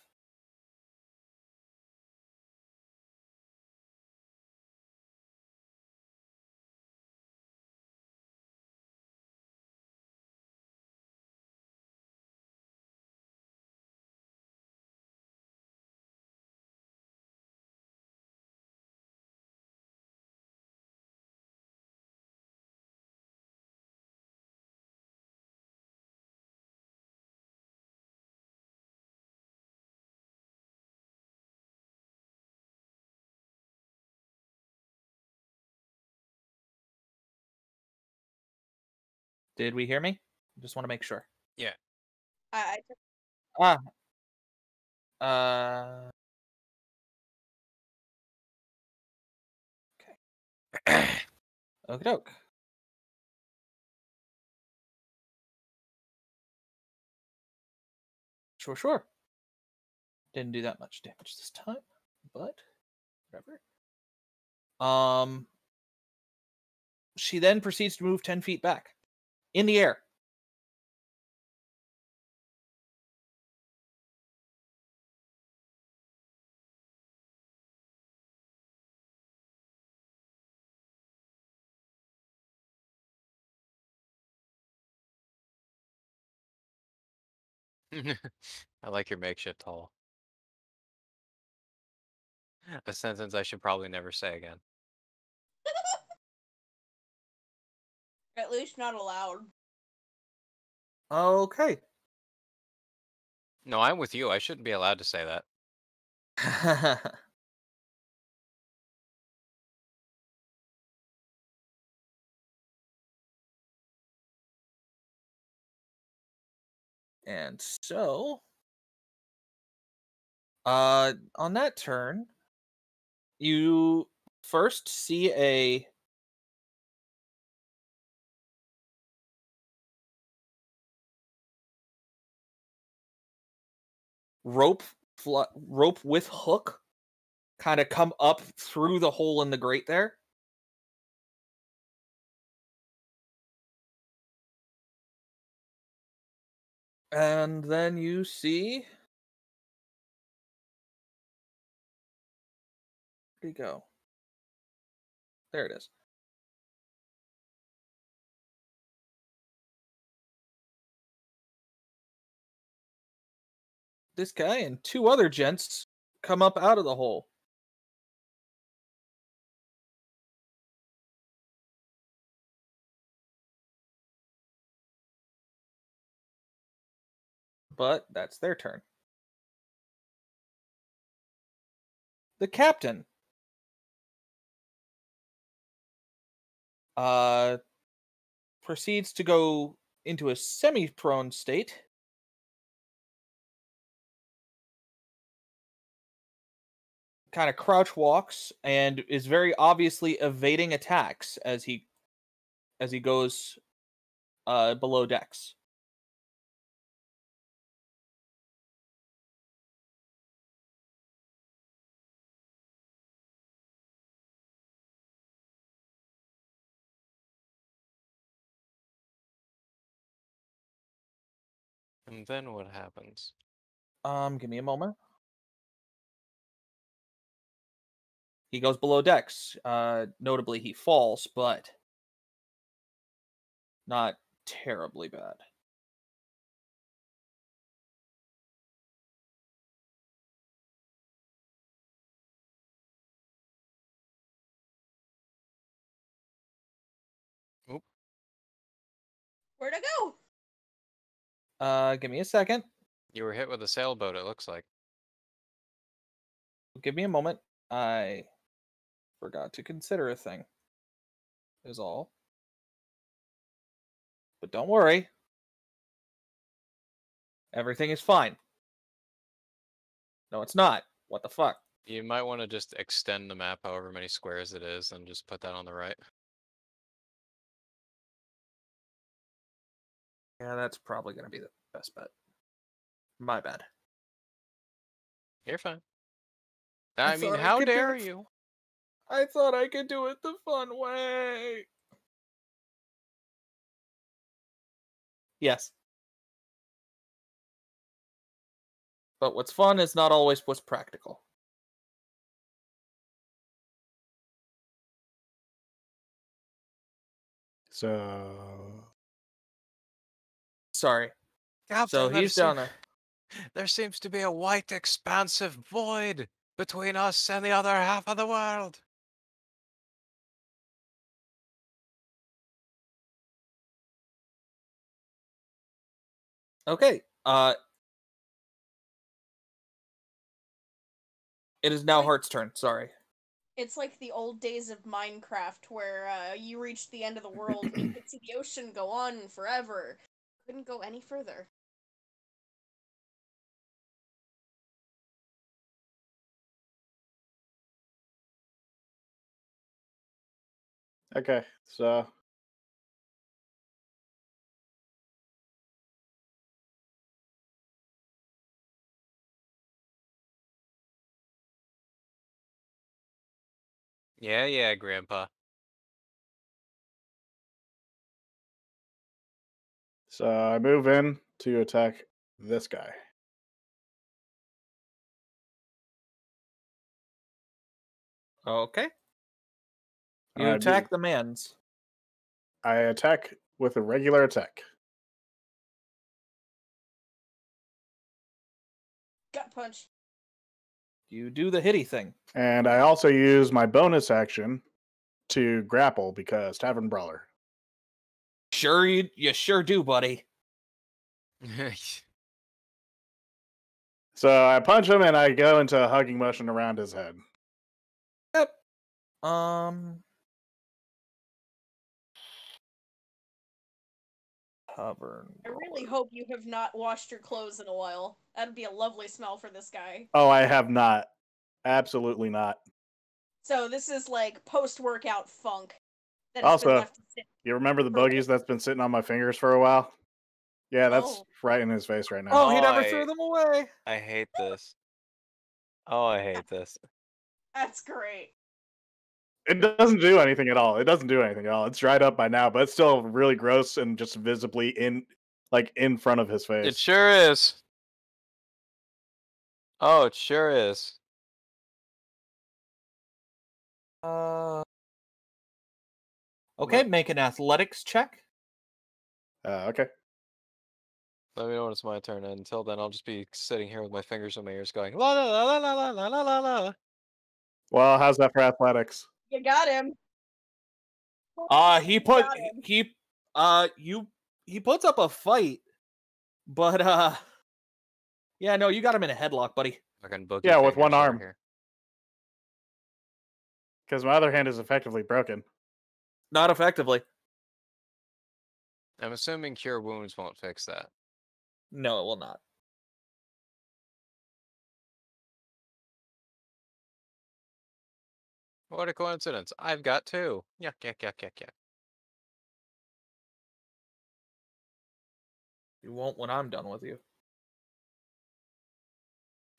Did we hear me? Just want to make sure. Yeah. I Ah. Uh. Okay. Okie doke. Sure. Didn't do that much damage this time, but whatever. She then proceeds to move 10 feet back in the air. I like your makeshift hall. A sentence I should probably never say again. At least not allowed. Okay. No, I'm with you. I shouldn't be allowed to say that. And so, on that turn, you first see a rope rope with hook kind of come up through the hole in the grate there. And then you see, where'd he go? There it is. This guy and two other gents come up out of the hole. But that's their turn. The captain proceeds to go into a semi-prone state. Kind of crouch walks and is very obviously evading attacks as he goes below decks. And then what happens? Give me a moment. He goes below decks. Notably, he falls, but not terribly bad. Oop. Where'd I go? Give me a second. You were hit with a sailboat, it looks like. Give me a moment. I forgot to consider a thing. Is all. But don't worry. Everything is fine. No, it's not. What the fuck? You might want to just extend the map however many squares it is and just put that on the right. Yeah, that's probably going to be the best bet. My bad. You're fine. I I mean, thought I how could do dare it. you? I thought I could do it the fun way. Yes. But what's fun is not always what's practical. So Sorry. Captain, So he's down there. There seems to be a white, expansive void between us and the other half of the world. Okay. It is now Heart's turn. Sorry. It's like the old days of Minecraft where you reach the end of the world and you can see the ocean go on forever. Couldn't go any further. okay, so Yeah, Grandpa. I move in to attack this guy. Okay. You I attack the mans. I attack with a regular attack. Gut punch. You do the hitty thing. And I also use my bonus action to grapple because Tavern Brawler. Sure, you sure do, buddy. So I punch him and I go into a hugging motion around his head. Yep. Tavern. I really hope you have not washed your clothes in a while. That'd be a lovely smell for this guy. Oh, I have not. Absolutely not. So this is like post-workout funk that has been Also, left to sit. you remember the For- boogies that's been sitting on my fingers for a while? Yeah, that's Oh. right in his face right now. Oh, he Oh, never I- threw them away. I hate this. Oh, I hate this. That's great. It doesn't do anything at all. It doesn't do anything at all. It's dried up by now, but it's still really gross and just visibly in front of his face. It sure is. Oh, it sure is. Okay, make an athletics check. Okay. Let me know when it's my turn. And until then, I'll just be sitting here with my fingers in my ears going, la la la la la la la la la. Well, how's that for athletics? You got him. He puts up a fight, but yeah, no, you got him in a headlock, buddy. Fucking boogie Yeah, with fingers one over arm. here. Because my other hand is effectively broken. Not effectively. I'm assuming Cure Wounds won't fix that. No, it will not. What a coincidence. I've got two. Yuck, yuck, yuck, yuck, yuck. You won't when I'm done with you.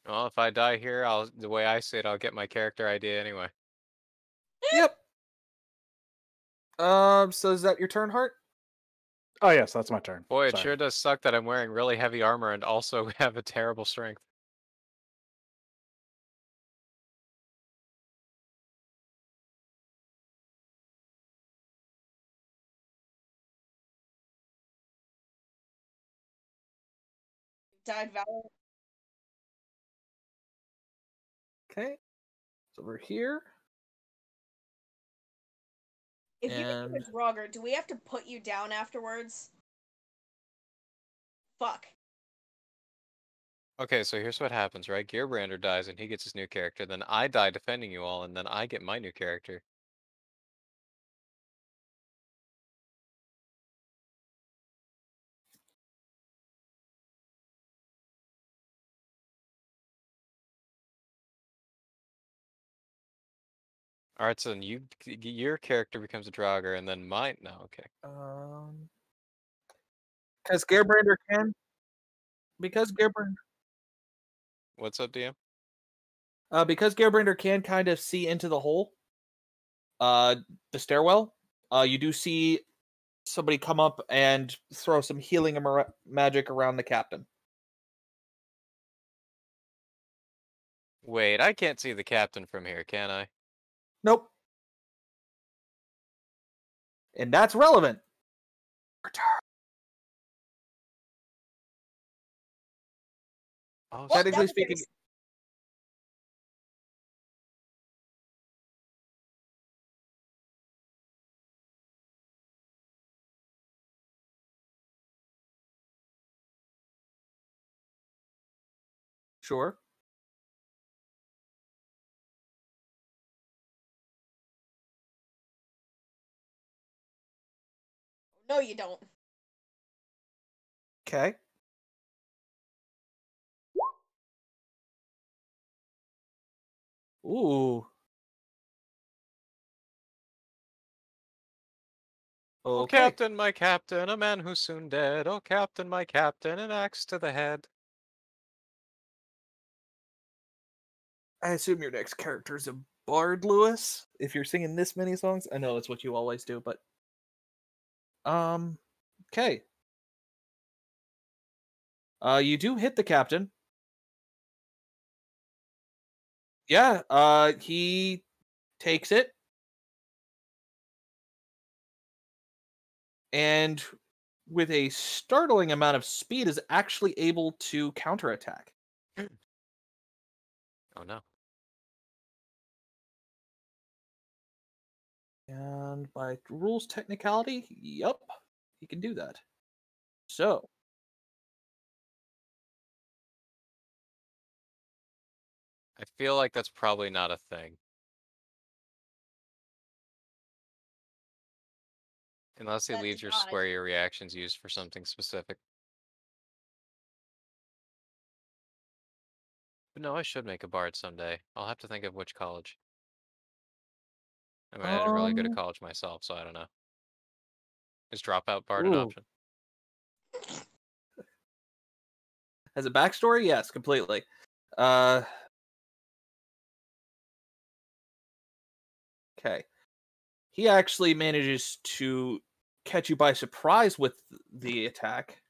Well, if I die here, the way I see it, I'll get my character ID anyway. Yep. So is that your turn, Hart? Oh yes, that's my turn. Boy, it Sorry. sure does suck that I'm wearing really heavy armor and also have a terrible strength. Died valiant. Okay. It's over here. If you And- become a Draugr, do we have to put you down afterwards? Fuck. Okay, so here's what happens, right? Gearbrander dies and he gets his new character. Then I die defending you all, and then I get my new character. Alright, so then your character becomes a Draugr, and then mine... No, okay. Because Gearbrander can. Because Gearbrander. What's up, DM? Because Gearbrander can kind of see into the hole. The stairwell. You do see somebody come up and throw some healing magic around the captain. Wait, I can't see the captain from here, can I? Nope. And that's relevant. Oh, Well, Technically that speaking, is- sure. No, you don't. Okay. Ooh. Oh, Okay. Captain, my captain, a man who's soon dead. Oh, Captain, my captain, an axe to the head. I assume your next character is a bard, Lewis. If you're singing this many songs, I know that's what you always do, but okay. You do hit the captain. Yeah, he takes it. And with a startling amount of speed is actually able to counterattack. Oh no. And by rules technicality, yep, he can do that. So, I feel like that's probably not a thing. Unless he That leaves is your not a square thing. your reactions used for something specific. But no, I should make a bard someday. I'll have to think of which college. I mean, I didn't really go to college myself, so I don't know. Is dropout bard an ooh. option? As a backstory, yes, completely. Okay. He actually manages to catch you by surprise with the attack.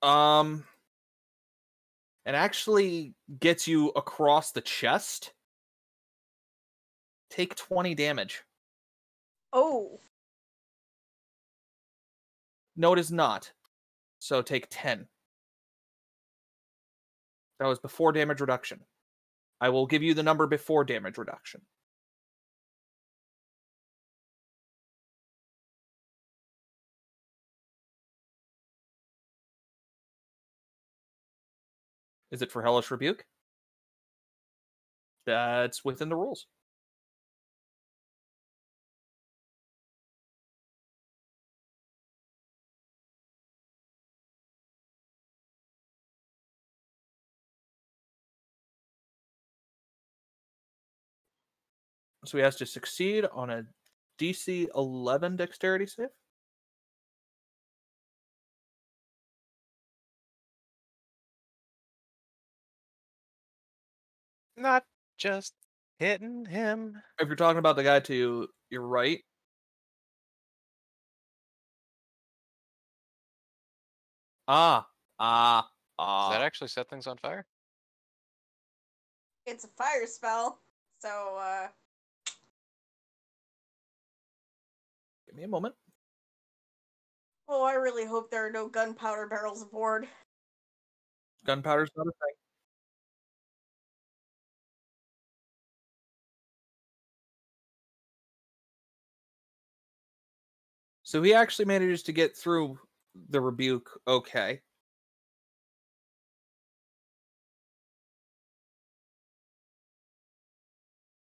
And actually gets you across the chest. Take 20 damage. Oh. No, it is not. So take 10. That was before damage reduction. I will give you the number before damage reduction. Is it for Hellish Rebuke? That's within the rules. So he has to succeed on a DC 11 dexterity save. Not just hitting him. If you're talking about the guy to your right. Does that actually set things on fire? It's a fire spell, so Give me a moment. oh, I really hope there are no gunpowder barrels aboard. Gunpowder's not a thing. So he actually manages to get through the rebuke okay.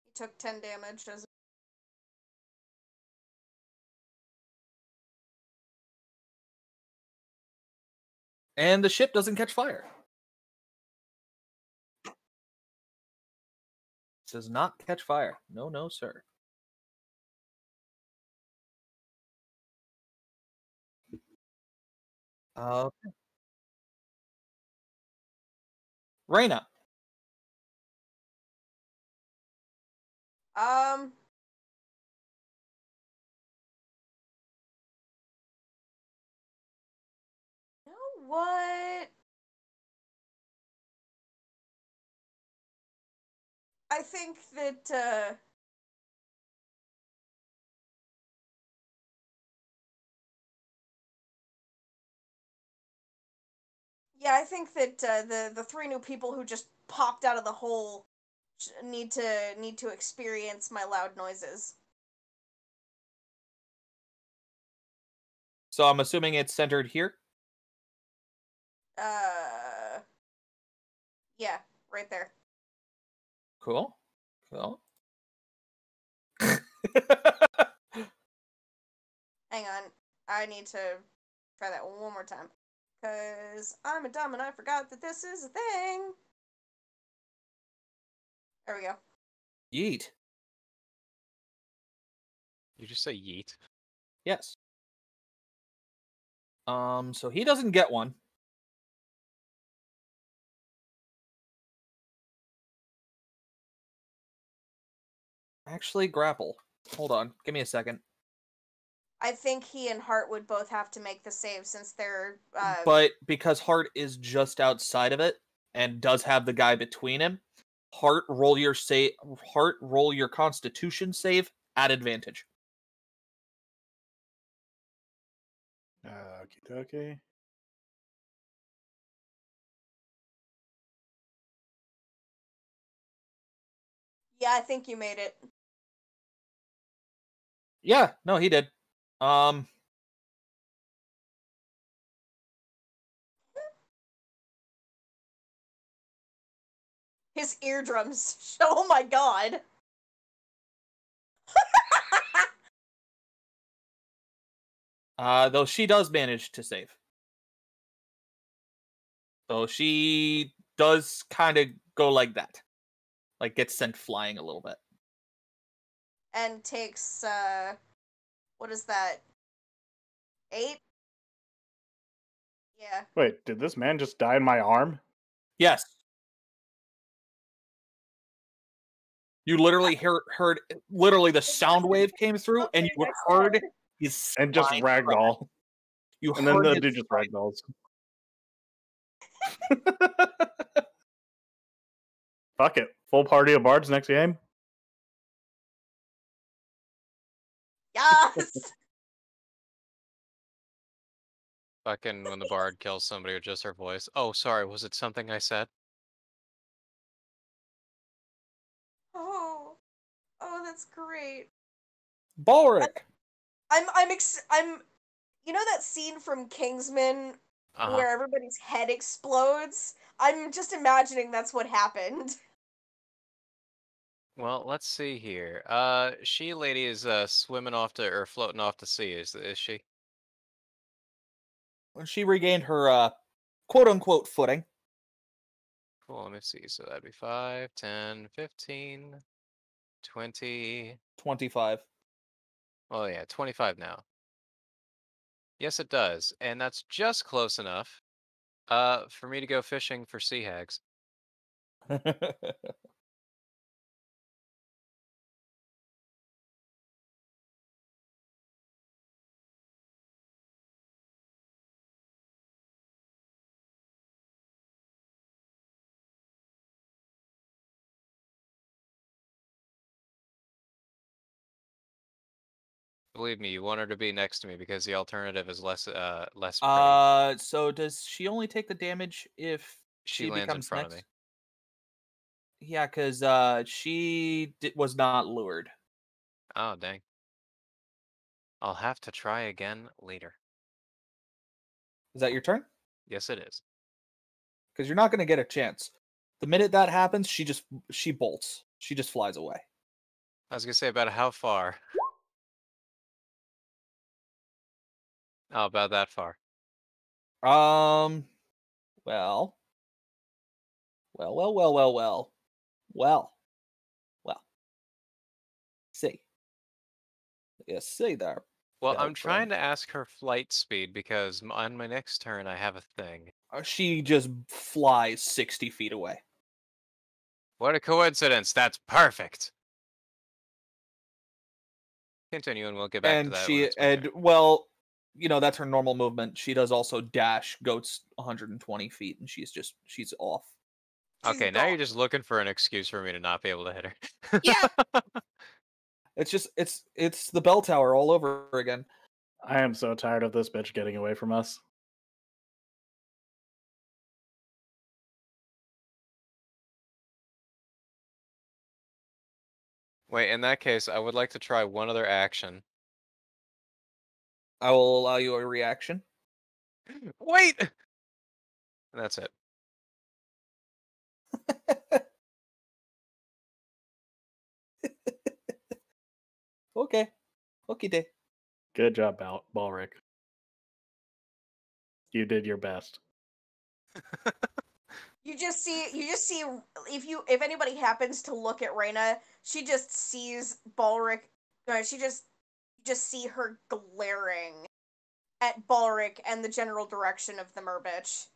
He took 10 damage as And the ship doesn't catch fire. It does not catch fire. No, no, sir. Okay. Reyna. You know what? I think that yeah, I think that the three new people who just popped out of the hole need to experience my loud noises. So I'm assuming it's centered here. Yeah, right there. Cool. Cool. Hang on, I need to try that one more time. Because I'm a dumb and I forgot that this is a thing. There we go. Yeet. You just say yeet. Yes. So he doesn't get one. Actually, grapple. Hold on. Give me a second. I think he and Hart would both have to make the save since they're But because Hart is just outside of it and does have the guy between him, Hart roll your Constitution save at advantage. Okie dokie. Yeah, I think you made it. Yeah, no, he did. His eardrums. Oh my god. Though she does manage to save. So she does kind of go like that. Like, gets sent flying a little bit. And takes, what is that? 8? Yeah. Wait, did this man just die in my arm? Yes. You literally heard literally the sound wave came through, and you heard his And just spine ragdoll. crack. You And then heard the his dude just spine. ragdolls. Fuck it. Full party of bards next game? Yes! Fucking when the bard kills somebody or just her voice. Oh, sorry, was it something I said? Oh. Oh, that's great. Balric. I'm you know that scene from Kingsman Uh-huh. where everybody's head explodes? I'm just imagining that's what happened. Well, let's see here. She lady is swimming off to or floating off to sea, is she? When she regained her quote unquote footing. Cool, let me see. So that'd be 5, 10, 15, 20. 25. Oh yeah, 25 now. Yes, it does. And that's just close enough for me to go fishing for sea hags. Believe me, you want her to be next to me because the alternative is less pretty. So does she only take the damage if She she lands in becomes front next? of me. Yeah, because she was not lured. Oh, dang. I'll have to try again later. Is that your turn? Yes, it is. Because you're not going to get a chance. The minute that happens, she bolts. She just flies away. I was gonna say about how far. Oh, about that far. Well. Well. See. Yes, see there. Well, Bell I'm trying friend. to ask her flight speed because on my next turn I have a thing. She just flies 60 feet away. What a coincidence! That's perfect. Continue, and we'll get back to that when it's my turn. Well, that's her normal movement. She does also dash, goats 120 feet, and she's off. Okay, now you're just looking for an excuse for me to not be able to hit her. Yeah. It's the bell tower all over again. I am so tired of this bitch getting away from us. Wait, in that case, I would like to try one other action. I will allow you a reaction. Wait! That's it. Okay. Okay, day. Good job, Balric. You did your best. You just see if anybody happens to look at Reyna, she just sees Balric. She just see her glaring at Balric and the general direction of the merbitch.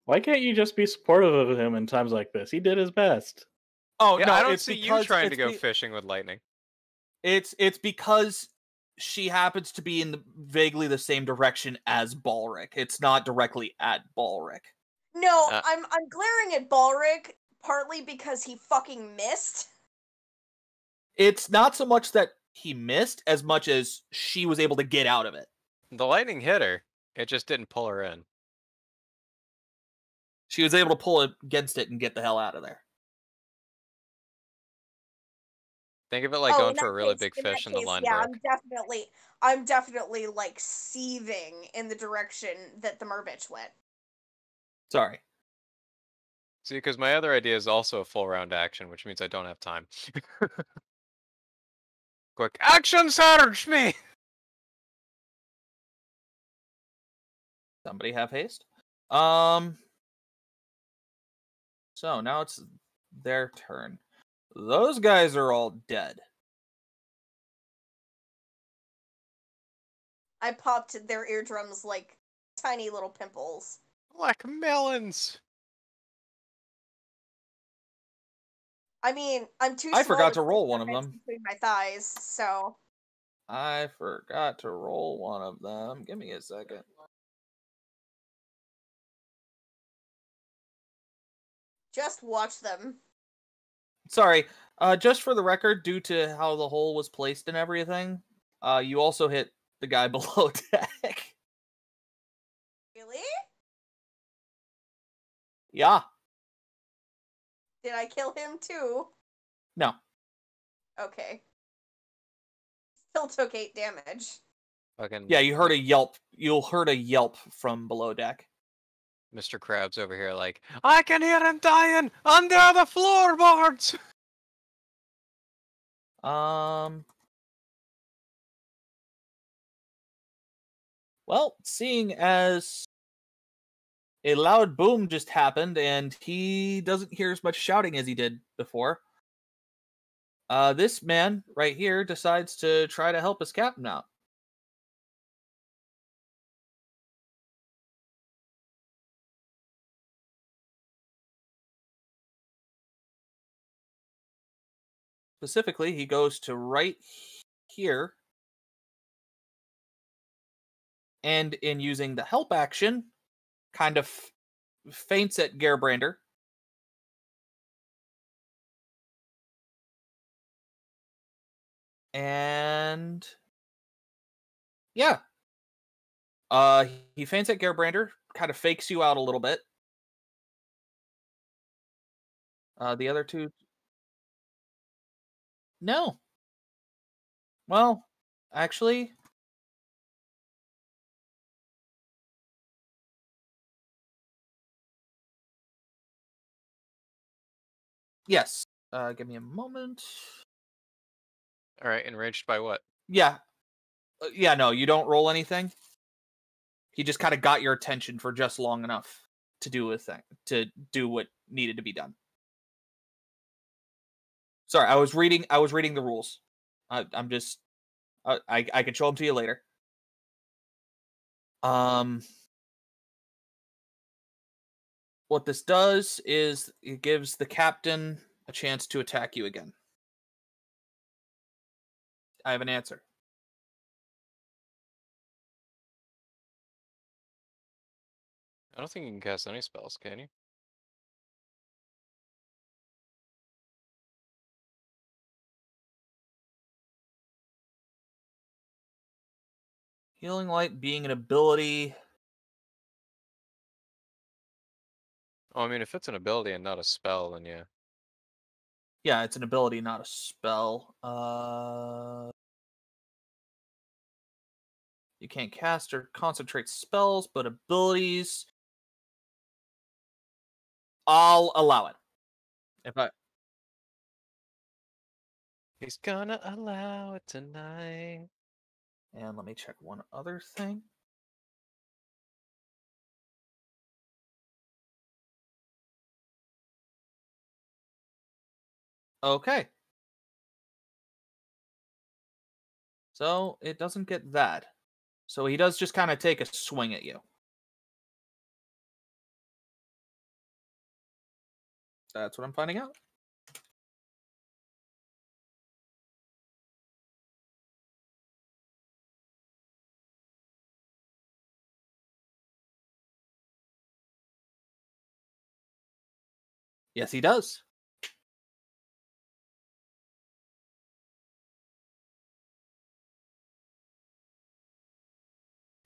Why can't you just be supportive of him in times like this? He did his best. Oh Yeah, no, I don't it's see because you trying to go fishing with lightning. It's because she happens to be in vaguely the same direction as Balric. It's not directly at Balric. No, I'm glaring at Balric partly because he fucking missed. It's not so much that he missed as much as she was able to get out of it. The lightning hit her. It just didn't pull her in. She was able to pull it against it and get the hell out of there. Think of it like Oh, going in for a that really case- big in that fish in the case, line yeah, brook. I'm definitely like seething in the direction that the merbitch went. Sorry. See, because my other idea is also a full round action, which means I don't have time. Quick action, surge me! Somebody have haste. So now it's their turn. Those guys are all dead. I popped their eardrums like tiny little pimples. Like melons. I mean, I'm too I small forgot to fit roll their one of heads them. between my thighs, so I forgot to roll one of them. Give me a second. just watch them. Sorry. Just for the record, due to how the hole was placed and everything, you also hit the guy below deck. Really? Yeah. Did I kill him too? No. Okay. Still took 8 damage. Fucking Yeah, you heard a yelp. You'll heard a yelp from below deck. Mr. Krabs over here like, I can hear him dying under the floorboards! Well, seeing as a loud boom just happened and he doesn't hear as much shouting as he did before, this man right here decides to try to help his captain out. Specifically, he goes to right here, and in using the help action, kind of feints at Gerbrander. And yeah. He feints at Gerbrander, kind of fakes you out a little bit. The other two, no. Well, actually, yes. Give me a moment. Alright, enraged by what? Yeah. Yeah, no, you don't roll anything. He just kind of got your attention for just long enough to do a thing, to do what needed to be done. Sorry, I was reading the rules. I'm just I can show them to you later. What this does is it gives the captain a chance to attack you again. I have an answer. I don't think you can cast any spells, can you? Healing Light being an ability. Oh, I mean, if it's an ability and not a spell, then yeah. Yeah, it's an ability, not a spell. You can't cast or concentrate spells, but abilities, I'll allow it. He's gonna allow it tonight. And let me check one other thing. Okay. So it doesn't get that. So he does just kind of take a swing at you. That's what I'm finding out. Yes, he does.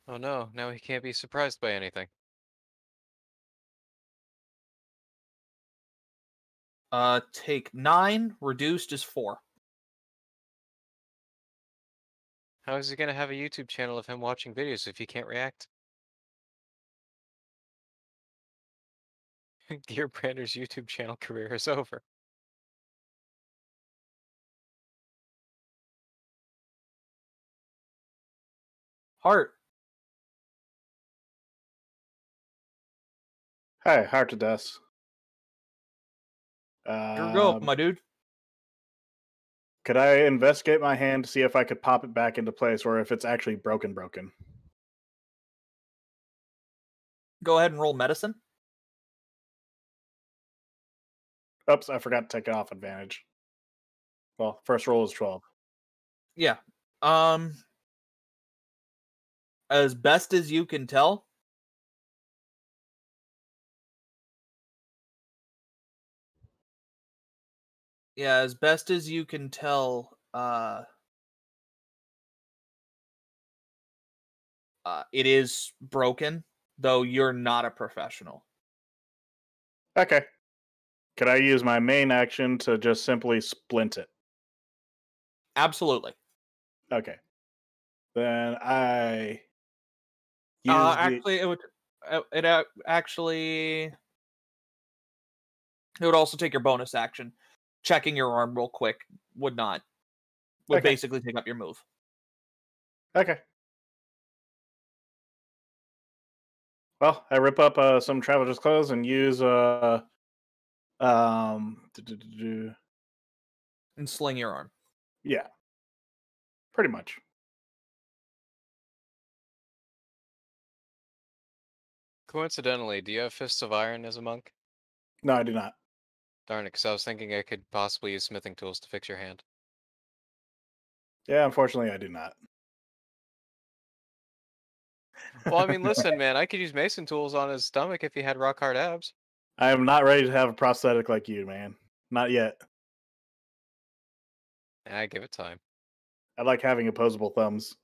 Oh no, now he can't be surprised by anything. Take 9, reduced is 4. How is he gonna have a YouTube channel of him watching videos if he can't react? Gearbrander's YouTube channel career is over. Heart. Hi, Heart to Death. Here we go, my dude. Could I investigate my hand to see if I could pop it back into place or if it's actually broken? Go ahead and roll medicine. Oops, I forgot to take it off advantage. Well, first roll is 12. Yeah. As best as you can tell, as best as you can tell, it is broken, though you're not a professional. Okay. Could I use my main action to just simply splint it? Absolutely. Okay. Then I use actually, it would. Actually, it would also take your bonus action. Checking your arm real quick would not. Would Okay. basically take up your move. Okay. Well, I rip up some traveler's clothes and use And sling your arm. yeah. Pretty much. Coincidentally, do you have Fists of Iron as a monk? No, I do not. Darn it, because I was thinking I could possibly use smithing tools to fix your hand. Yeah, unfortunately I do not. Well, I mean, listen, man, I could use mason tools on his stomach if he had rock hard abs. I am not ready to have a prosthetic like you, man. Not yet. I give it time. I like having opposable thumbs.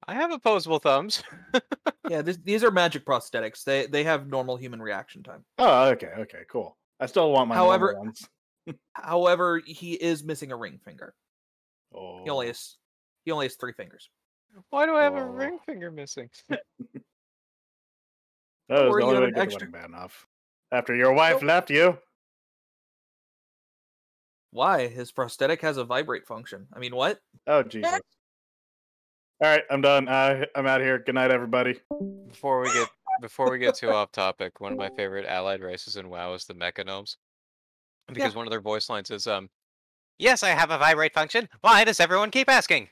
I have opposable thumbs. Yeah, these are magic prosthetics. They have normal human reaction time. Oh, okay, cool. I still want my normal ones. However, he is missing a ring finger. Oh. He only has 3 fingers. Why do I have a Oh. ring finger missing? That was the worry, you only have way an to get extra- the wedding bad enough. After your wife left you. Why? His prosthetic has a vibrate function. I mean, what? Oh, Jesus. All right, I'm done. I'm out of here. Good night, everybody. Before we get too off topic, one of my favorite allied races in WoW is the Mechanomes. Because one of their voice lines is, yes, I have a vibrate function. Why does everyone keep asking?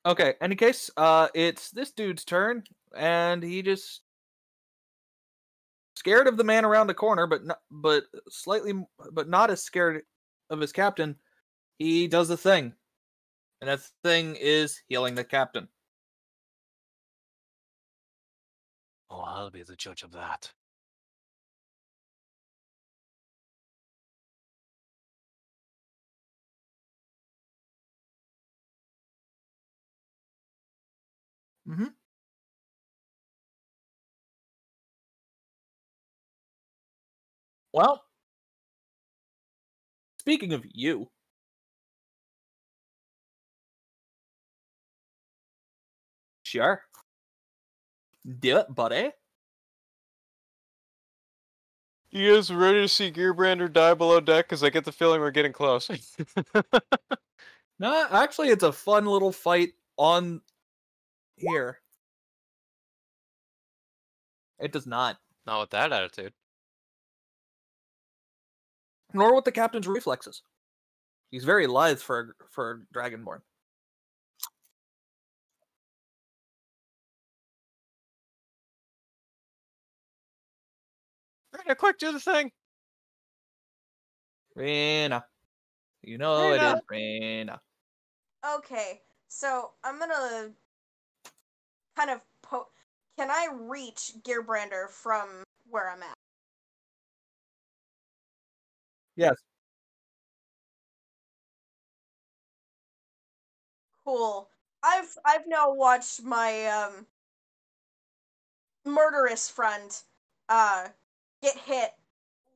Okay, any case, it's this dude's turn, and he just scared of the man around the corner, but not as scared of his captain. He does the thing, and that thing is healing the captain. Oh, I'll be the judge of that. Mm-hmm. Well, speaking of you, sure, do it, buddy. You guys ready to see Gearbrander die below deck? Because I get the feeling we're getting close. No, actually, it's a fun little fight on here. It does not. Not with that attitude. Nor with the captain's reflexes. He's very lithe for Dragonborn. Rena, quick, do the thing! Rena. You know Rena. it is Rena. Okay, so I'm gonna kind of Can I reach Gearbrander from where I'm at? Yes. Cool. I've now watched my murderous friend get hit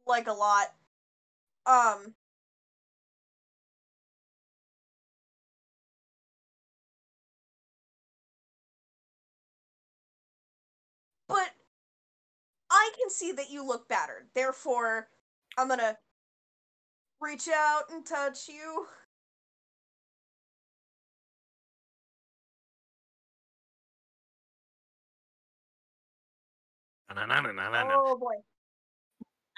like a lot. But I can see that you look battered. Therefore, I'm gonna reach out and touch you. Oh boy.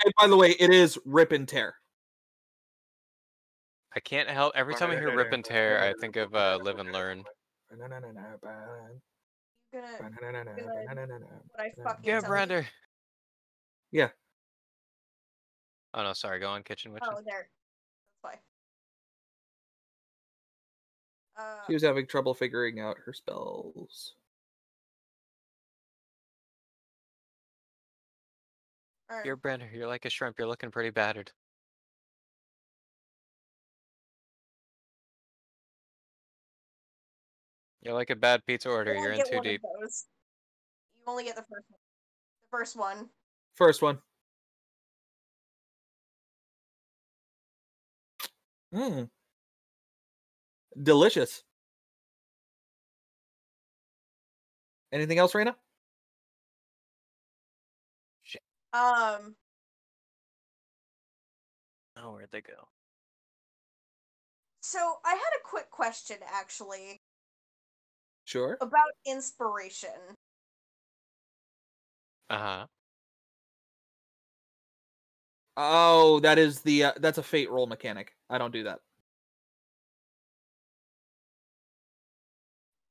And by the way, it is rip and tear. I can't help. Every time I hear rip and tear, I think of live and learn. You're gonna what I fucking Yeah, tell you. Brander. Yeah. Oh no, sorry. Go on, kitchen witches. Oh, there. That's why. She was having trouble figuring out her spells. Alright. You're Brander. You're like a shrimp. You're looking pretty battered. You're like a bad pizza order. You You're only in get too one deep. of those. You only get the first one. The first one. First one. Mmm. Delicious. Anything else, Raina? Oh, where'd they go? So I had a quick question actually Sure. about inspiration. Uh-huh. Oh, that is the that's a fate roll mechanic. I don't do that.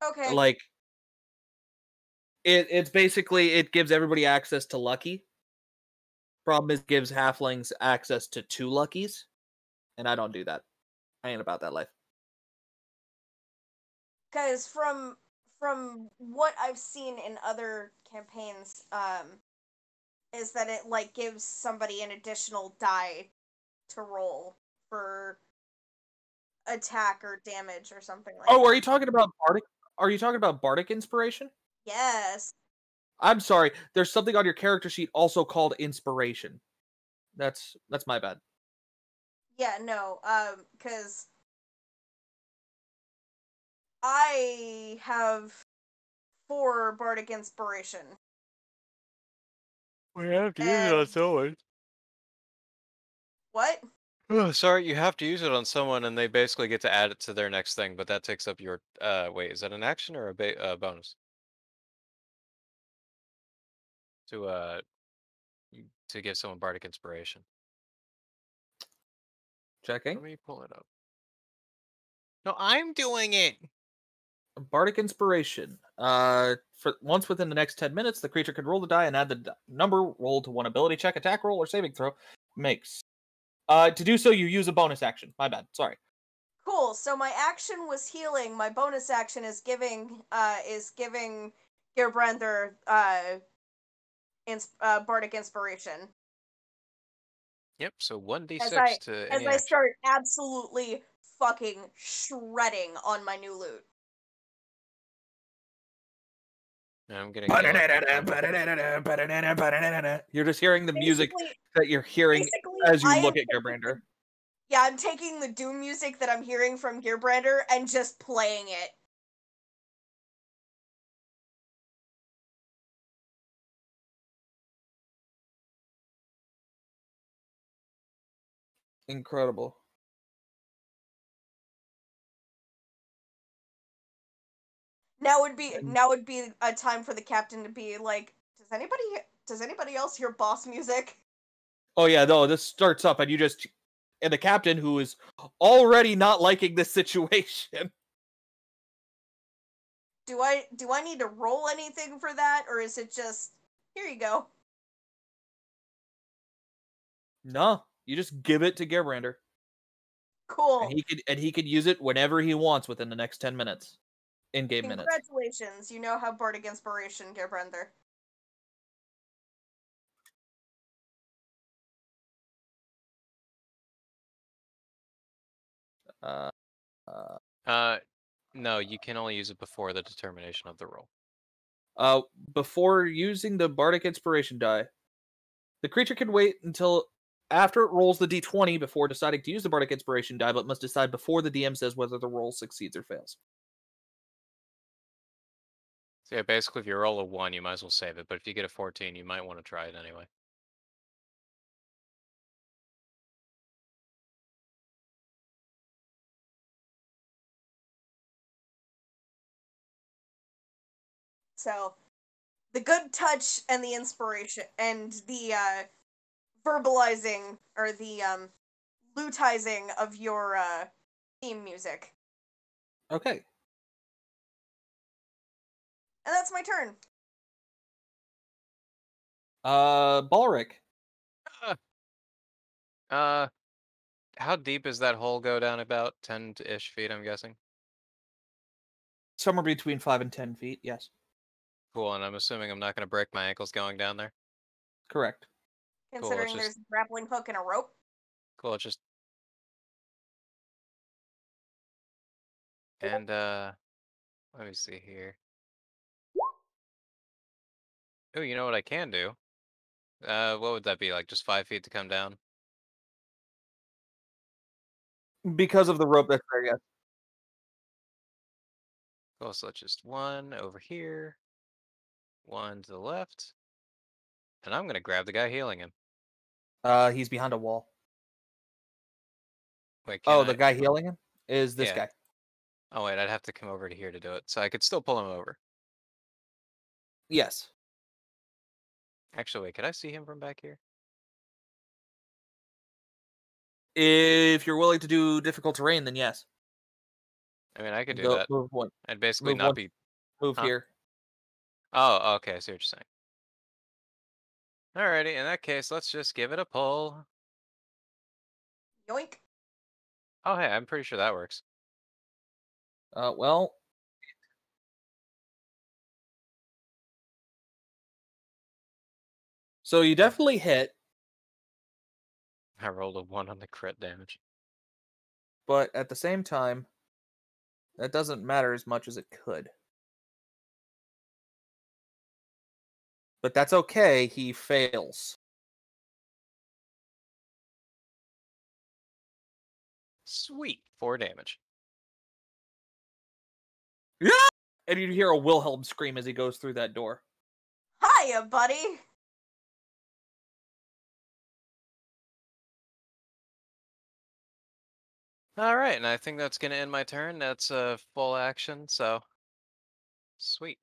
Okay. Like it's basically it gives everybody access to lucky. Problem is it gives halflings access to 2 luckies, and I don't do that. I ain't about that life. Because from what I've seen in other campaigns, is that it like gives somebody an additional die to roll for attack or damage or something like that. Oh, are you talking about bardic? Are you talking about bardic inspiration? Yes. I'm sorry. There's something on your character sheet also called inspiration. That's my bad. Yeah, no, because I have 4 bardic inspiration. We have to use it on And someone. what? Oh, sorry, you have to use it on someone, and they basically get to add it to their next thing. But that takes up your. Wait, is that an action or a bonus? To to give someone bardic inspiration. Checking. Let me pull it up. No, I'm doing it. Bardic inspiration. For once within the next 10 minutes, the creature can roll the die and add the number rolled to one ability check, attack roll, or saving throw makes. To do so, you use a bonus action. My bad. Sorry. Cool. So my action was healing. My bonus action is giving Gerbrandur bardic inspiration. Yep. So 1d6 As I to as any I action. start absolutely fucking shredding on my new loot. I'm getting yellow. You're just hearing the music Basically, that you're hearing as you I look am at Gerbrander. Yeah, I'm taking the Doom music that I'm hearing from Gearbrander and just playing it. Incredible. Now would be a time for the captain to be like, does anybody else hear boss music? Oh yeah, no, this starts up and you just and the captain who is already not liking this situation. Do I need to roll anything for that, or is it just here you go? No, you just give it to Gerbrander. Cool. And he could use it whenever he wants within the next 10 minutes. In-game minutes. Congratulations, you now have bardic inspiration, Gearbrander. No, you can only use it before the determination of the roll. Before using the Bardic Inspiration die, the creature can wait until after it rolls the d20 before deciding to use the Bardic Inspiration die, but must decide before the DM says whether the roll succeeds or fails. So yeah, basically, if you roll a 1, you might as well save it. But if you get a 14, you might want to try it anyway. So, the good touch and the inspiration and the verbalizing or the lutizing of your theme music. Okay. And that's my turn. Balric. How deep is that hole go down? About 10-ish feet, I'm guessing. Somewhere between 5 and 10 feet, yes. Cool, and I'm assuming I'm not going to break my ankles going down there. Correct. Considering there's a grappling hook and a rope. Cool, it's just... And, let me see here. Oh, you know what I can do? What would that be, like just 5 feet to come down? Because of the rope that's there, yes. Cool, so that's just 1 over here. 1 to the left. And I'm going to grab the guy healing him. He's behind a wall. Wait, can the guy healing him is this guy. Oh, wait, I'd have to come over to here to do it. So I could still pull him over. Yes. Actually, wait, could I see him from back here? If you're willing to do difficult terrain, then yes. I mean, I could do Go, that. move one. I'd basically Move not one. be... Move Huh? here. Oh, okay, I see what you're saying. Alrighty, in that case, let's just give it a pull. Yoink. Oh, hey, I'm pretty sure that works. Well. So you definitely hit, I rolled a 1 on the crit damage. but at the same time, that doesn't matter as much as it could. But that's okay, he fails. Sweet, 4 damage. Yeah! And you hear a Wilhelm scream as he goes through that door. Hiya, buddy. Alright, and I think that's going to end my turn. That's a full action, so... Sweet.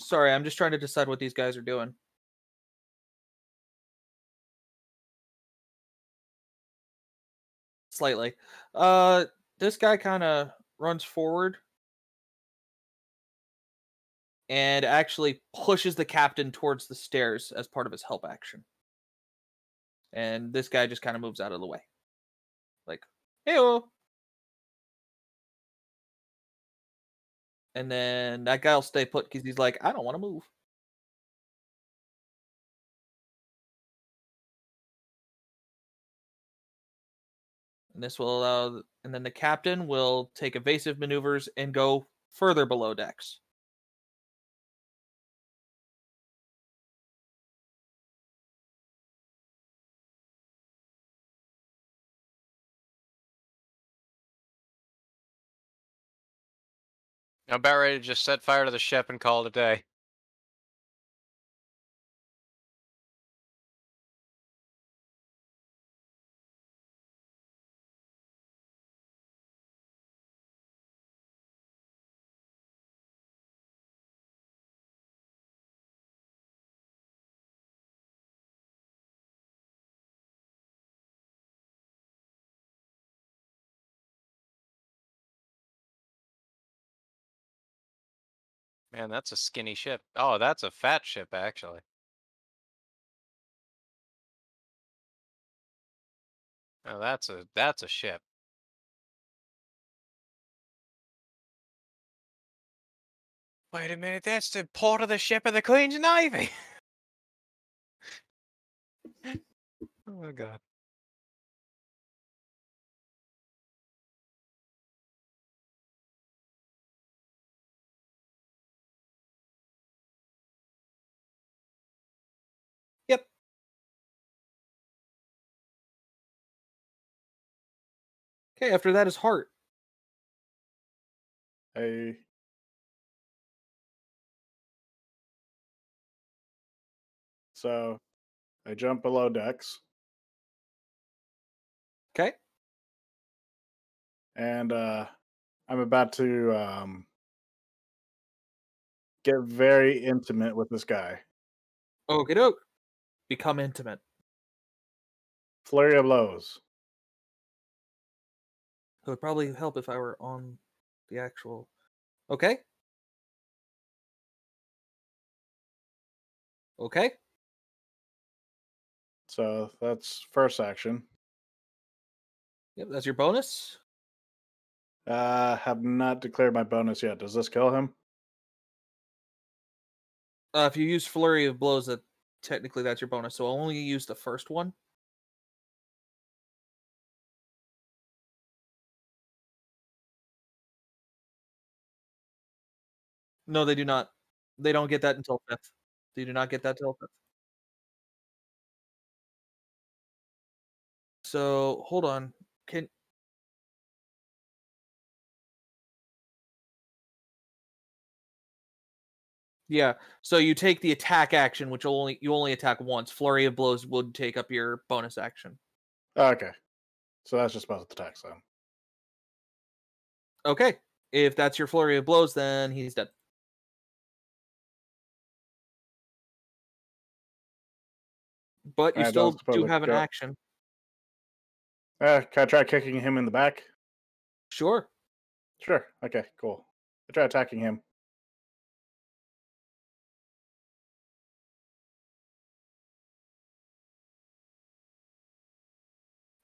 Sorry, I'm just trying to decide what these guys are doing. Slightly. This guy kind of runs forward and actually pushes the captain towards the stairs as part of his help action. And this guy just kind of moves out of the way. Like, hey-o. And then that guy will stay put because he's like, I don't want to move. And this will allow, and then the captain will take evasive maneuvers and go further below decks. I'm about ready to just set fire to the ship and call it a day. Man, that's a skinny ship. Oh, that's a fat ship, actually. Oh, that's a ship. Wait a minute, that's the port of the ship of the Queen's Navy. Oh my god. Yep. Okay, after that is heart. Hey. So I jump below decks. Okay. And I'm about to get very intimate with this guy. Okie doke. Become intimate. Flurry of blows. It would probably help if I were on the actual. Okay. Okay. So that's first action. Yep, that's your bonus. Have not declared my bonus yet. Does this kill him? If you use flurry of blows, that technically that's your bonus. So I'll only use the first one. No, they do not. They don't get that until 5th. They do not get that till 5th. So hold on. Can Yeah. So you take the attack action, which you only attack once. Flurry of blows would take up your bonus action. Okay. So that's just both attacks then. Okay. If that's your flurry of blows, then he's dead. But you I still don't suppose do I have could an go. action. Can I try kicking him in the back? Sure. Sure. Okay, cool. I try attacking him.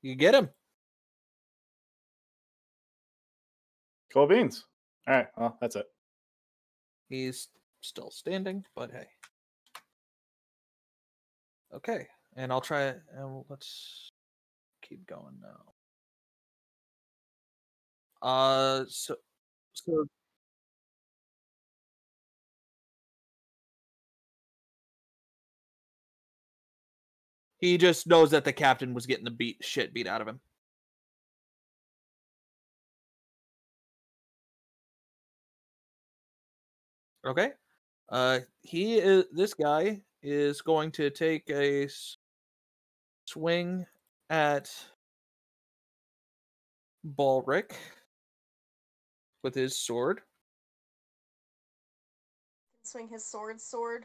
You get him. Cool beans. All right, well, that's it. He's still standing, but hey. Okay. And I'll try it. And let's keep going now. So he just knows that the captain was getting the shit beat out of him. Okay. This guy is going to take a swing at Balric with his sword. Swing his sword.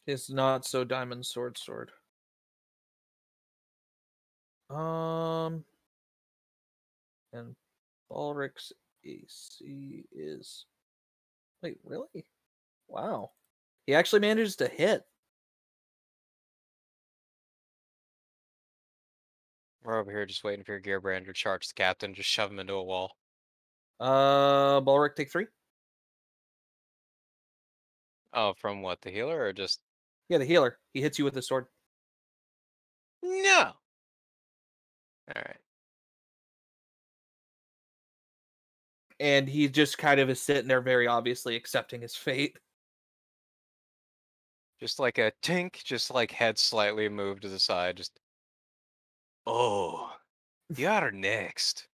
His not so diamond sword. And Balric's AC is. Wait, really? Wow. He actually manages to hit. We're over here just waiting for your Gearbrand to charge the captain, just shove him into a wall. Balric, take 3. Oh, from what? The healer or just. Yeah, the healer. He hits you with the sword. No! Alright. And he just kind of is sitting there very obviously accepting his fate. Just like a tink, just like head slightly moved to the side, just. Oh, you're next.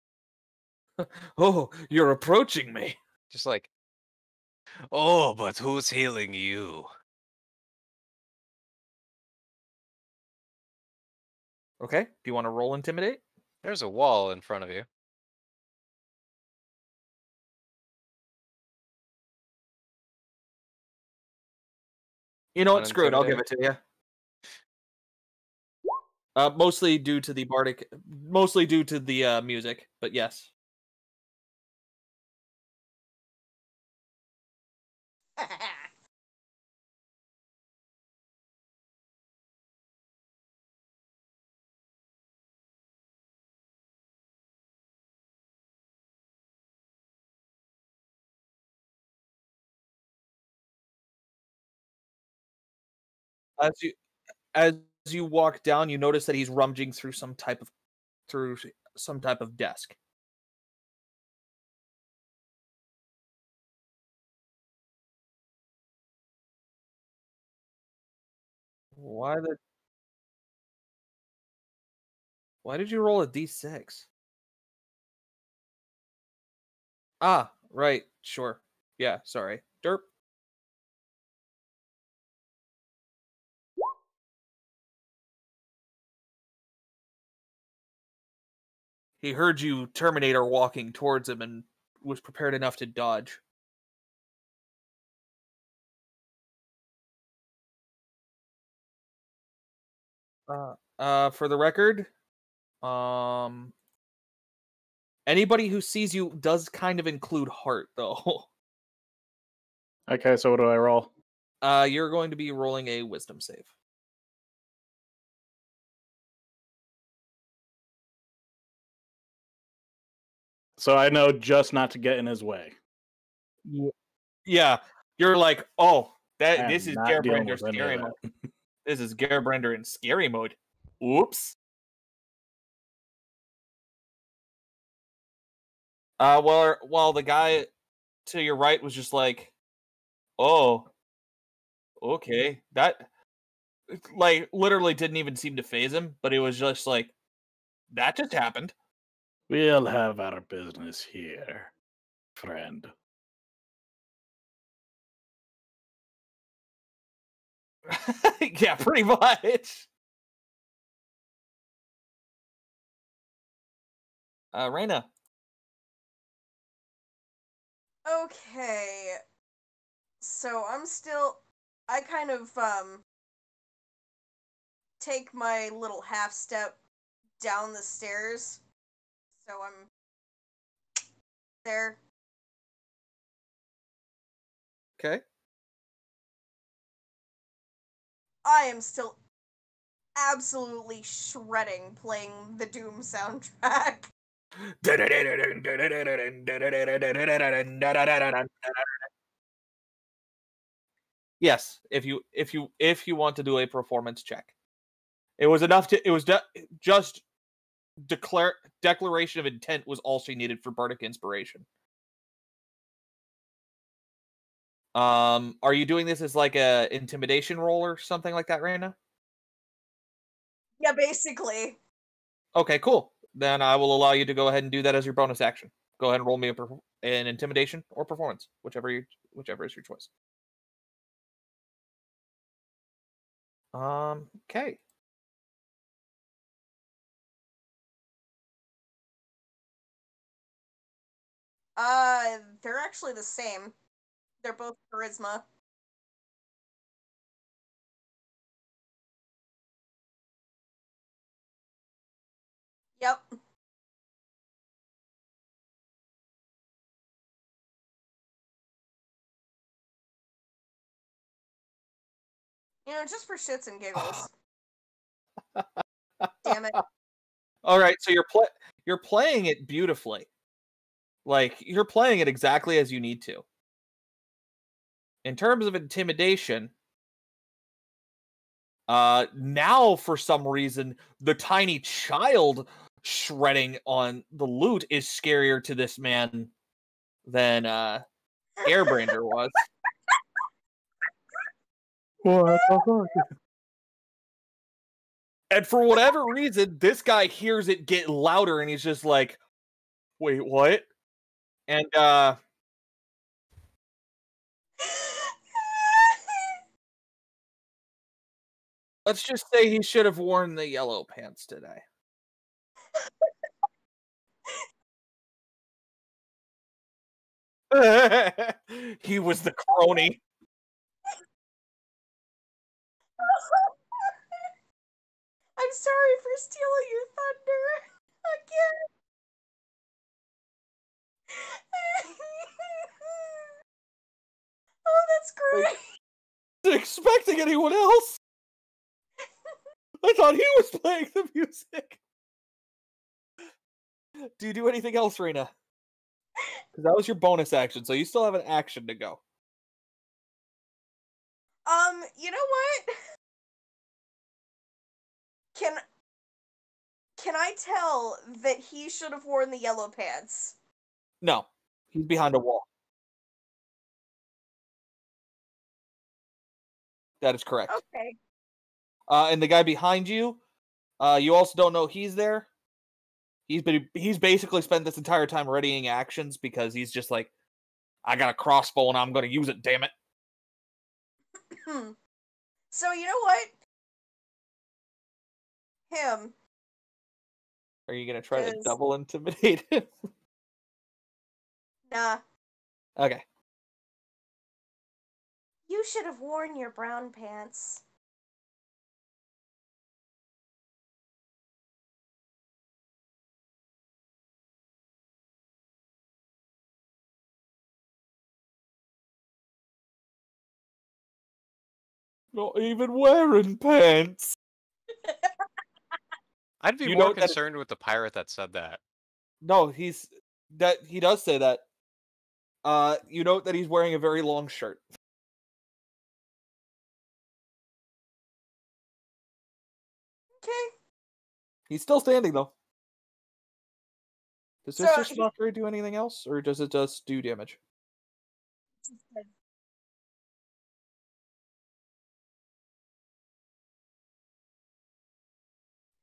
Oh, you're approaching me. Just like. Oh, but who's healing you? Okay, do you want to roll intimidate? There's a wall in front of you. You know what? Screw it. I'll give it to you. Mostly due to the music, but yes. As you walk down, you notice that he's rummaging through some type of desk. Why did you roll a d6? Ah, right, sure. Yeah, sorry. Derp. He heard you Terminator walking towards him and was prepared enough to dodge. For the record, anybody who sees you does kind of include heart, though. Okay, so what do I roll? You're going to be rolling a wisdom save. So I know just not to get in his way. Yeah, you're like, oh, I this am is not dealing Gerbrander's with any scary of mode. that. This is Gerbrander in scary mode. Oops. While the guy to your right was just like, oh, okay, that like literally didn't even seem to phase him, but it was just like, that just happened. We'll have our business here, friend. Yeah, pretty much. Reyna. Okay. So I kind of take my little half step down the stairs. So I'm there. Okay. I am still absolutely shredding playing the Doom soundtrack. Yes, if you want to do a performance check. It was enough to just declaration of intent was all she needed for bardic inspiration. Are you doing this as like a intimidation roll or something like that, Reyna? Yeah, basically. Okay, cool. Then I will allow you to go ahead and do that as your bonus action. Go ahead and roll me an intimidation or performance, whichever is your choice. Okay. They're actually the same. They're both charisma. Yep. Just for shits and giggles. Damn it. All right, so you're playing it beautifully. Like you're playing it exactly as you need to. In terms of intimidation, now for some reason the tiny child shredding on the loot is scarier to this man than Airbrander was. What the fuck? And for whatever reason, this guy hears it get louder and he's just like, wait, what? And let's just say he should have worn the yellow pants today. He was the crony. I'm sorry for stealing your thunder again. Oh, That's great. Wasn't expecting anyone else. I thought he was playing the music. Do you do anything else, Rena? Because that was your bonus action, so you still have an action to go. You know what? Can I tell that he should have worn the yellow pants? No, he's behind a wall. That is correct. Okay. And the guy behind you, you also don't know he's there. He's basically spent this entire time readying actions because he's just like, I got a crossbow and I'm going to use it, damn it. So you know what? Him. Are you going to try to 'Cause- double intimidate him? Nah. Okay. You should have worn your brown pants. Not even wearing pants. I'd be You more know that- concerned with the pirate that said that. No, he does say that. You note that he's wearing a very long shirt. Okay. He's still standing though. Does So Sister he- Stalker do anything else, or does it just do damage?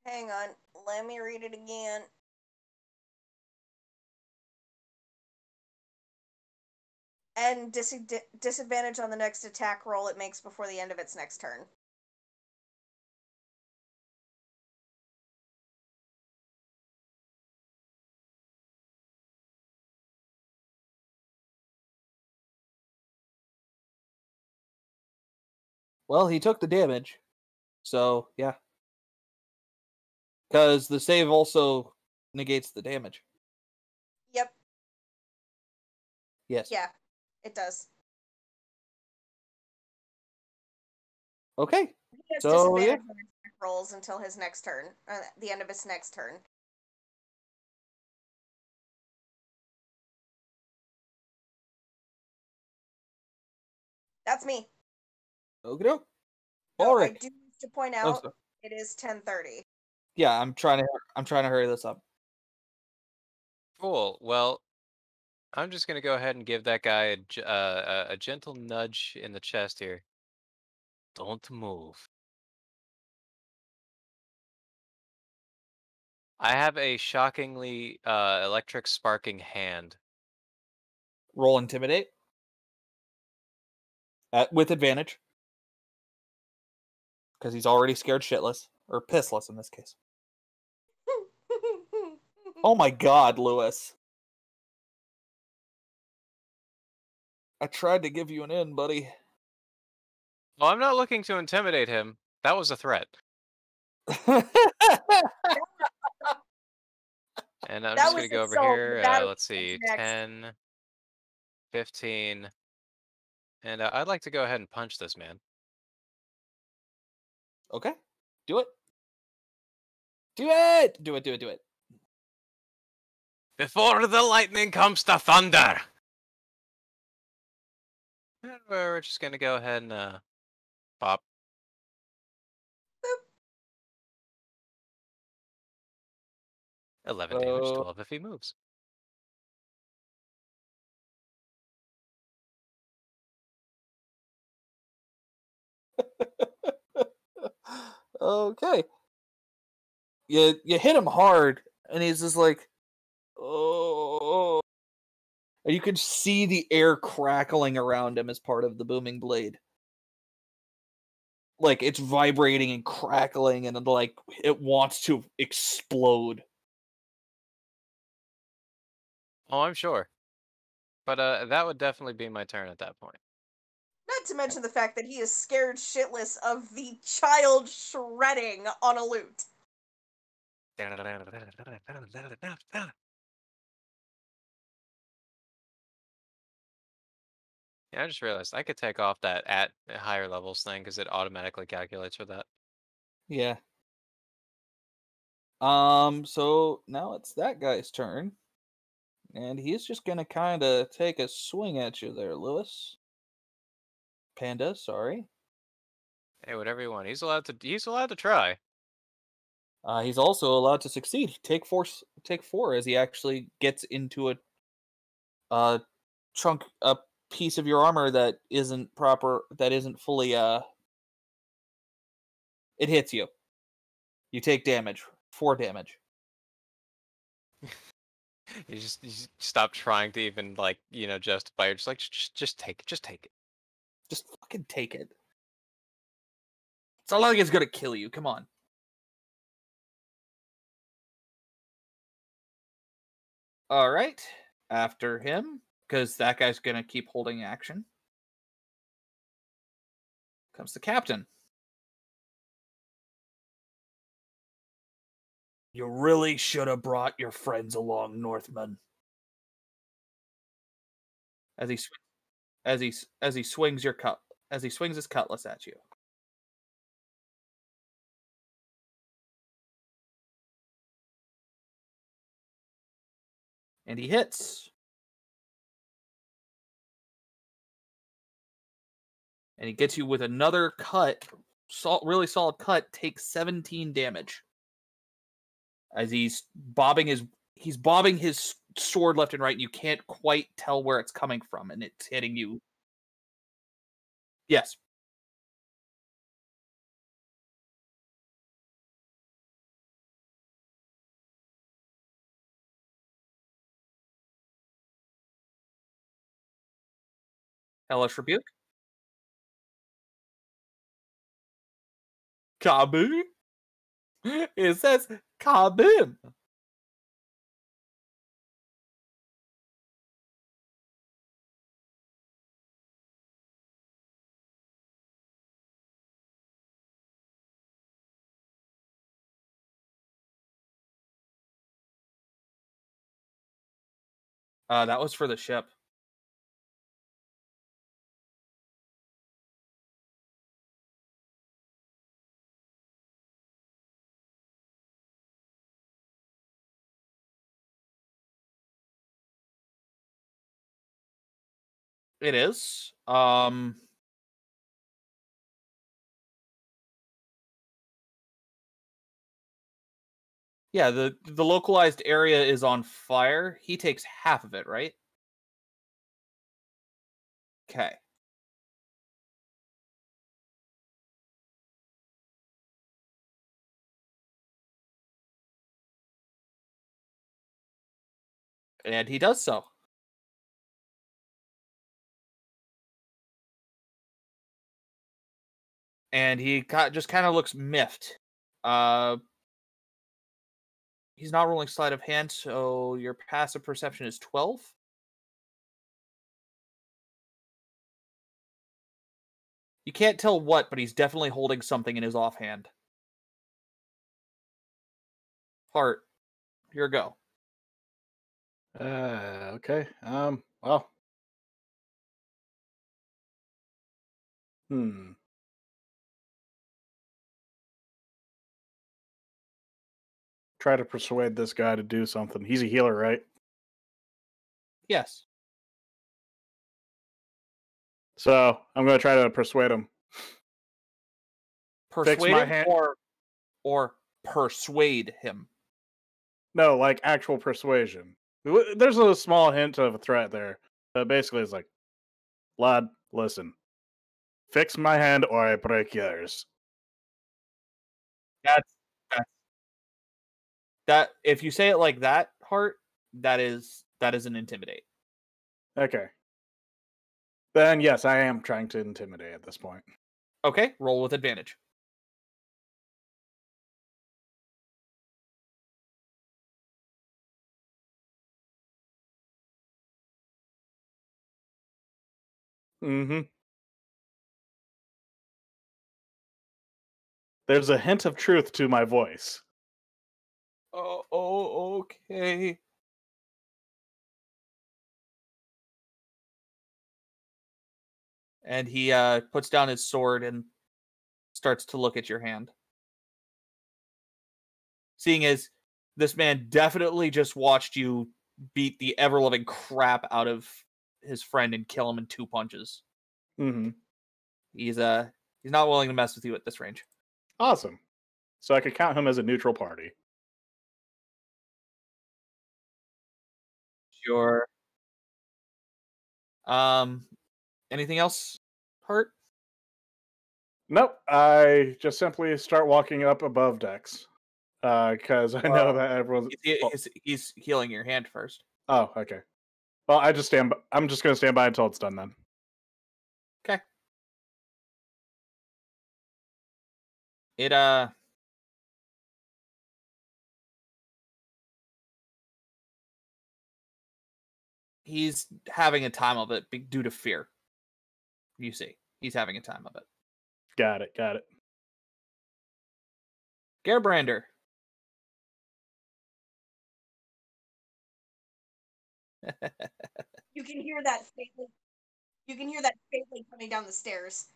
Hang on. Let me read it again. And disadvantage on the next attack roll it makes before the end of its next turn. Well, he took the damage, so yeah. Because the save also negates the damage. Yep. Yes. Yeah, it does. Okay. He has So, yeah. disadvantage on attack rolls until his next turn. The end of his next turn. That's me. Okay. All So I right. do wish to point Oh, out sorry. it is 10:30. Yeah, I'm trying to hurry this up. Cool. Well, I'm just gonna go ahead and give that guy a gentle nudge in the chest here. Don't move. I have a shockingly electric sparking hand. Roll intimidate. With advantage. Because he's already scared shitless. Or pissless in this case. Oh my god, Lewis. I tried to give you an in, buddy. Well, I'm not looking to intimidate him. That was a threat. And I'm That just was gonna go the over soul, here. the battery Let's see, comes next. 10, 15. And I'd like to go ahead and punch this man. Okay. Do it. Do it! Do it, do it, do it. Before the lightning comes the thunder! And we're just gonna go ahead and pop. 11 damage, 12 if he moves. Okay. You hit him hard, and he's just like, oh. And you can see the air crackling around him as part of the booming blade. Like, it's vibrating and crackling, and like, it wants to explode. Oh, I'm sure. But that would definitely be my turn at that point. Not to mention the fact that he is scared shitless of the child shredding on a lute. Yeah, I just realized I could take off that at higher levels thing because it automatically calculates for that. Yeah. So now it's that guy's turn. And he's just gonna kinda take a swing at you there, Lewis. Panda, sorry. Hey, whatever you want. He's allowed to. He's allowed to try. He's also allowed to succeed. Take four as he actually gets into a chunk, a piece of your armor that isn't proper, that isn't fully. It hits you. You take damage. 4 damage. You just stop trying to even justify. You're just like just take it. Just take it. Just fucking take it. It's not like it's gonna kill you. Come on. All right. After him, because that guy's gonna keep holding action, comes the captain. You really should have brought your friends along, Northman. As he as he swings his cutlass at you. And he hits. And he gets you with another cut, really solid cut, takes 17 damage. As he's bobbing his sword left and right, and you can't quite tell where it's coming from, and it's hitting you. Yes. Hellish Rebuke. Kaboom. It says kaboom. That was for the ship. It is. Yeah, the localized area is on fire. He takes half of it, right? Okay. And he does so. And he just kind of looks miffed. He's not rolling sleight of hand, so your passive perception is 12. You can't tell what, but he's definitely holding something in his offhand. Heart, your go. Okay. Well. Try to persuade this guy to do something. He's a healer, right? Yes. So I'm going to try to persuade him. Persuade my him hand- or persuade him. No, like actual persuasion. There's a small hint of a threat there. But basically, it's like, lad, listen. Fix my hand or I break yours. That if you say it like that, Heart, that is an intimidate. Okay. Then yes, I am trying to intimidate at this point. Okay, roll with advantage. Mm-hmm. There's a hint of truth to my voice. Oh, okay. And he puts down his sword and starts to look at your hand. Seeing as this man definitely just watched you beat the ever-loving crap out of his friend and kill him in 2 punches. Mm-hmm. He's not willing to mess with you at this range. Awesome. So I could count him as a neutral party. Sure. Anything else, Hurt? Nope. I just simply start walking up above decks. Because I know that everyone's. He's healing your hand first. Oh, okay. Well, I'm just going to stand by until it's done then. Okay. He's having a time of it due to fear. You see, he's having a time of it. Got it. Gerbrander. You can hear that faintly. You can hear that faintly coming down the stairs.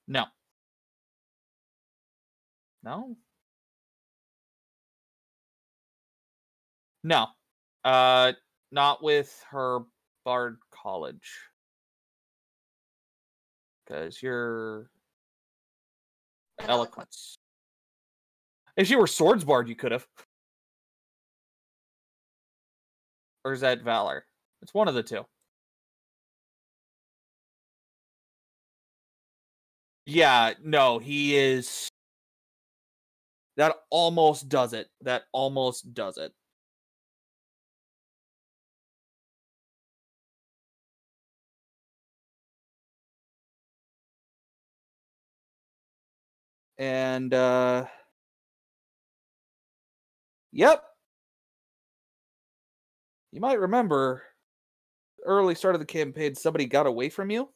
No. No? No. Not with her Bard College. Because you're eloquence. If you were Swords Bard, you could have. Or is that Valor? It's one of the two. Yeah, no, he is. That almost does it. And, yep. You might remember, early start of the campaign, somebody got away from you.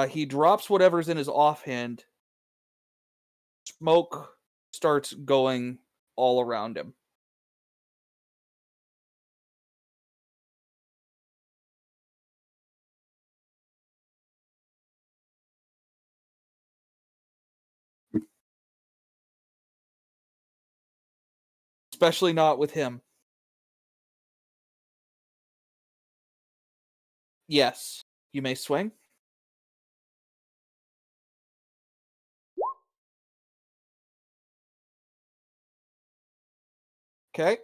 He drops whatever's in his offhand. Smoke starts going all around him. Especially not with him. Yes, you may swing. Okay.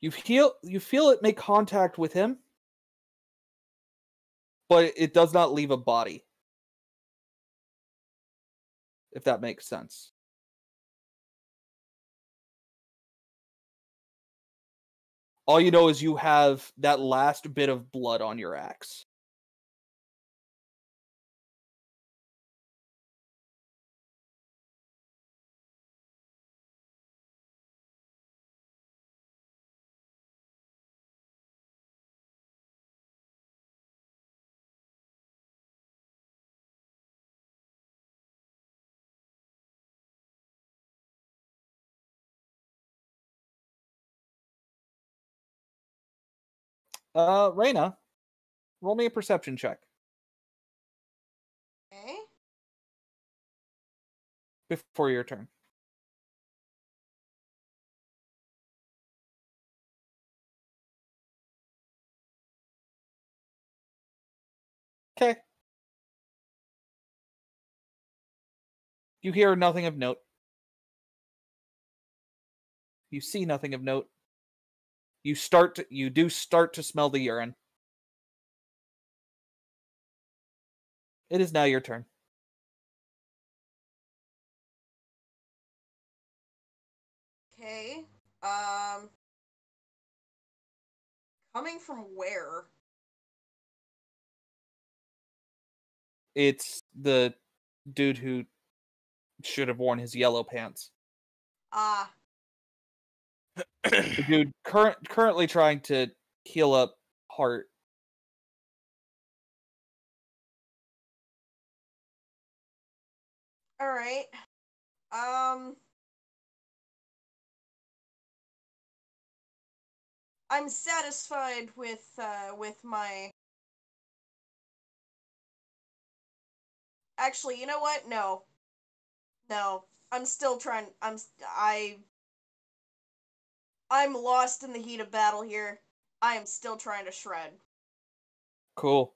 You feel it make contact with him, but it does not leave a body. If that makes sense. All you know is you have that last bit of blood on your axe. Reyna, roll me a perception check. Okay. Before your turn. Okay. You hear nothing of note. You see nothing of note. You do start to smell the urine. It is now your turn. Okay. Coming from where? It's the dude who should have worn his yellow pants. Ah. The dude currently trying to heal up Heart. All right. I'm satisfied with my. Actually, you know what? No. No. I'm still trying. I'm lost in the heat of battle here. I am still trying to shred. Cool.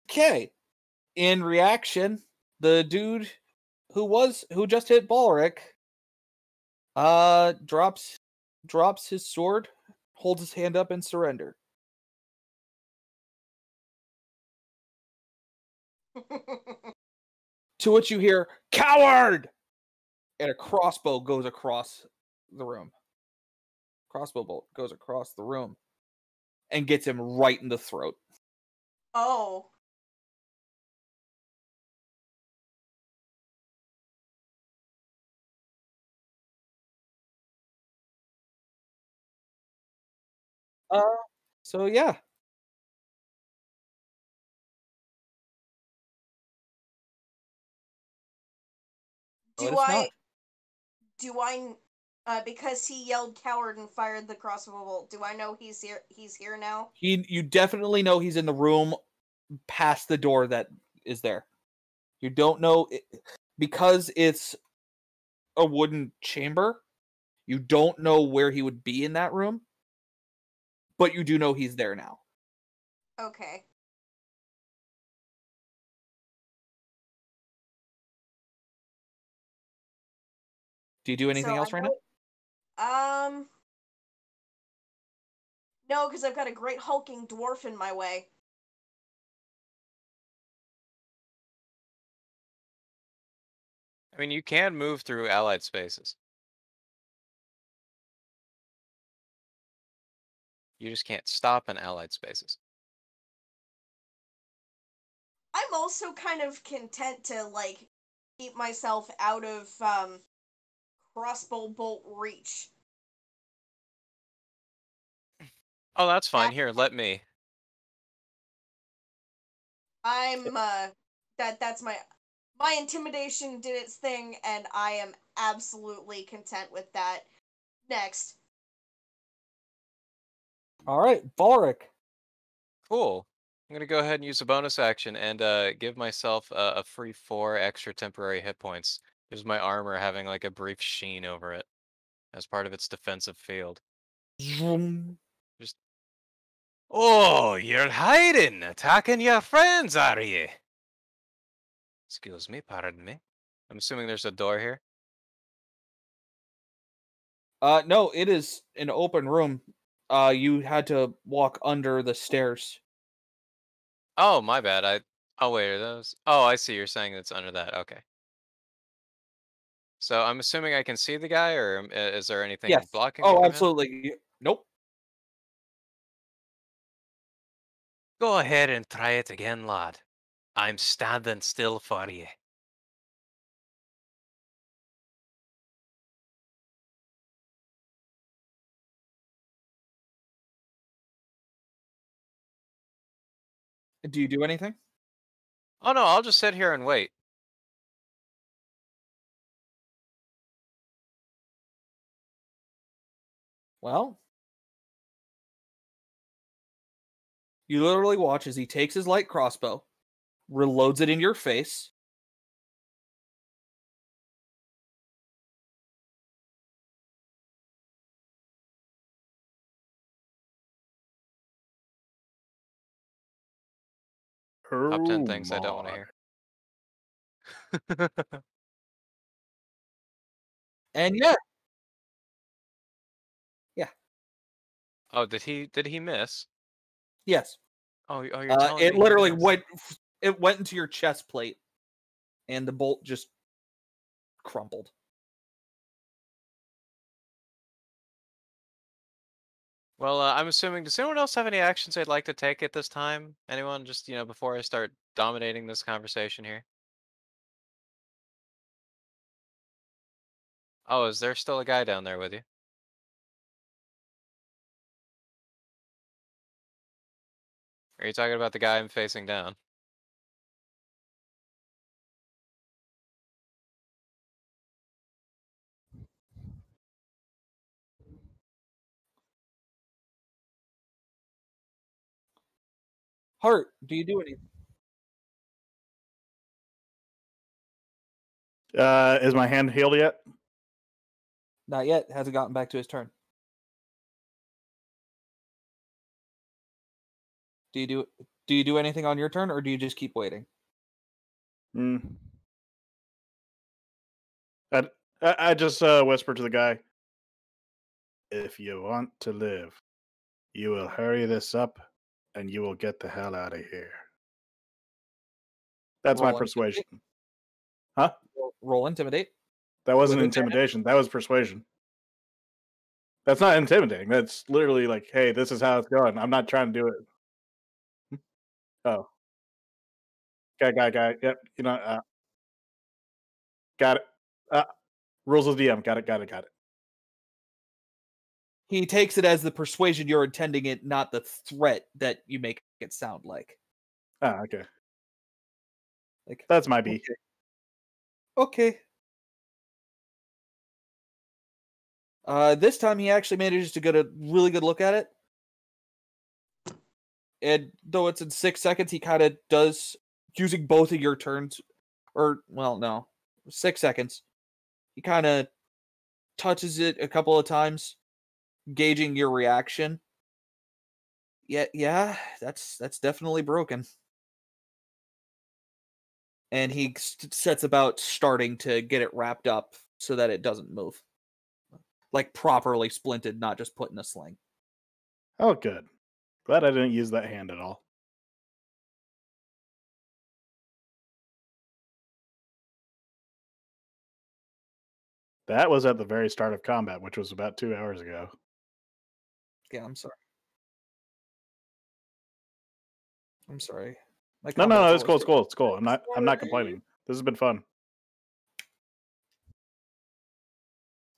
Okay. In reaction, the dude who just hit Balric drops his sword, holds his hand up in surrender. To which you hear, "Coward!" And a crossbow goes across the room. Crossbow bolt goes across the room and gets him right in the throat. Oh. So yeah. No, Do it's I not. do I because he yelled coward and fired the crossbow bolt, do I know he's here now? You definitely know he's in the room past the door that is there. You don't know because it's a wooden chamber. You don't know where he would be in that room, but you do know he's there now. Okay. Do you do So anything else right now? No, because I've got a great hulking dwarf in my way. I mean, you can move through allied spaces. You just can't stop in allied spaces. I'm also kind of content to like keep myself out of crossbow bolt reach. Oh, that's fine. Here, let me. I'm that's my intimidation did its thing, and I am absolutely content with that. Next. All right, Balric. Cool. I'm gonna go ahead and use a bonus action and give myself a free 4 extra temporary hit points. Gives my armor having like a brief sheen over it as part of its defensive field. Zoom. Just oh, you're hiding, attacking your friends, are you? Excuse me, pardon me. I'm assuming there's a door here. No, it is an open room. You had to walk under the stairs. Oh, my bad. Oh wait, are those? Oh, I see. You're saying it's under that. Okay. So I'm assuming I can see the guy, or is there anything Yes. blocking Oh, from him? absolutely. Nope. Go ahead and try it again, lad. I'm standing still for you. Do you do anything? Oh no, I'll just sit here and wait. Well, you literally watch as he takes his light crossbow, reloads it in your face, Top 10 Oh, things I don't want to my. hear. And yeah, Oh, did he miss? yes. Oh, you're telling It me he literally missed. went into your chest plate, and the bolt just crumpled. Well, I'm assuming, does anyone else have any actions they'd like to take at this time? Anyone, just, before I start dominating this conversation here? Oh, is there still a guy down there with you? Are you talking about the guy I'm facing down? Heart, do you do anything? Is my hand healed yet? Not yet. Hasn't gotten back to his turn. Do you do anything on your turn, or do you just keep waiting? Hmm. I just whispered to the guy, if you want to live, you will hurry this up and you will get the hell out of here. That's my Roll persuasion. intimidate. Huh? Roll intimidate. That wasn't With advantage? intimidation. That was persuasion. That's not intimidating. That's literally like, hey, this is how it's going. I'm not trying to do it. Oh. Got it. Yep. Got it. Rules of DM. Got it. He takes it as the persuasion you're intending it, not the threat that you make it sound like. Ah, okay. Like, That's my B. okay. This time he actually manages to get a really good look at it. And though it's in 6 seconds, he kind of does, using both of your turns, or, well, no, 6 seconds. He kind of touches it a couple of times, gauging your reaction. Yeah, that's definitely broken. And he sets about starting to get it wrapped up so that it doesn't move. Like properly splinted, not just put in a sling. Oh, good. Glad I didn't use that hand at all. That was at the very start of combat, which was about 2 hours ago. Yeah, I'm sorry. I'm sorry. My No, combat's it's always cool. It's cool. I'm not sorry. complaining. This has been fun.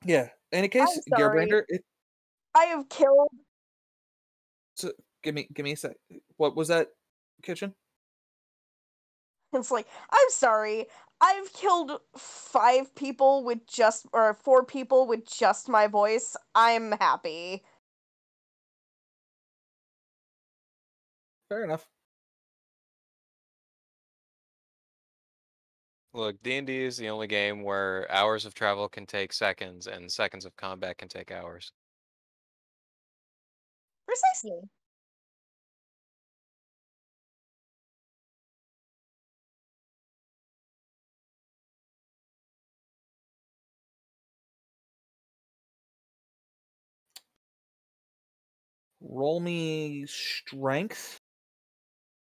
Yeah. In any case, I'm sorry. Gearbrander, I have killed. give me a sec. What was that, Kitchen? It's like, I'm sorry. I've killed 5 people with just, or 4 people with just my voice. I'm happy. Fair enough. Look, D&D is the only game where hours of travel can take seconds and seconds of combat can take hours. Precisely. Roll me strength.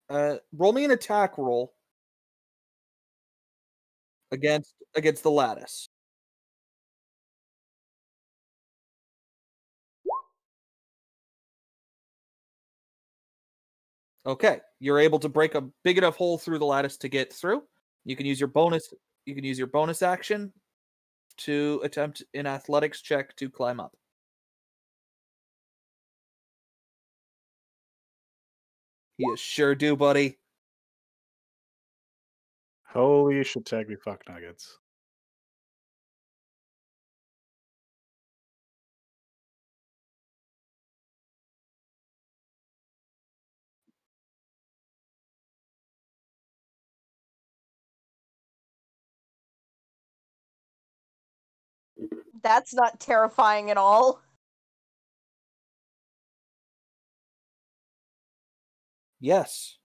Roll me an attack roll against the lattice. Okay, you're able to break a big enough hole through the lattice to get through. You can use your bonus. You can use your bonus action to attempt an athletics check to climb up. You sure do, buddy. Holy shit, tag me fuck nuggets. That's not terrifying at all. Yes.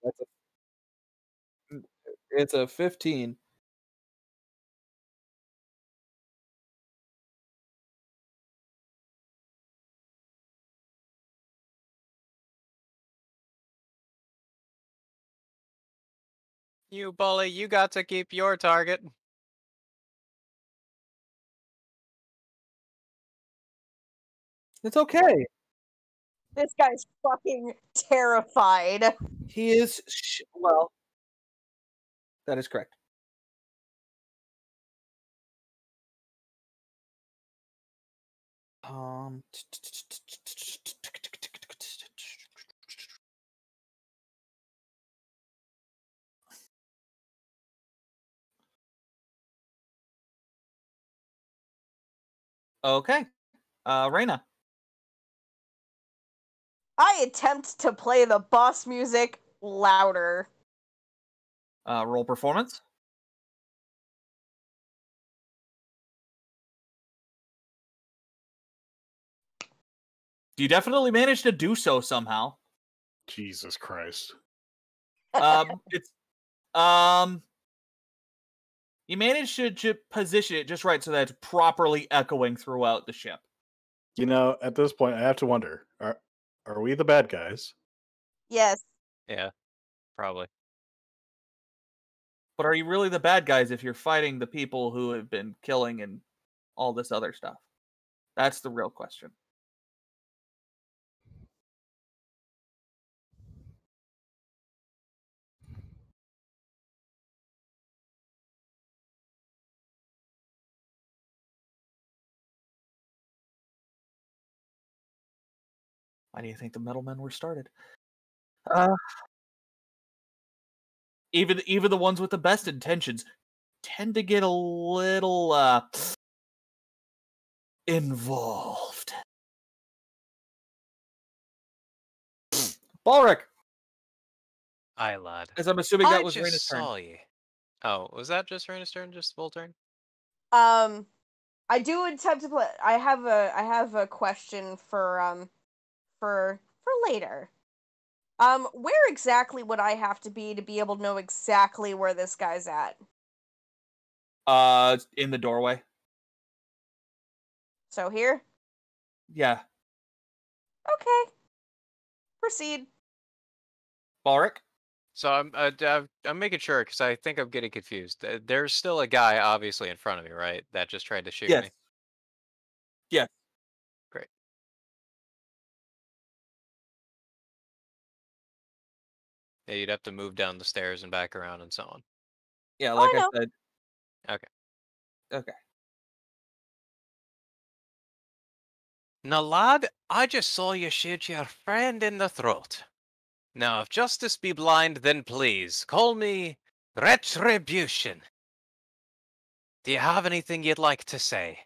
That's it's a 15. You bully, you got to keep your target. It's okay. This guy's fucking terrified. He is well. That is correct. Okay. Reina. I attempt to play the boss music louder. Roll performance. You definitely managed to do so somehow. Jesus Christ. It's you managed to position it just right so that it's properly echoing throughout the ship. You know, at this point, I have to wonder: are we the bad guys? Yes. Yeah, probably. But are you really the bad guys if you're fighting the people who have been killing and all this other stuff? That's the real question. Why do you think the MiddleMen were started? Even the ones with the best intentions tend to get a little involved. Balric, Aye, lad. as I'm assuming I that was just Raina's turn. saw you. Oh, was that just Raina's turn? Just full turn? I do attempt to play. I have a question for later. Where exactly would I have to be able to know exactly where this guy's at? In the doorway. So here? Yeah. Okay. Proceed. Balric? So I'm making sure because I think I'm getting confused. There's still a guy obviously in front of me, right? That just tried to shoot Yes. me. Yes. Great. Yeah, you'd have to move down the stairs and back around and so on. Yeah, like I I know. said. Okay. Okay. Now, lad, I just saw you shoot your friend in the throat. Now, if justice be blind, then please call me Retribution. Do you have anything you'd like to say?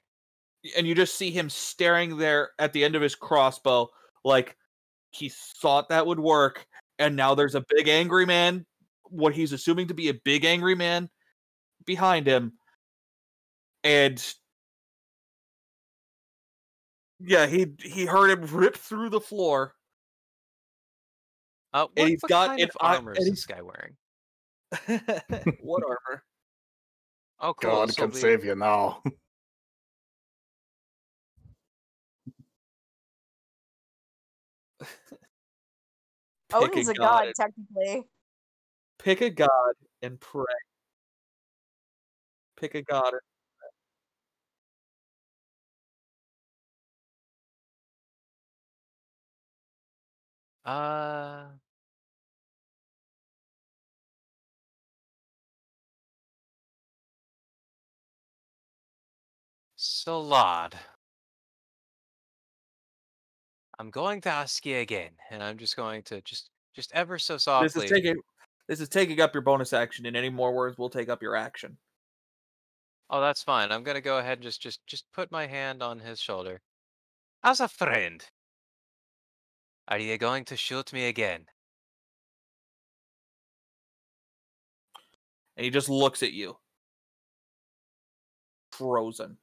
And you just see him staring there at the end of his crossbow, like he thought that would work, and now there's a big angry man, what he's assuming to be a big angry man behind him. And yeah, he heard him rip through the floor. What, And he's what got kind of armor is this guy wearing? what armor? Oh, cool. God This'll can be... save you now. Odin's a god, technically. Pick a god and pray. Pick a god. So, lad, I'm going to ask you again, and I'm just going to just ever so softly. This is taking up your bonus action, and any more words will take up your action. Oh, that's fine. I'm gonna go ahead and just put my hand on his shoulder. As a friend, are you going to shoot me again? And he just looks at you. Frozen.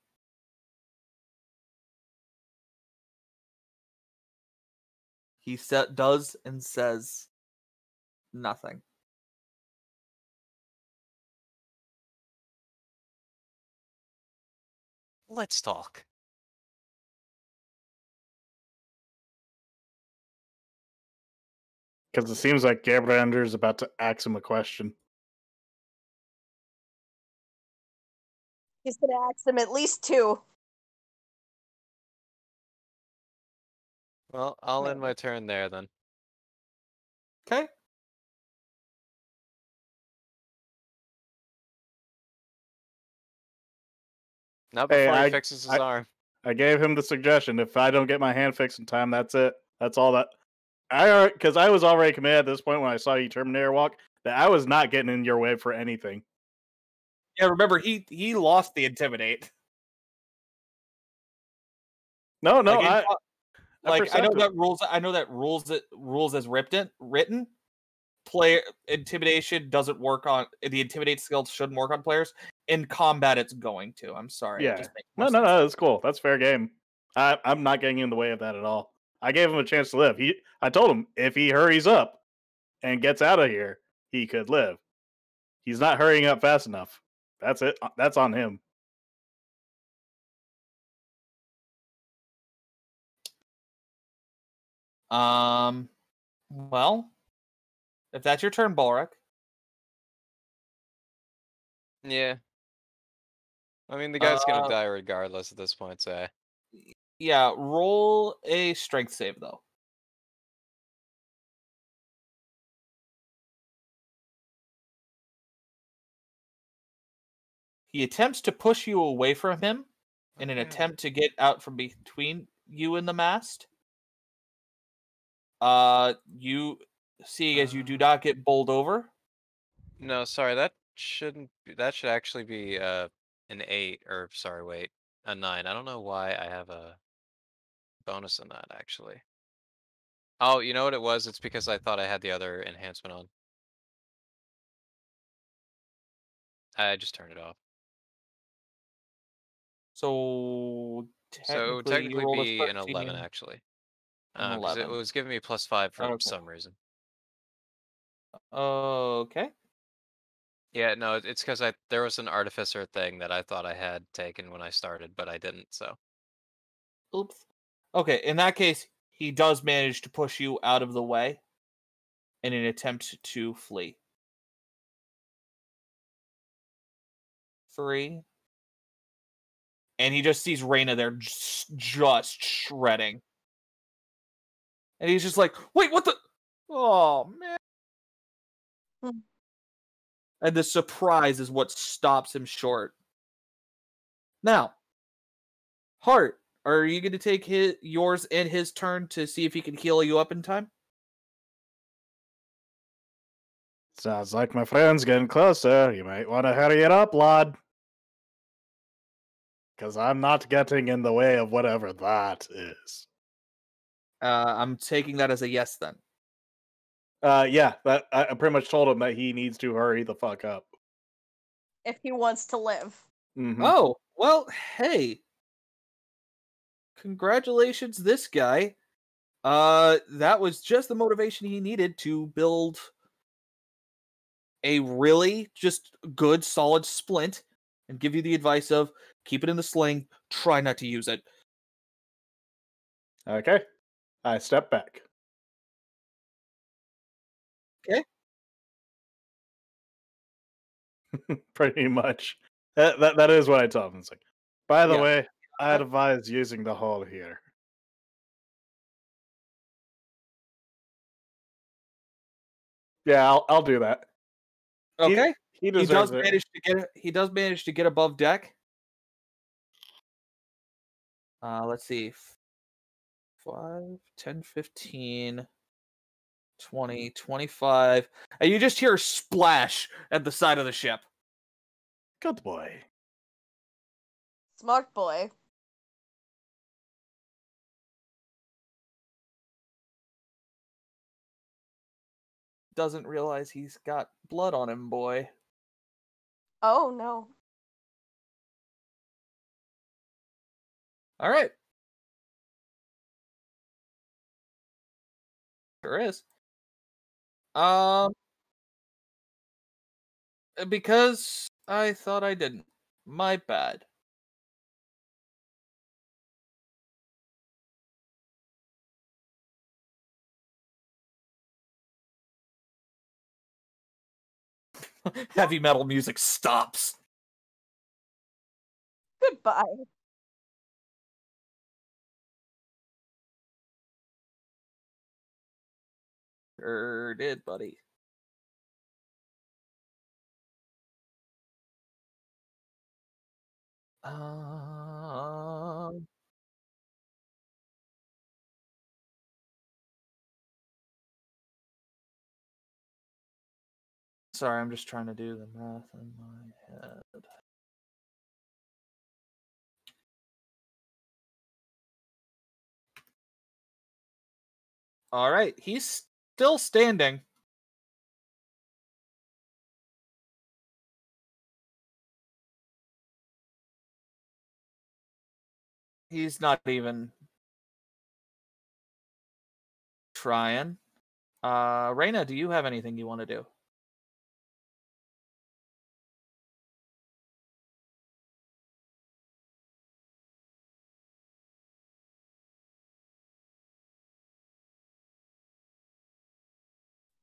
He does and says, nothing. Let's talk. Because it seems like Gabrander is about to ask him a question. He's gonna ask them at least two. Well, I'll end my turn there then. Okay. Not Hey, before he fixes his arm. I gave him the suggestion. If I don't get my hand fixed in time, that's it. That's all that. Because I was already committed at this point when I saw you Terminator walk that I was not getting in your way for anything. Yeah, remember he lost the intimidate. No, Like, I know perceptive. that rules. I know that rules as written. Player intimidation doesn't work on the intimidate skill shouldn't work on players. In combat, it's going to. I'm sorry. Yeah. It just makes more No, sense. that's cool. That's fair game. I'm not getting in the way of that at all. I gave him a chance to live. I told him if he hurries up and gets out of here, he could live. He's not hurrying up fast enough. That's it. That's on him. Well, if that's your turn, Balric. Yeah. I mean, the guy's gonna die regardless at this point, so. Yeah, roll a strength save though. He attempts to push you away from him in an attempt to get out from between you and the mast. You see as you do not get bowled over. No, sorry, that shouldn't be, that should actually be an 8, or sorry, wait, a 9. I don't know why I have a bonus on that actually. Oh, you know what it was? It's because I thought I had the other enhancement on. I just turned it off. So So technically, you rolled a be an 13. 11 actually. An Because it 11. was giving me +5 for Okay. some reason. Okay. Yeah, no, it's because there was an artificer thing that I thought I had taken when I started, but I didn't. So. Oops. Okay, in that case, he does manage to push you out of the way in an attempt to flee. 3. And he just sees Reyna there just shredding. And he's just like, wait, what the? Oh, man. Hmm. And the surprise is what stops him short. Now, Hart, are you going to take yours and his turn to see if he can heal you up in time? Sounds like my friend's getting closer. You might want to hurry it up, lad. Because I'm not getting in the way of whatever that is. I'm taking that as a yes then. Yeah, I pretty much told him that he needs to hurry the fuck up. If he wants to live. Mm-hmm. Oh, well, hey. Congratulations, this guy. That was just the motivation he needed to build a really just good, solid splint and give you the advice of keep it in the sling, try not to use it. Okay. I step back. Okay. Pretty much. That is what I tell him. It's like, by the Yeah. way, I advise using the hole here. Yeah, I'll do that. Okay. He deserves it. He does manage to get above deck. Let's see. 5, 10, 15, 20, 25. And you just hear a splash at the side of the ship. Good boy. Smart boy. Doesn't realize he's got blood on him, boy. Oh no. All right. Sure is. Because I thought I didn't. My bad. Heavy metal music stops. Goodbye. Sure did, buddy. Um, Sorry, I'm just trying to do the math in my head. All right, he's still standing. He's not even trying. Reina, do you have anything you want to do?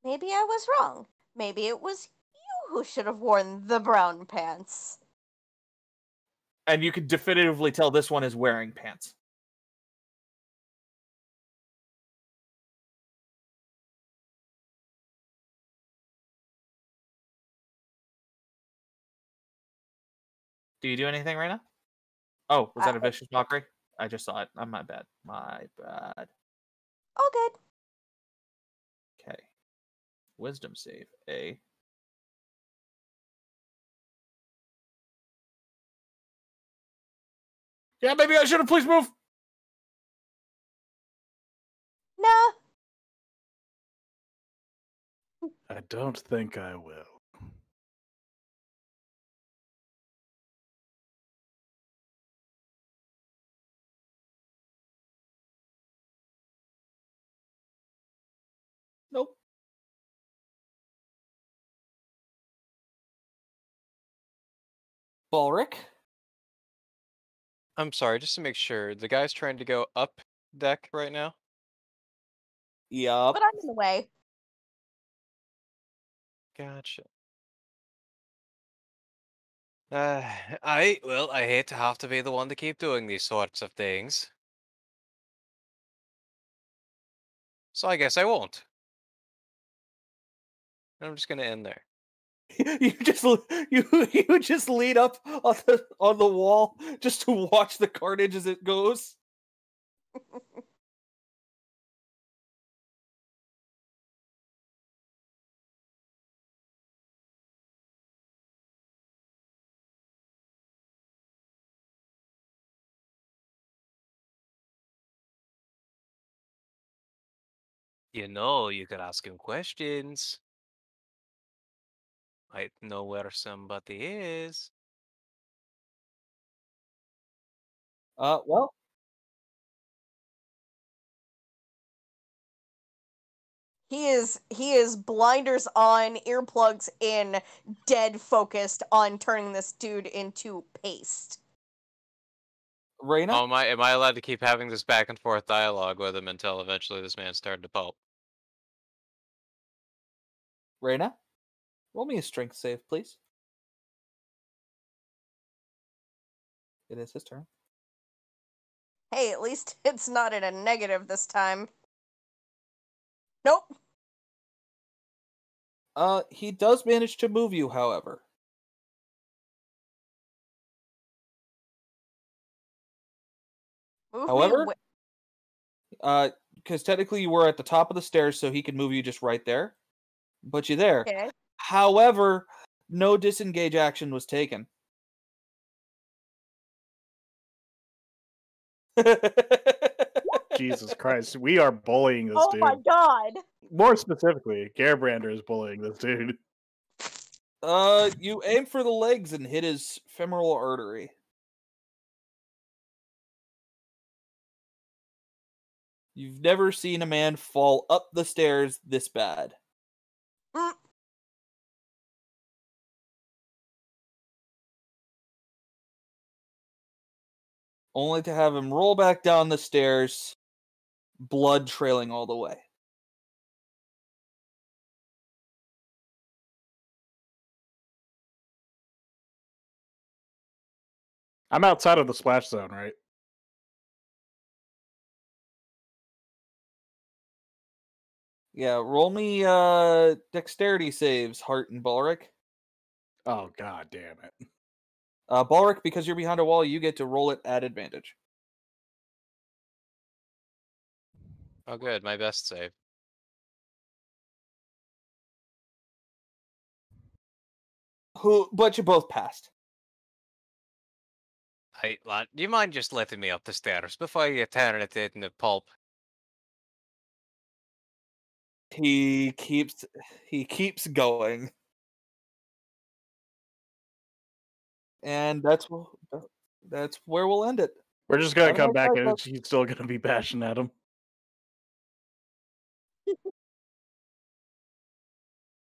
Maybe I was wrong. Maybe it was you who should have worn the brown pants. And you can definitively tell this one is wearing pants. Do you do anything, Reina? Oh, was that a vicious mockery? I just saw it. My bad. My bad. All good. Okay. Wisdom save. A. Yeah, maybe I should have. Please move. Nah. I don't think I will. Nope. Balric? I'm sorry, just to make sure, the guy's trying to go up deck right now? Yup. But I'm in the way. Gotcha. Well, I hate to have to be the one to keep doing these sorts of things. So I guess I won't. I'm just gonna end there. You just lean up on the wall just to watch the carnage as it goes. You know, you could ask him questions. Might know where somebody is. Well, He is blinders on, earplugs in, dead focused on turning this dude into paste. Reina? Oh, am I allowed to keep having this back and forth dialogue with him until eventually this man started to pulp? Reina? Roll me a strength save, please. It is his turn. Hey, at least it's not in a negative this time. Nope. He does manage to move you, however. Move However, me. because technically you were at the top of the stairs, so he can move you just right there. But you're there. Okay. However, no disengage action was taken. Jesus Christ, we are bullying this Oh dude. my god. More specifically, Garebrander is bullying this dude. You aim for the legs and hit his femoral artery. You've never seen a man fall up the stairs this bad. Mm. only to have him roll back down the stairs, blood trailing all the way. I'm outside of the splash zone, right? Yeah, roll me dexterity saves, Hart and Balric. Oh, god damn it. Balric, because you're behind a wall, you get to roll it at advantage. Oh, good. My best save. But you both passed. Hey, lad, do you mind just letting me up the stairs before you turn it into pulp? He keeps going. And that's where we'll end it. We're just gonna Have a come nice back night, and folks. he's still gonna be bashing at him.